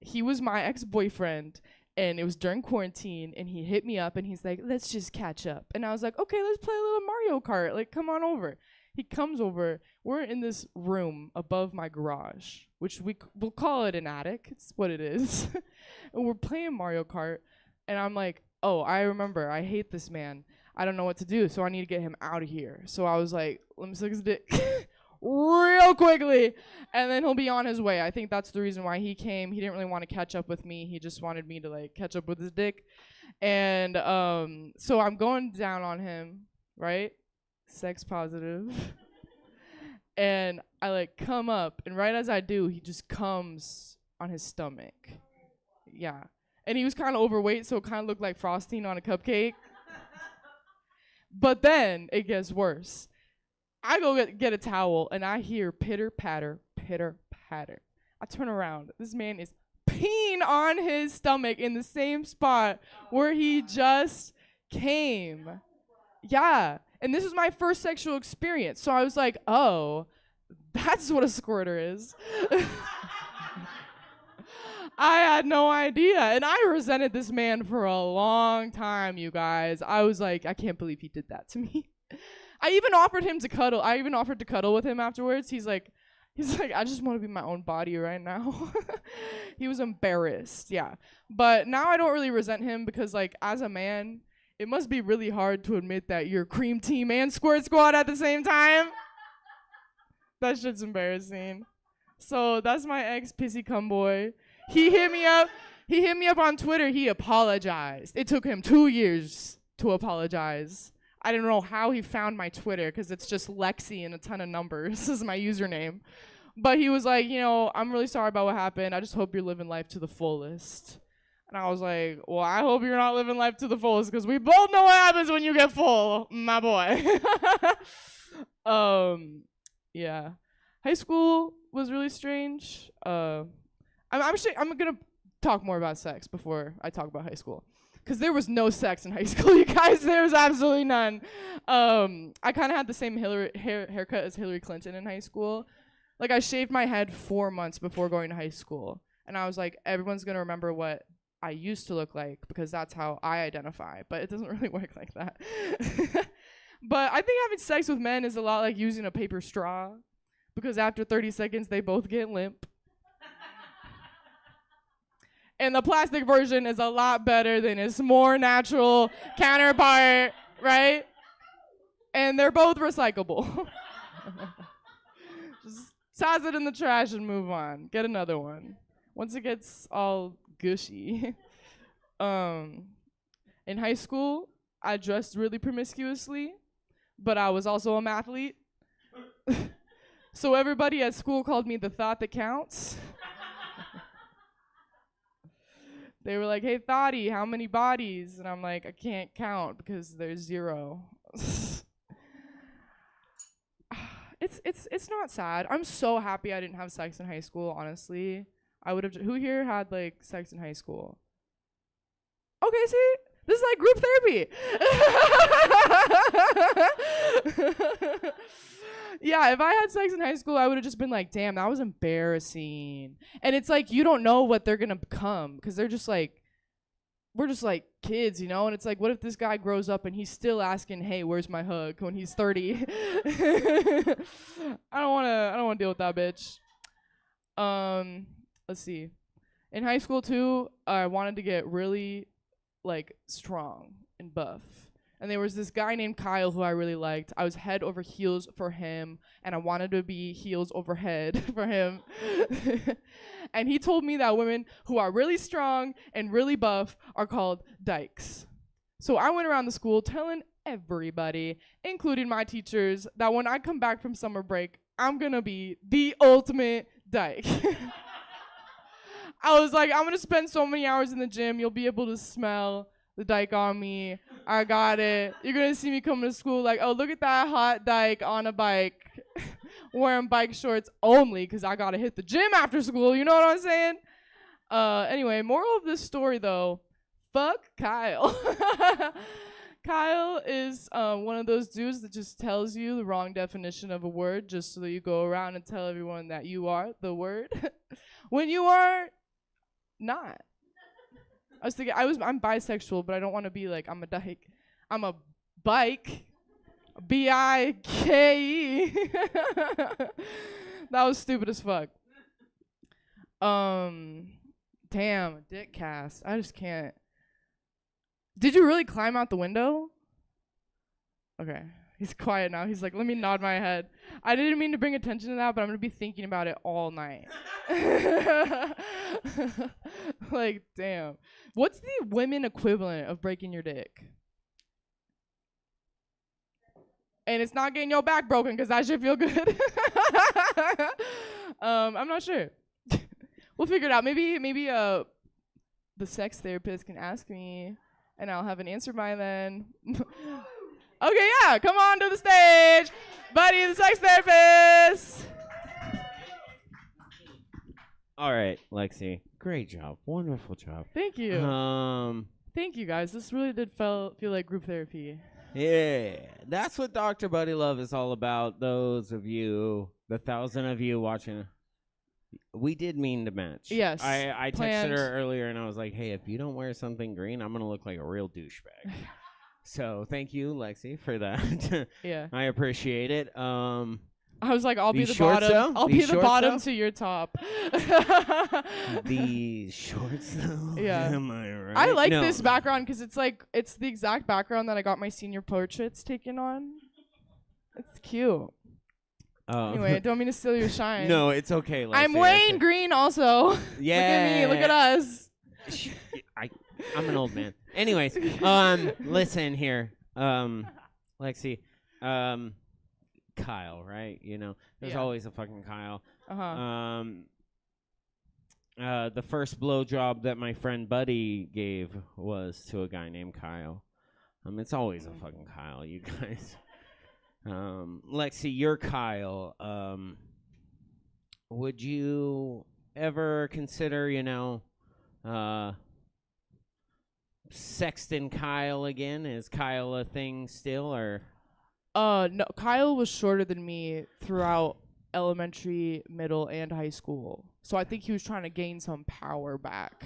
He was my ex-boyfriend, and it was during quarantine, and he hit me up, and he's like, let's just catch up. And I was like, okay, let's play a little Mario Kart. Like, come on over. He comes over. We're in this room above my garage, which we'll call it an attic. It's what it is. And we're playing Mario Kart, and I'm like, oh, I remember. I hate this man. I don't know what to do, so I need to get him out of here. So I was like, let me suck his dick real quickly, and then he'll be on his way. I think that's the reason why he came. He didn't really want to catch up with me. He just wanted me to, like, catch up with his dick. And so I'm going down on him, right? Sex positive. And I, like, come up, and right as I do, he just comes on his stomach. Yeah. And he was kind of overweight, so it kind of looked like frosting on a cupcake. But then it gets worse. I go get a towel, and I hear pitter, patter, pitter, patter. I turn around. This man is peeing on his stomach in the same spot where he just came. Yeah. And this was my first sexual experience. So I was like, oh, that's what a squirter is. I had no idea. And I resented this man for a long time, you guys. I was like, I can't believe he did that to me. I even offered him to cuddle. I even offered to cuddle with him afterwards. He's like, He's like, I just want to be my own body right now. He was embarrassed, yeah. But now I don't really resent him because, like, as a man, it must be really hard to admit that you're cream team and squirt squad at the same time. That shit's embarrassing. So that's my ex pissy cum boy. He hit me up. He hit me up on Twitter. He apologized. It took him 2 years to apologize. I don't know how he found my Twitter because it's just Lexi and a ton of numbers is my username. But he was like, you know, I'm really sorry about what happened. I just hope you're living life to the fullest. And I was like, well, I hope you're not living life to the fullest because we both know what happens when you get full, my boy. Yeah. High school was really strange. I'm going to talk more about sex before I talk about high school. Because there was no sex in high school, you guys. There was absolutely none. I kind of had the same haircut as Hillary Clinton in high school. Like, I shaved my head 4 months before going to high school. And I was like, everyone's going to remember what I used to look like because that's how I identify. But it doesn't really work like that. But I think having sex with men is a lot like using a paper straw. Because after 30 seconds, they both get limp. And the plastic version is a lot better than its more natural counterpart, right? And they're both recyclable. Just toss it in the trash and move on. Get another one. Once it gets all gushy. In high school, I dressed really promiscuously, but I was also a mathlete. So everybody at school called me the thought that counts. They were like, hey, Thotty, how many bodies? And I'm like, I can't count because there's 0. It's not sad. I'm so happy I didn't have sex in high school, honestly. I would have. Who here had, like, sex in high school? Okay, see? This is like group therapy. Yeah, if I had sex in high school, I would have just been like, damn, that was embarrassing. And it's like, you don't know what they're going to become because they're just like, we're just like kids, you know? And it's like, what if this guy grows up and he's still asking, hey, where's my hug when he's 30? I don't want to deal with that bitch. Let's see. In high school too, I wanted to get really like strong and buff. And there was this guy named Kyle who I really liked. I was head over heels for him, and I wanted to be heels over head for him. And he told me that women who are really strong and really buff are called dykes. So I went around the school telling everybody, including my teachers, that when I come back from summer break, I'm gonna be the ultimate dyke. I was like, I'm gonna spend so many hours in the gym, you'll be able to smell the dyke on me. I got it. You're gonna see me coming to school like, oh, look at that hot dyke on a bike wearing bike shorts only because I gotta hit the gym after school. You know what I'm saying? Anyway, moral of this story though, fuck Kyle. Kyle is one of those dudes that just tells you the wrong definition of a word just so that you go around and tell everyone that you are the word when you are not. I was thinking, I'm bisexual, but I don't want to be like, I'm a dyke. I'm a bike. B-I-K-E. That was stupid as fuck. Damn, a dick cast. I just can't. Did you really climb out the window? Okay. He's quiet now. He's like, let me nod my head. I didn't mean to bring attention to that, but I'm going to be thinking about it all night. Like, damn. What's the women equivalent of breaking your dick? And it's not getting your back broken because that shit feel good. I'm not sure. We'll figure it out. Maybe the sex therapist can ask me, and I'll have an answer by then. Okay, yeah, come on to the stage. Buddy, the sex therapist. All right, Lexi. Great job. Wonderful job. Thank you. Thank you, guys. This really did feel like group therapy. Yeah, that's what Dr. Buddy Love is all about. Those of you, the 1,000 of you watching, we did mean to match. Yes. I planned. texted her earlier and I was like, hey, if you don't wear something green, I'm going to look like a real douchebag. So thank you, Lexi, for that. Yeah. I appreciate it. I was like, I'll be These the shorts, bottom. though? I'll These be the shorts, bottom though? to your top. The shorts, though. Yeah. Am I right? I like No. this background because it's like it's the exact background that I got my senior portraits taken on. It's cute. Anyway, I don't mean to steal your shine. No, it's okay. I'm Lexi, wearing green also. Yeah. Look at me. Look at us. I'm an old man. Anyways, listen here, Lexi, Kyle, right? You know, there's Yeah. always a fucking Kyle. Uh-huh. The first blowjob that my friend Buddy gave was to a guy named Kyle. It's always a fucking Kyle, you guys. Lexi, you're Kyle. Would you ever consider, Sexton Kyle again? Is Kyle a thing still, or? No, Kyle was shorter than me throughout elementary, middle, and high school. So I think he was trying to gain some power back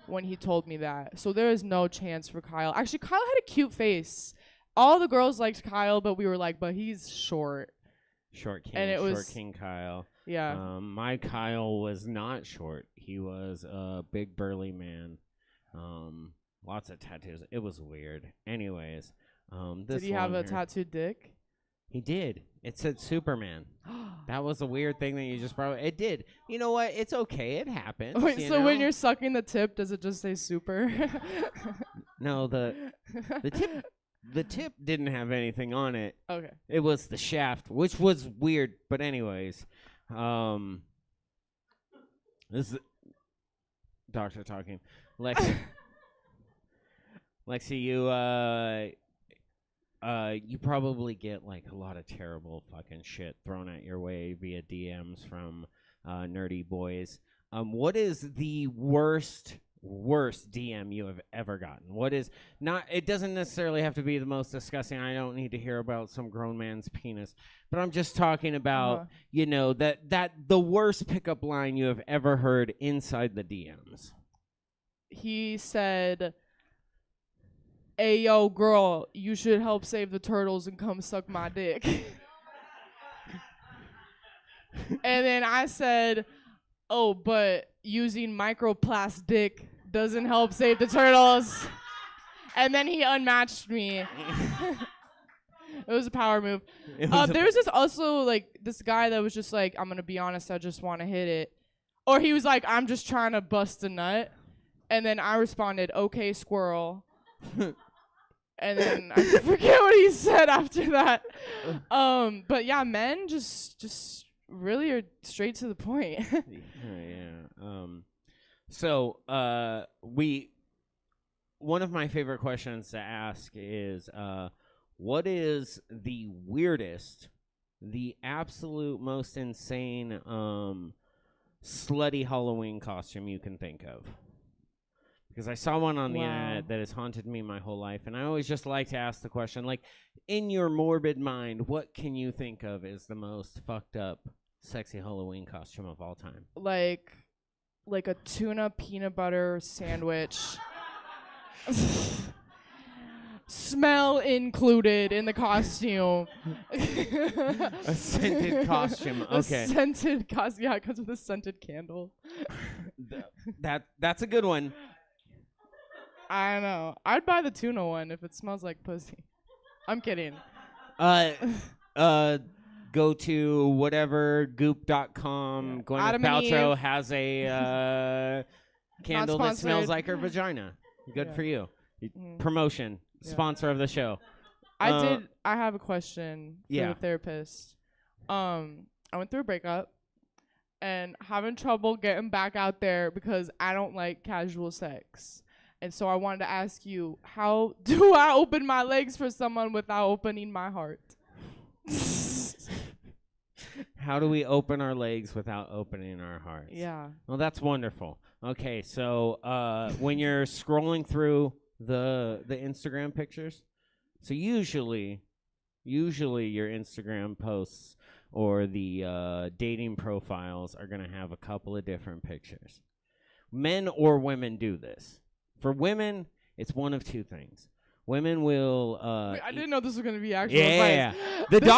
when he told me that. So there is no chance for Kyle. Actually, Kyle had a cute face. All the girls liked Kyle, but we were like, but he's short. Short King, And it Short was- King Kyle. Yeah. My Kyle was not short. He was a big burly man. Lots of tattoos. It was weird. Anyways, this Did he have one a here- tattooed dick? He did. It said Superman. That was a weird thing that you just brought. It did. You know what? It's okay. It happens. Wait, you so when know? you're sucking the tip, does it just say super? No, the tip didn't have anything on it. Okay. It was the shaft, which was weird. But anyways, this is doctor talking. Lexi, you probably get like a lot of terrible fucking shit thrown at your way via DMs from nerdy boys. What is the worst DM you have ever gotten? What is not? It doesn't necessarily have to be the most disgusting. I don't need to hear about some grown man's penis, but I'm just talking about that the worst pickup line you have ever heard inside the DMs. He said, "Hey, yo, girl, you should help save the turtles and come suck my dick." And then I said, "Oh, but using microplastic doesn't help save the turtles." And then he unmatched me. It was a power move. There was this also like this guy that was just like, "I'm gonna be honest, I just want to hit it," or he was like, "I'm just trying to bust a nut," and then I responded, "Okay, squirrel." And then I forget what he said after that. But yeah, men just really are straight to the point. So one of my favorite questions to ask is, what is the weirdest, the absolute most insane, slutty Halloween costume you can think of? Because I saw one on the internet that has haunted me my whole life, and I always just like to ask the question, like, in your morbid mind, what can you think of as the most fucked up, sexy Halloween costume of all time? like a tuna peanut butter sandwich. Smell included in the costume. A scented costume. Okay. A scented costume. Yeah, it comes with a scented candle. That's a good one. I know. I'd buy the tuna one if it smells like pussy. I'm kidding. Go to whatever goop.com. Gwyneth Adam and Paltrow Eve. has a candle that smells sponsored. like her vagina. Good Yeah. for you. Promotion. Sponsor of the show. I have a question for Yeah. the therapist. I went through a breakup and having trouble getting back out there because I don't like casual sex. And so I wanted to ask you, how do I open my legs for someone without opening my heart? How do we open our legs without opening our hearts? Yeah. Well, that's wonderful. Okay, so when you're scrolling through the Instagram pictures, so usually your Instagram posts or the dating profiles are going to have a couple of different pictures. Men or women do this. For women, it's one of two things. Women will. Wait, I didn't know this was gonna be actual Yeah, advice. the This is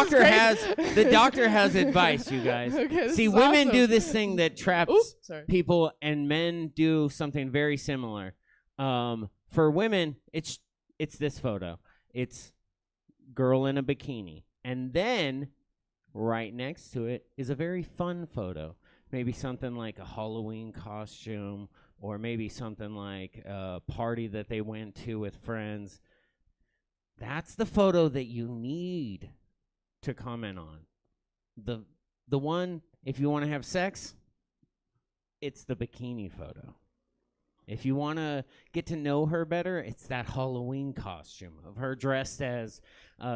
doctor crazy. has advice, you guys. Okay, this See, is women do awesome. this thing that traps Ooh, sorry. people, and men do something very similar. For women, it's this photo. It's girl in a bikini, and then right next to it is a very fun photo. Maybe something like a Halloween costume, or maybe something like a party that they went to with friends. That's the photo that you need to comment on. The one, if you want to have sex, it's the bikini photo. If you want to get to know her better, it's that Halloween costume of her dressed as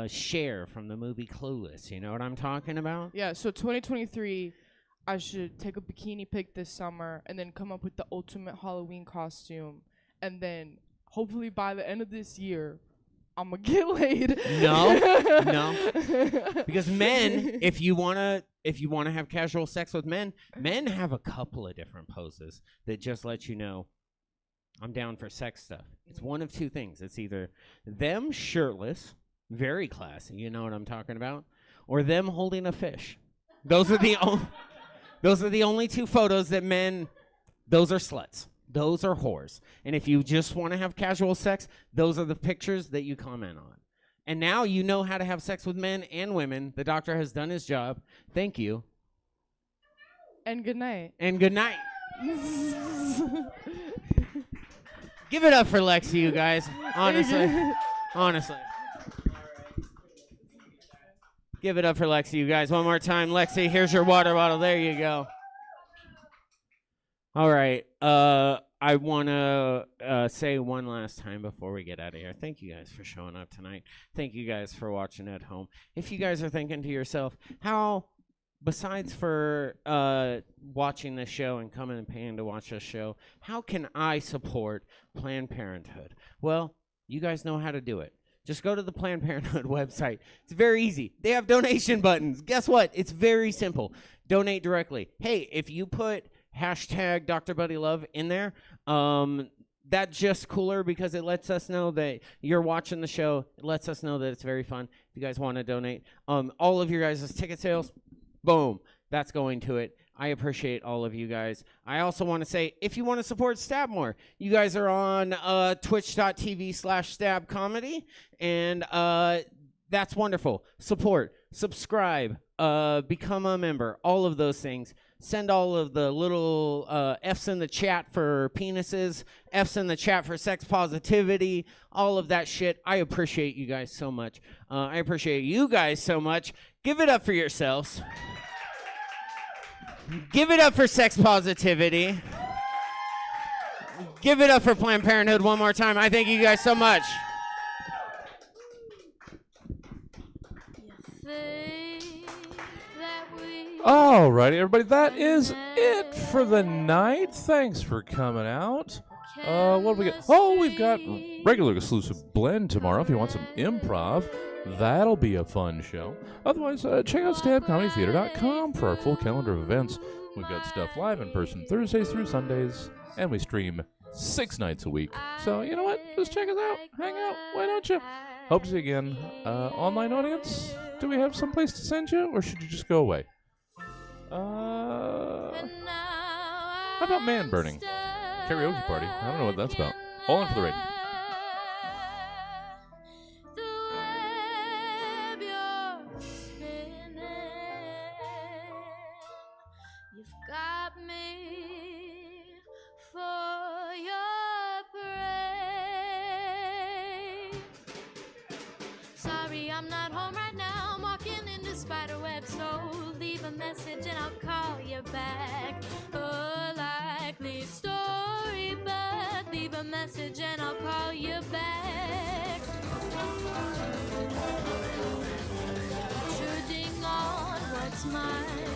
Cher from the movie Clueless. You know what I'm talking about? Yeah, so 2023, I should take a bikini pic this summer and then come up with the ultimate Halloween costume. And then hopefully by the end of this year, I'm going to get laid. No. Because men, if you want to have casual sex with men have a couple of different poses that just let you know I'm down for sex stuff. It's one of two things. It's either them shirtless, very classy, you know what I'm talking about, or them holding a fish. Those are the only two photos that men, those are sluts. Those are whores. And if you just want to have casual sex, those are the pictures that you comment on. And now you know how to have sex with men and women. The doctor has done his job. Thank you. And good night. And good night. Give it up for Lexi, you guys. Honestly. Give it up for Lexi, you guys. One more time. Lexi, here's your water bottle. There you go. All right. I want to say one last time before we get out of here. Thank you guys for showing up tonight. Thank you guys for watching at home. If you guys are thinking to yourself, how, besides for watching this show and coming and paying to watch this show, how can I support Planned Parenthood? Well, you guys know how to do it. Just go to the Planned Parenthood website. It's very easy. They have donation buttons. Guess what? It's very simple. Donate directly. Hey, if you put hashtag Dr. Buddy Love in there, that's just cooler because it lets us know that you're watching the show. It lets us know that it's very fun. If you guys want to donate, all of your guys' ticket sales, boom, that's going to it. I appreciate all of you guys. I also want to say, if you want to support Stab more, you guys are on twitch.tv/stabcomedy, and that's wonderful. Support, subscribe, become a member, all of those things. Send all of the little F's in the chat for penises, F's in the chat for sex positivity, all of that shit. I appreciate you guys so much. I appreciate you guys so much. Give it up for yourselves. Give it up for sex positivity. Give it up for Planned Parenthood one more time. I thank you guys so much. Alrighty, everybody, that is it for the night. Thanks for coming out. What do we got? Oh, we've got regular exclusive blend tomorrow. If you want some improv, that'll be a fun show. Otherwise, check out stabcomedytheater.com for our full calendar of events. We've got stuff live in person Thursdays through Sundays, and we stream 6 nights a week. So, you know what? Just check us out. Hang out. Why don't you? Hope to see you again. Online audience, do we have some place to send you, or should you just go away? How about man burning? Karaoke party. I don't know what that's about. All in for the rating. You've got me for your prey. Sorry, I'm not home right now. I'm walking into spiderweb, so leave a message and I'll call you back. A likely story, but leave a message and I'll call you back. Intruding on what's mine.